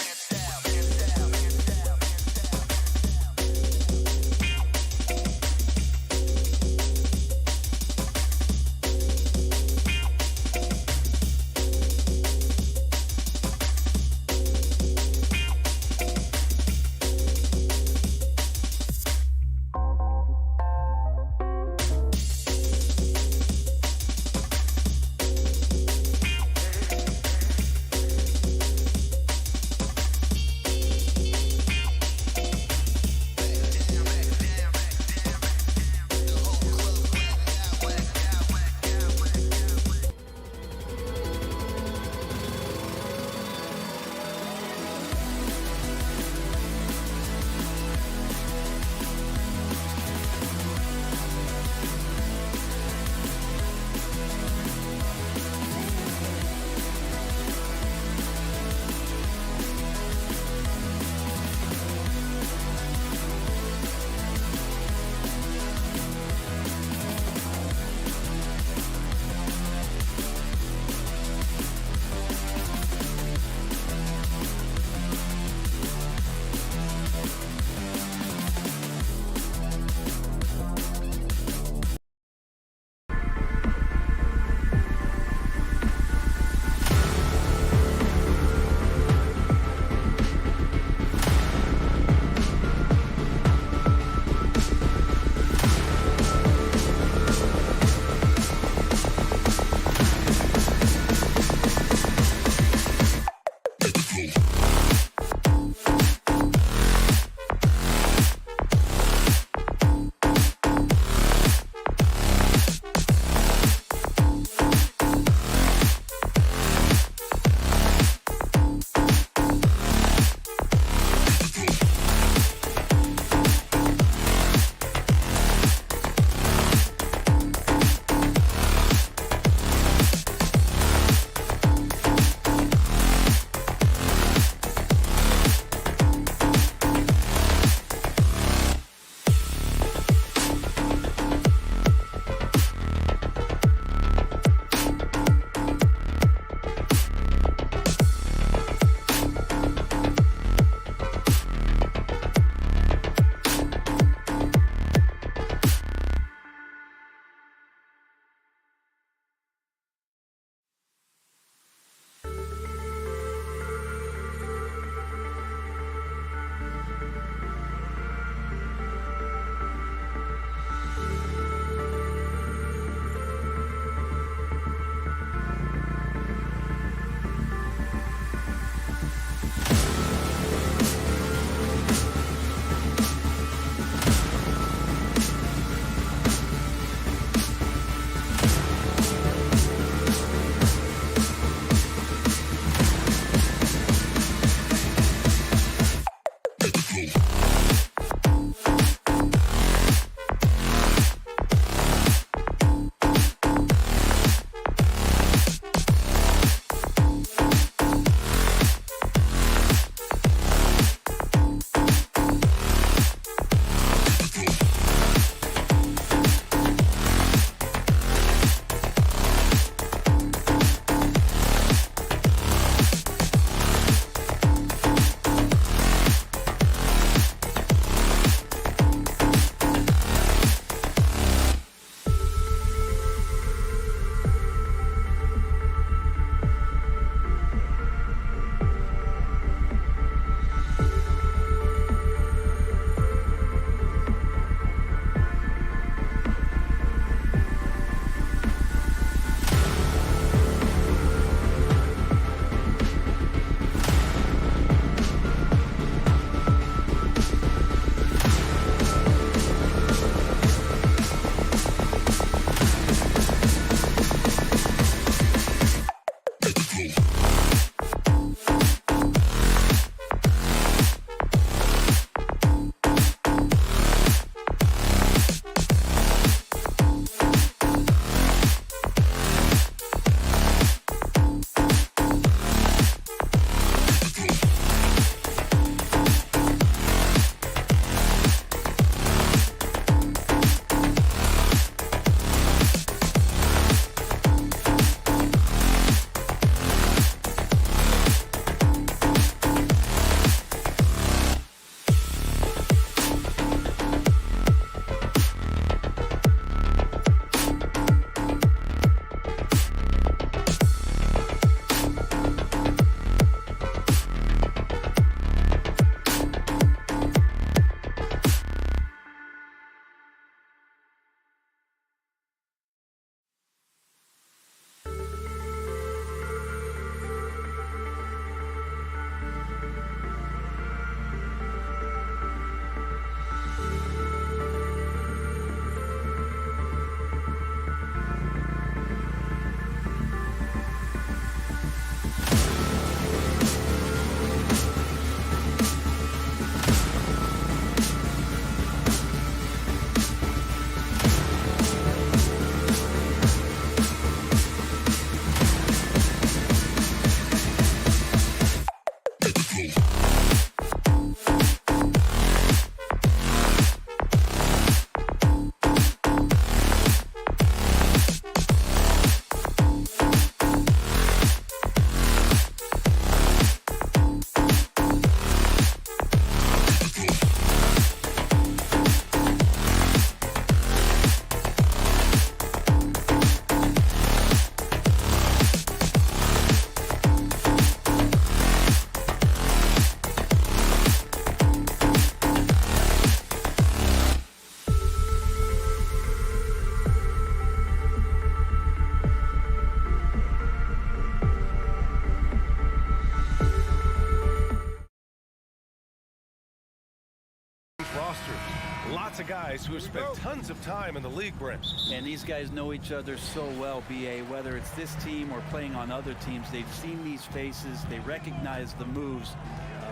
Lots of guys who have spent tons of time in the league, Brent. And these guys know each other so well, B.A. Whether it's this team or playing on other teams, they've seen these faces. They recognize the moves.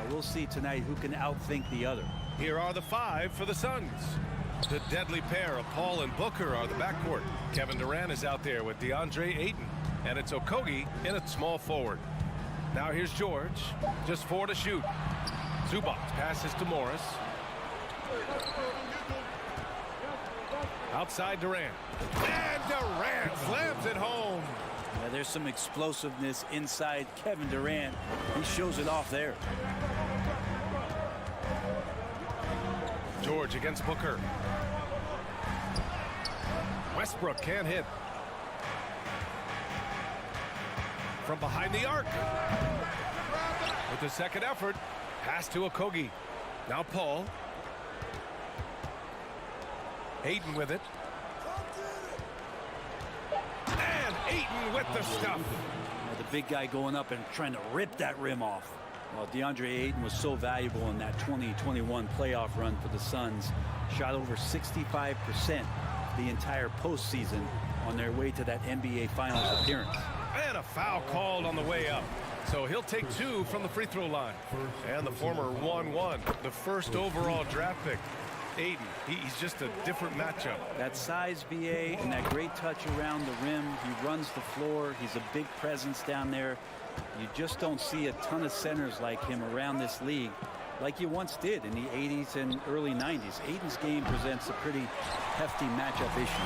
We'll see tonight who can outthink the other. Here are the 5 for the Suns. The deadly pair of Paul and Booker are the backcourt. Kevin Durant is out there with DeAndre Ayton. And it's Okogie in at small forward. Now here's George. Just 4 to shoot. Zubac passes to Morris. Outside Durant. And Durant slams it home. Yeah, there's some explosiveness inside Kevin Durant. He shows it off there. George against Booker. Westbrook can't hit. From behind the arc. With the second effort, pass to Okogie. Now Paul. Ayton with it. And Ayton with the stuff. The big guy going up and trying to rip that rim off. Well, DeAndre Ayton was so valuable in that 2021 playoff run for the Suns. Shot over 65% the entire postseason on their way to that NBA Finals appearance. And a foul called on the way up. So he'll take 2 from the free throw line. And the former 1-1, the first overall draft pick. Ayton, he's just a different matchup. That size, BA, and that great touch around the rim. He runs the floor. He's a big presence down there. You just don't see a ton of centers like him around this league like you once did in the 80s and early 90s. Ayton's game presents a pretty hefty matchup issue.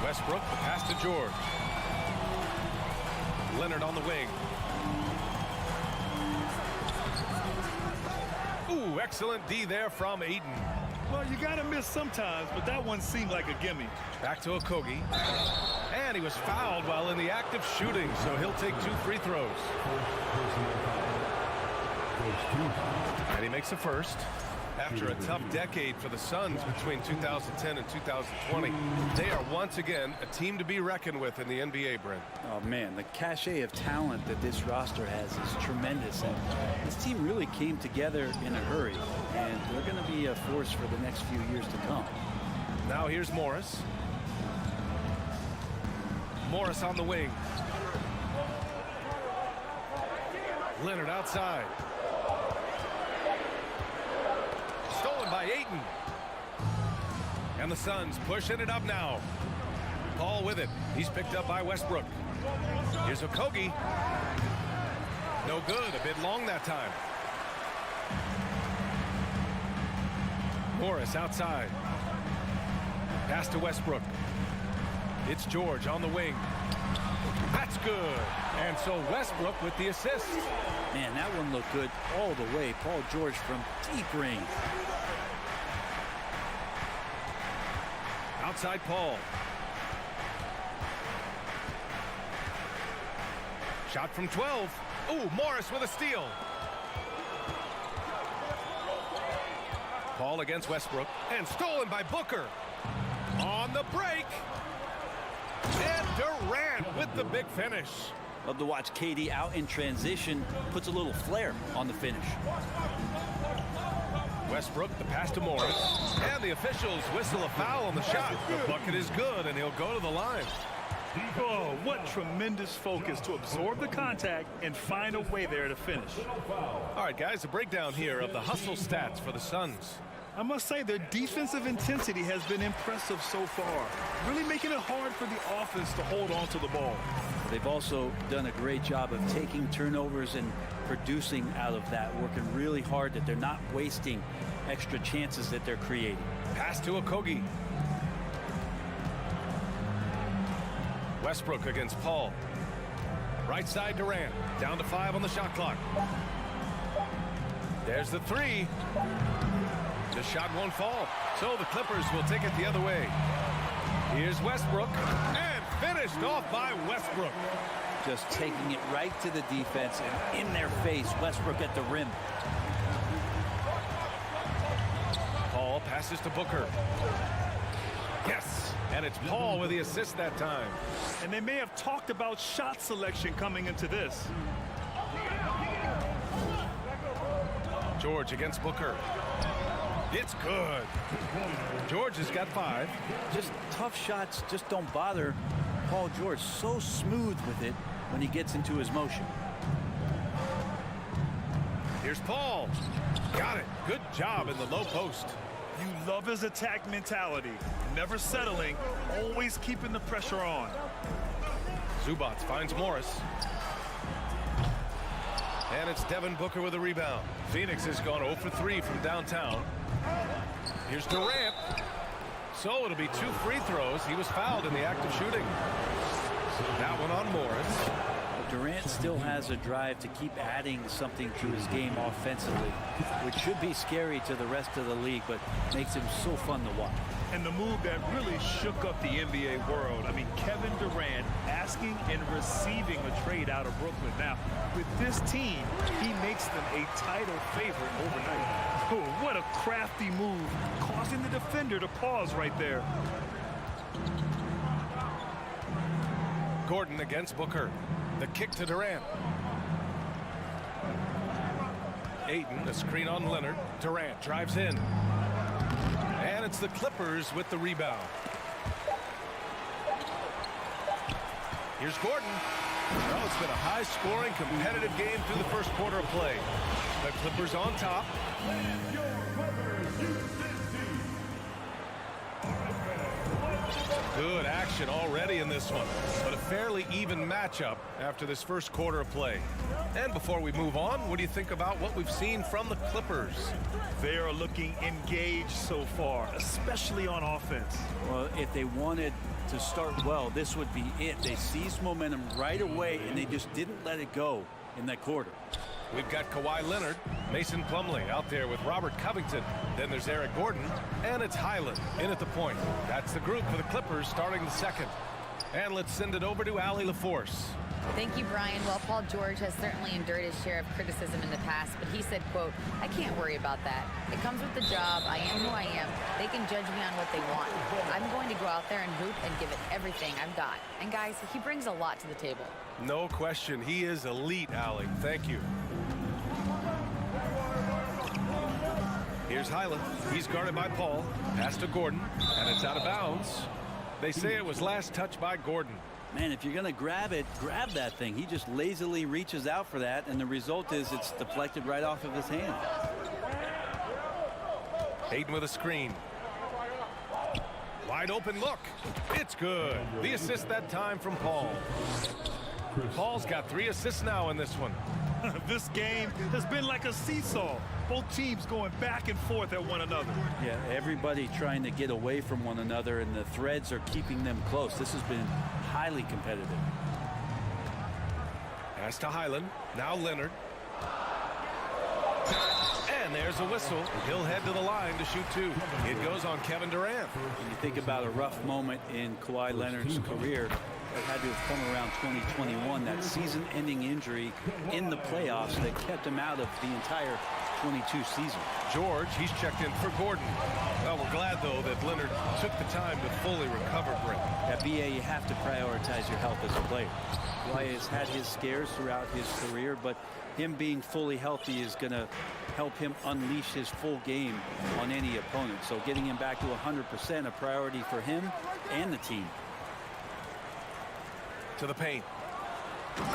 Westbrook, the pass to George. Leonard on the wing. Ooh, excellent D there from Ayton. Well, you got to miss sometimes, but that one seemed like a gimme. Back to Okogie. And he was fouled while in the act of shooting, so he'll take 2 free throws. And he makes a first. After a tough decade for the Suns between 2010 and 2020, they are once again a team to be reckoned with in the NBA, Brent. Oh, man, the cachet of talent that this roster has is tremendous. And this team really came together in a hurry, and they're going to be a force for the next few years to come. Now here's Morris. Morris on the wing. Leonard outside. Stolen by Ayton. And the Suns pushing it up now. Paul with it. He's picked up by Westbrook. Here's Okogie. No good. A bit long that time. Morris outside. Pass to Westbrook. It's George on the wing. That's good. And so Westbrook with the assist. Man, that one looked good all the way. Paul George from deep range. Outside Paul. Shot from 12. Ooh, Morris with a steal. Paul against Westbrook. And stolen by Booker. On the break. And Durant with the big finish. Love to watch KD out in transition. Puts a little flair on the finish. Westbrook, the pass to Morris. And the officials whistle a foul on the shot. The bucket is good, and he'll go to the line. Oh, what tremendous focus to absorb the contact and find a way there to finish. All right, guys, a breakdown here of the hustle stats for the Suns. I must say their defensive intensity has been impressive so far, really making it hard for the offense to hold on to the ball. They've also done a great job of taking turnovers and producing out of that, working really hard that they're not wasting extra chances that they're creating. Pass to Okogie. Westbrook against Paul. Right side Durant. Down to 5 on the shot clock. There's the 3. The shot won't fall, so the Clippers will take it the other way. Here's Westbrook, and finished off by Westbrook. Just taking it right to the defense and in their face. Westbrook at the rim. Paul passes to Booker. Yes, and it's Paul with the assist that time. And they may have talked about shot selection coming into this. George against Booker. It's good. George has got 5. Just tough shots just don't bother Paul George. So smooth with it when he gets into his motion. Here's Paul. Got it. Good job in the low post. You love his attack mentality. Never settling, always keeping the pressure on. Zubac finds Morris. And it's Devin Booker with a rebound. Phoenix has gone 0 for 3 from downtown. Here's Durant. So it'll be 2 free throws. He was fouled in the act of shooting. That one on Morris. Durant still has a drive to keep adding something to his game offensively, which should be scary to the rest of the league, but makes him so fun to watch. And the move that really shook up the NBA world. I mean, Kevin Durant asking and receiving a trade out of Brooklyn. Now, with this team, he makes them a title favorite overnight. Oh, what a crafty move, causing the defender to pause right there. Gordon against Booker. The kick to Durant. Ayton, a screen on Leonard. Durant drives in. And it's the Clippers with the rebound. Here's Gordon. Well, it's been a high-scoring, competitive game through the first quarter of play. The Clippers on top. Good action already in this one, but a fairly even matchup after this first quarter of play. And before we move on, what do you think about what we've seen from the Clippers? They are looking engaged so far, especially on offense. Well, if they wanted to start well, this would be it. They seized momentum right away, and they just didn't let it go in that quarter. We've got Kawhi Leonard, Mason Plumlee out there with Robert Covington. Then there's Eric Gordon, and it's Highland in at the point. That's the group for the Clippers starting the second. And let's send it over to Allie LaForce. Thank you, Brian. Well, Paul George has certainly endured his share of criticism in the past, but he said, quote, "I can't worry about that. It comes with the job. I am who I am. They can judge me on what they want. I'm going to go out there and hoop and give it everything I've got." And guys, he brings a lot to the table. No question. He is elite, Allie. Thank you. Here's Highland. He's guarded by Paul. Pass to Gordon, and it's out of bounds. They say it was last touched by Gordon. Man, if you're going to grab it, grab that thing. He just lazily reaches out for that, and the result is it's deflected right off of his hand. Hayden with a screen. Wide open look. It's good. The assist that time from Paul. Paul's got 3 assists now in this one. This game has been like a seesaw. Both teams going back and forth at one another. Yeah, everybody trying to get away from one another, and the threads are keeping them close. This has been highly competitive. Pass to Highland. Now Leonard. And there's a whistle. He'll head to the line to shoot 2. It goes on Kevin Durant. When you think about a rough moment in Kawhi Leonard's career, it had to have come around 2021, that season-ending injury in the playoffs that kept him out of the entire 22 season. George, he's checked in for Gordon. Well, we're glad, though, that Leonard took the time to fully recover, Brent. At BA, you have to prioritize your health as a player. Kawhi has had his scares throughout his career, but him being fully healthy is going to help him unleash his full game on any opponent. So getting him back to 100%, a priority for him and the team. To the paint.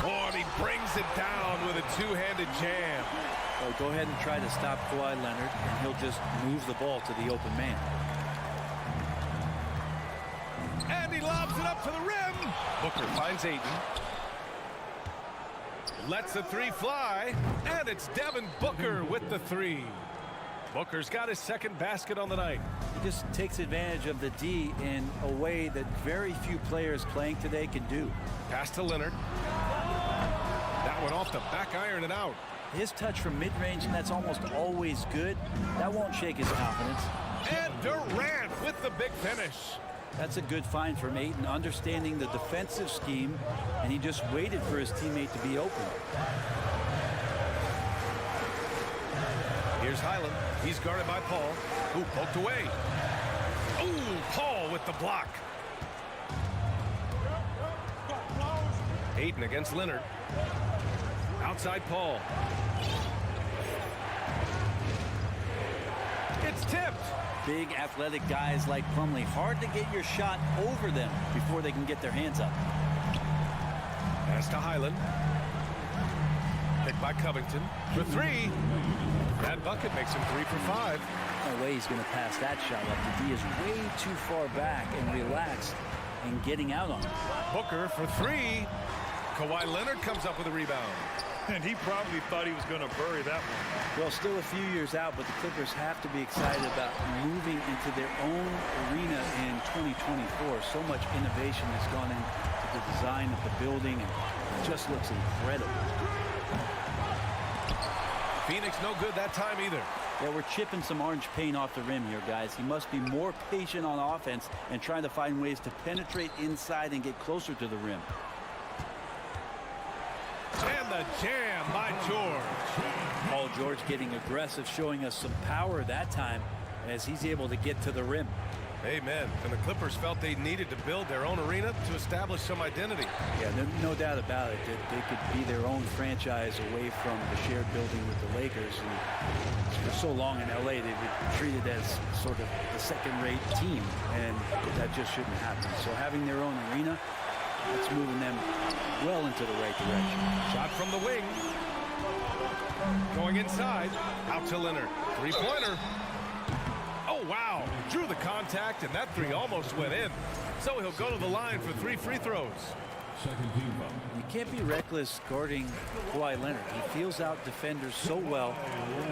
Oh, and he brings it down with a two-handed jam. So go ahead and try to stop Kawhi Leonard, and he'll just move the ball to the open man. And he lobs it up to the rim. Booker finds Ayton. Lets the 3 fly, and it's Devin Booker with the 3. Booker's got his second basket on the night. He just takes advantage of the D in a way that very few players playing today can do. Pass to Leonard. That one off the back iron and out. His touch from mid-range, and that's almost always good. That won't shake his confidence. And Durant with the big finish. That's a good find from Ayton, understanding the defensive scheme, and he just waited for his teammate to be open. Here's Highland. He's guarded by Paul, who poked away. Ooh, Paul with the block. Ayton against Leonard. Outside Paul. big athletic guys like Plumlee. Hard to get your shot over them before they can get their hands up. Pass to Highland. Picked by Covington for three. That bucket makes him 3 for 5. No way he's going to pass that shot. Like the D is way too far back and relaxed and getting out on it. Booker for three. Kawhi Leonard comes up with a rebound. And he probably thought he was going to bury that one. Well, still a few years out, but the Clippers have to be excited about moving into their own arena in 2024. So much innovation has gone into the design of the building, and it just looks incredible. Phoenix no good that time either. Yeah, we're chipping some orange paint off the rim here, guys. He must be more patient on offense and trying to find ways to penetrate inside and get closer to the rim. And the jam by George. Paul George getting aggressive, showing us some power that time as he's able to get to the rim. Amen. And the Clippers felt they needed to build their own arena to establish some identity. Yeah, no doubt about it. They could be their own franchise away from the shared building with the Lakers. And for so long in LA, they've been treated as sort of the second-rate team, and that just shouldn't happen. So having their own arena, that's moving them well into the right direction. Shot from the wing. Going inside. Out to Leonard. Three-pointer. Oh, wow. Drew the contact, and that three almost went in. So he'll go to the line for 3 free throws. You can't be reckless guarding Kawhi Leonard. He feels out defenders so well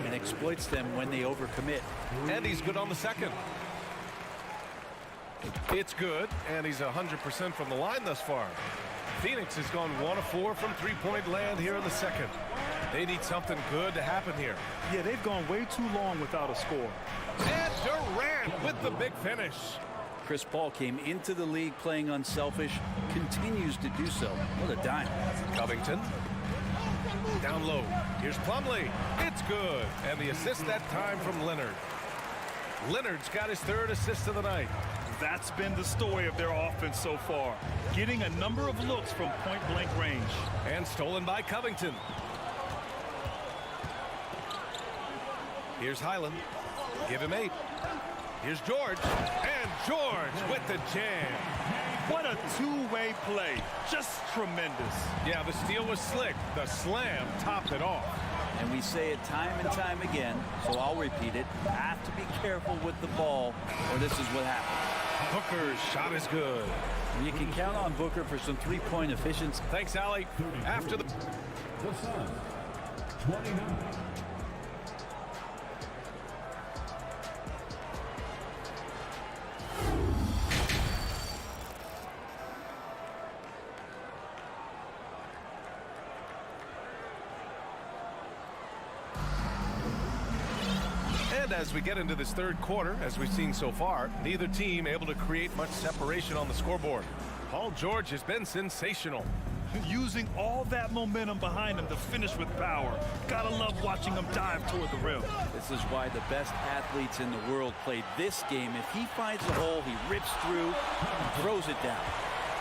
and exploits them when they overcommit. And he's good on the second. It's good, and he's 100% from the line thus far. Phoenix has gone 1 of 4 from three-point land here in the second. They need something good to happen here. Yeah, they've gone way too long without a score. And Durant with the big finish. Chris Paul came into the league playing unselfish, continues to do so. What a dime. Covington. Down low. Here's Plumlee. It's good. And the assist that time from Leonard. Leonard's got his 3rd assist of the night. That's been the story of their offense so far. Getting a number of looks from point-blank range. And stolen by Covington. Here's Highland. Give him 8. Here's George. And George with the jam. What a two-way play. Just tremendous. Yeah, the steal was slick. The slam topped it off. And we say it time and time again, so I'll repeat it. Have to be careful with the ball, or this is what happens. Booker's shot is good. And you can count on Booker for some three-point efficiency. Thanks, Allie. After the Suns, 29. And as we get into this third quarter, as we've seen so far, neither team able to create much separation on the scoreboard. Paul George has been sensational. Using all that momentum behind him to finish with power. Gotta love watching him dive toward the rim. This is why the best athletes in the world play this game. If he finds a hole, he rips through and throws it down.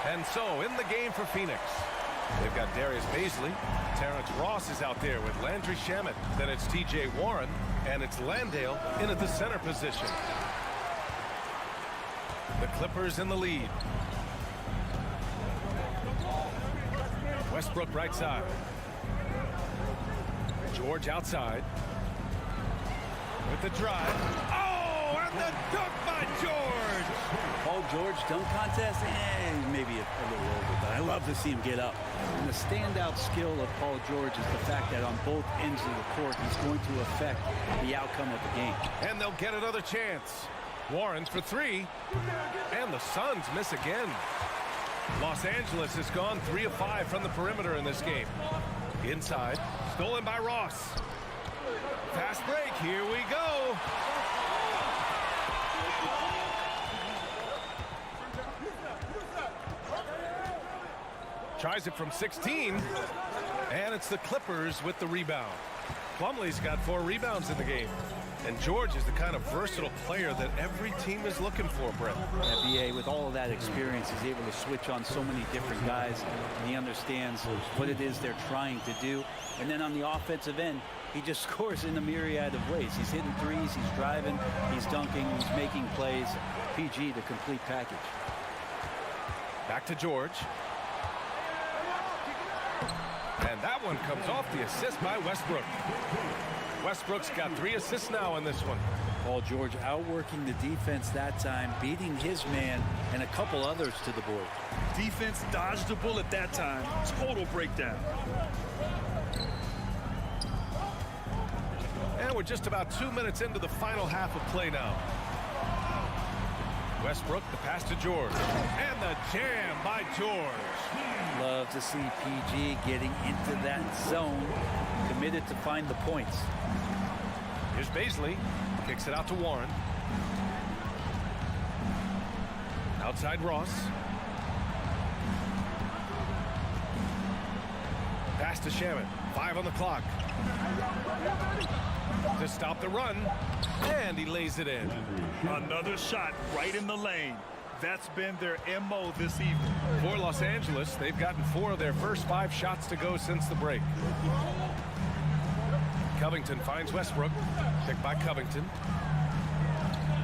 And so in the game for Phoenix, they've got Darius Baisley. Terrence Ross is out there with Landry Shamet. Then it's T.J. Warren, and it's Landale in at the center position. The Clippers in the lead. Westbrook right side. George outside. With the drive. Oh, and the dunk by George! Paul George dunk contest, maybe a little over, but I love to see him get up. And the standout skill of Paul George is the fact that on both ends of the court, he's going to affect the outcome of the game. And they'll get another chance. Warren's for 3, and the Suns miss again. Los Angeles has gone 3 of 5 from the perimeter in this game. Inside, stolen by Ross. Fast break, here we go. Tries it from 16, and it's the Clippers with the rebound. Plumlee's got 4 rebounds in the game. And George is the kind of versatile player that every team is looking for, Brett. BA, with all of that experience, is able to switch on so many different guys, and he understands what it is they're trying to do. And then on the offensive end, he just scores in a myriad of ways. He's hitting threes, he's driving, he's dunking, he's making plays. PG, the complete package. Back to George. And that one comes off the assist by Westbrook. Westbrook's got 3 assists now in this one. Paul George outworking the defense that time, beating his man and a couple others to the board. Defense dodged the bullet that time. Total breakdown. And we're just about 2 minutes into the final half of play now. Westbrook, the pass to George. And the jam by George. Love to see PG getting into that zone, committed to find the points. Here's Baisley. Kicks it out to Warren. Outside Ross. Pass to Shaman. 5 on the clock. To stop the run. And he lays it in. Another shot right in the lane. That's been their MO this evening. For Los Angeles, they've gotten 4 of their first 5 shots to go since the break. Covington finds Westbrook. Picked by Covington.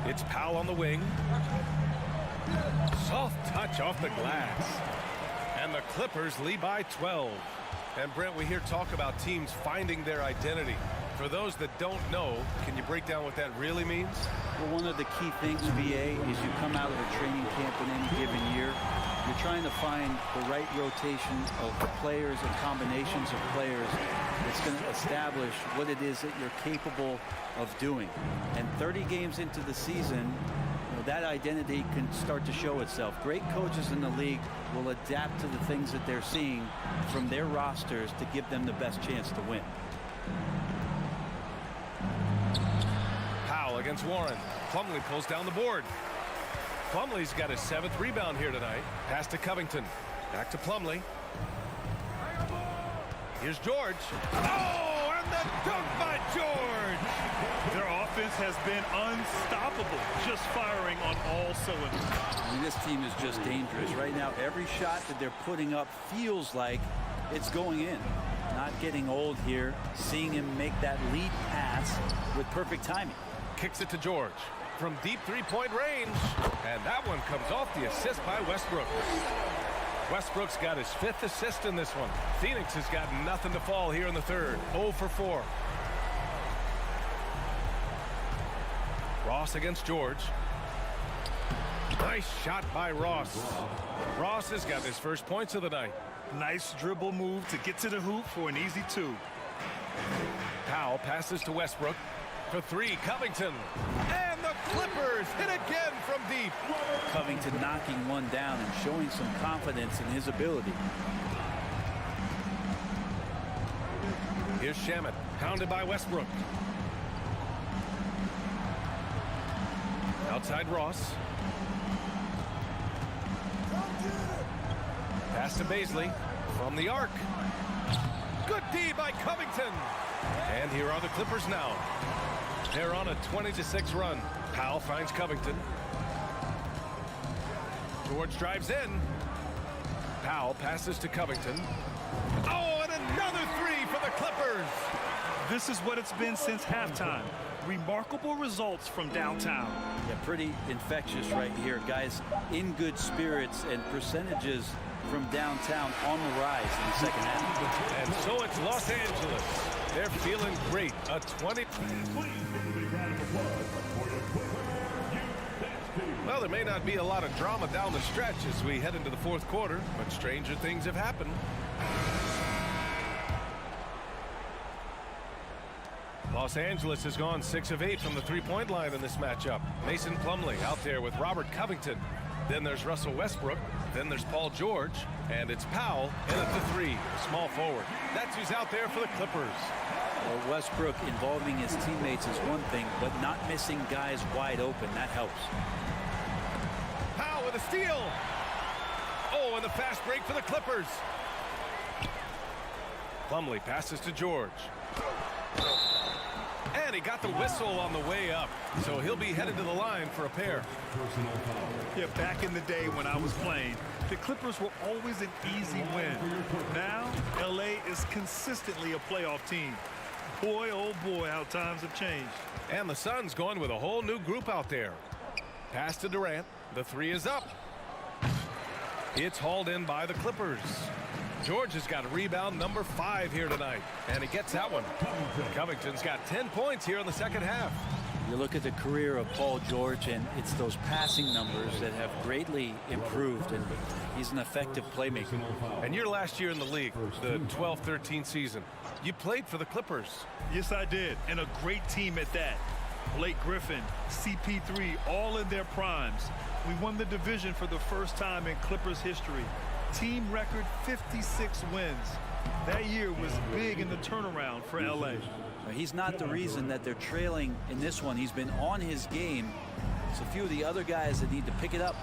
It's Powell on the wing. Soft touch off the glass. And the Clippers lead by 12. And Brent, we hear talk about teams finding their identity. For those that don't know, can you break down what that really means? Well, one of the key things, VA, is you come out of a training camp in any given year. You're trying to find the right rotation of players and combinations of players that's going to establish what it is that you're capable of doing. And 30 games into the season, that identity can start to show itself. Great coaches in the league will adapt to the things that they're seeing from their rosters to give them the best chance to win. Powell against Warren. Plumlee pulls down the board. Plumlee's got his 7th rebound here tonight. Pass to Covington. Back to Plumlee. Here's George. Oh, and the dunk by George! Their offense has been unstoppable, just firing on all cylinders. I mean, this team is just dangerous. Right now, every shot that they're putting up feels like it's going in. Not getting old here, seeing him make that lead pass with perfect timing. Kicks it to George from deep 3-point range. And that one comes off the assist by Westbrook. Westbrook's got his 5th assist in this one. Phoenix has got nothing to fall here in the 3rd. 0 for 4. Ross against George. Nice shot by Ross. Ross has got his first points of the night. Nice dribble move to get to the hoop for an easy 2. Powell passes to Westbrook for 3. Covington. And the Clippers hit again from deep. Covington knocking one down and showing some confidence in his ability. Here's Shaman, pounded by Westbrook. Outside Ross. Pass to Baisley from the arc. Good D by Covington. And here are the Clippers now. They're on a 20-6 run. Powell finds Covington. George drives in. Powell passes to Covington. Oh, and another 3 for the Clippers. This is what it's been since halftime. Remarkable results from downtown. Yeah, pretty infectious right here. Guys in good spirits, and percentages from downtown on the rise in the second half. And so it's Los Angeles. They're feeling great. A 20. Well, there may not be a lot of drama down the stretch as we head into the 4th quarter, but stranger things have happened. Los Angeles has gone 6 of 8 from the 3-point line in this matchup. Mason Plumlee out there with Robert Covington. Then there's Russell Westbrook. Then there's Paul George. And it's Powell in at the 3, small forward. That's who's out there for the Clippers. Well, Westbrook involving his teammates is one thing, but not missing guys wide open. That helps. Powell with a steal. Oh, and the fast break for the Clippers. Plumlee passes to George. And he got the whistle on the way up. So he'll be headed to the line for a pair. Yeah, back in the day when I was playing, the Clippers were always an easy win. Now, LA is consistently a playoff team. Boy, oh boy, how times have changed. And the Suns going with a whole new group out there. Pass to Durant. The three is up. It's hauled in by the Clippers. George has got rebound number 5 here tonight, and he gets that one. Covington's got 10 points here in the second half. You look at the career of Paul George, and it's those passing numbers that have greatly improved, and he's an effective playmaker. And your last year in the league, the 12-13 season, you played for the Clippers. Yes, I did, and a great team at that. Blake Griffin, CP3, all in their primes. We won the division for the first time in Clippers history. Team record 56 wins. That year was big in the turnaround for LA. He's not the reason that they're trailing in this one. He's been on his game. It's a few of the other guys that need to pick it up.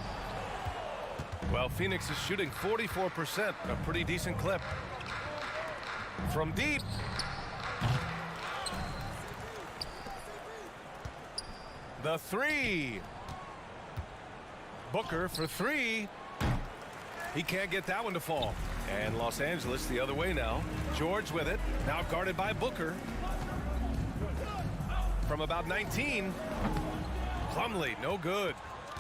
Well, Phoenix is shooting 44%, a pretty decent clip. From deep. The three. Booker for 3. He can't get that one to fall. And Los Angeles the other way now. George with it. Now guarded by Booker. From about 19. Plumlee, no good.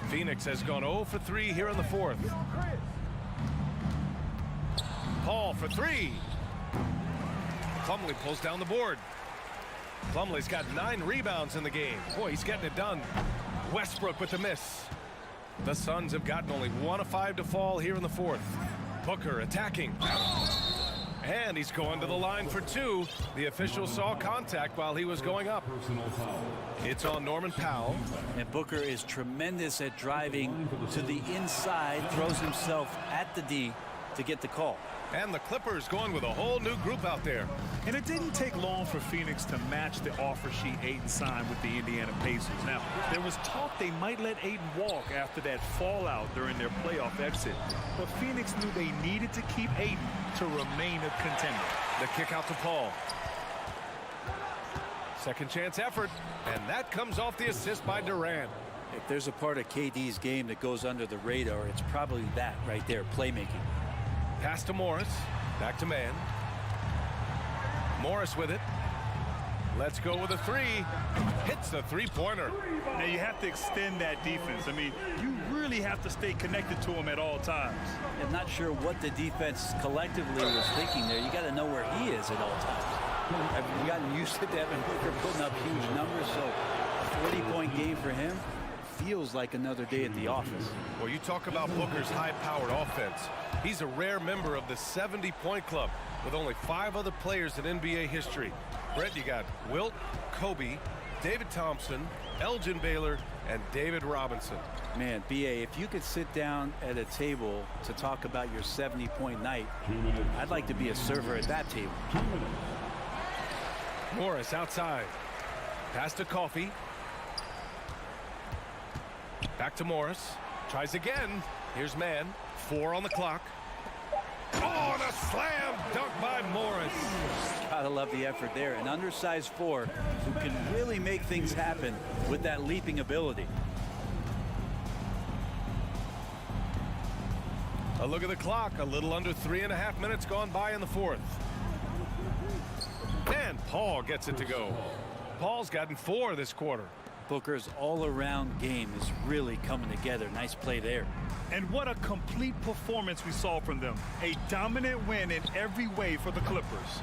Phoenix has gone 0 for 3 here in the fourth. Paul for 3. Plumlee pulls down the board. Plumlee's got 9 rebounds in the game. Boy, he's getting it done. Westbrook with the miss. The Suns have gotten only 1 of 5 to fall here in the fourth. Booker attacking. And he's going to the line for 2. The official saw contact while he was going up. It's on Norman Powell. And Booker is tremendous at driving to the inside, throws himself at the D to get the call. And the Clippers going with a whole new group out there. And it didn't take long for Phoenix to match the offer sheet Ayton signed with the Indiana Pacers. Now, there was talk they might let Ayton walk after that fallout during their playoff exit. But Phoenix knew they needed to keep Ayton to remain a contender. The kick out to Paul. Second chance effort. And that comes off the assist by Durant. If there's a part of KD's game that goes under the radar, it's probably that right there, playmaking. Pass to Morris. Back to man. Morris with it. Let's go with a 3. Hits the three-pointer. Now you have to extend that defense. I mean, you really have to stay connected to him at all times. I'm not sure what the defense collectively was thinking there. You got to know where he is at all times. I've gotten used to Devin Booker putting up huge numbers, so a 40-point game for him feels like another day at the office. Well, you talk about Booker's high-powered offense. He's a rare member of the 70-point club with only 5 other players in NBA history. Brett, you got Wilt, Kobe, David Thompson, Elgin Baylor, and David Robinson. Man, B.A., if you could sit down at a table to talk about your 70-point night, I'd like to be a server at that table. Morris outside. Pass to Coffey. Back to Morris. Tries again. Here's man. 4 on the clock. Oh, and a slam dunk by Morris. Gotta love the effort there. An undersized 4 who can really make things happen with that leaping ability. A look at the clock. A little under 3.5 minutes gone by in the fourth. And Paul gets it to go. Paul's gotten 4 this quarter. Booker's all-around game is really coming together. Nice play there. And what a complete performance we saw from them. A dominant win in every way for the Clippers.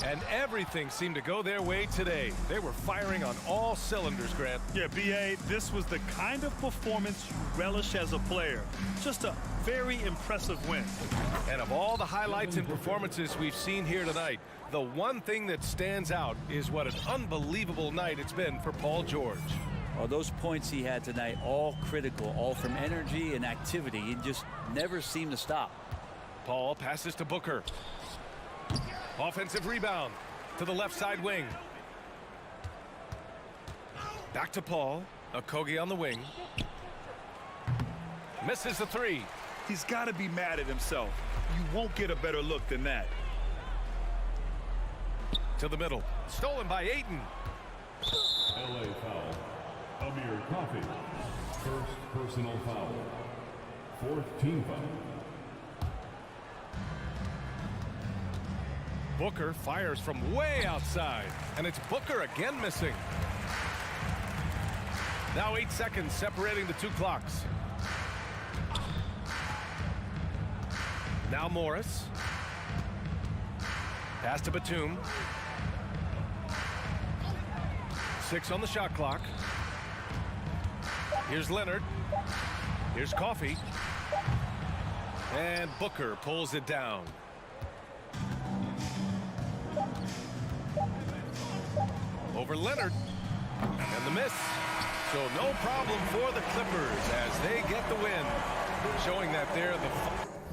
And everything seemed to go their way today. They were firing on all cylinders, Grant. Yeah, B.A., this was the kind of performance you relish as a player. Just a very impressive win. And of all the highlights and performances we've seen here tonight, the one thing that stands out is what an unbelievable night it's been for Paul George. Well, those points he had tonight, all critical, all from energy and activity. He just never seemed to stop. Paul passes to Booker. Offensive rebound to the left side wing. Back to Paul. Okogie on the wing. Misses the 3. He's got to be mad at himself. You won't get a better look than that. To the middle. Stolen by Ayton. LA foul. Amir Coffey. First personal foul. Fourth team foul. Booker fires from way outside, and it's Booker again missing. Now 8 seconds separating the two clocks. Now Morris. Pass to Batum. 6 on the shot clock. Here's Leonard. Here's Coffey. And Booker pulls it down. Over Leonard. And the miss. So no problem for the Clippers as they get the win. Showing that they're the...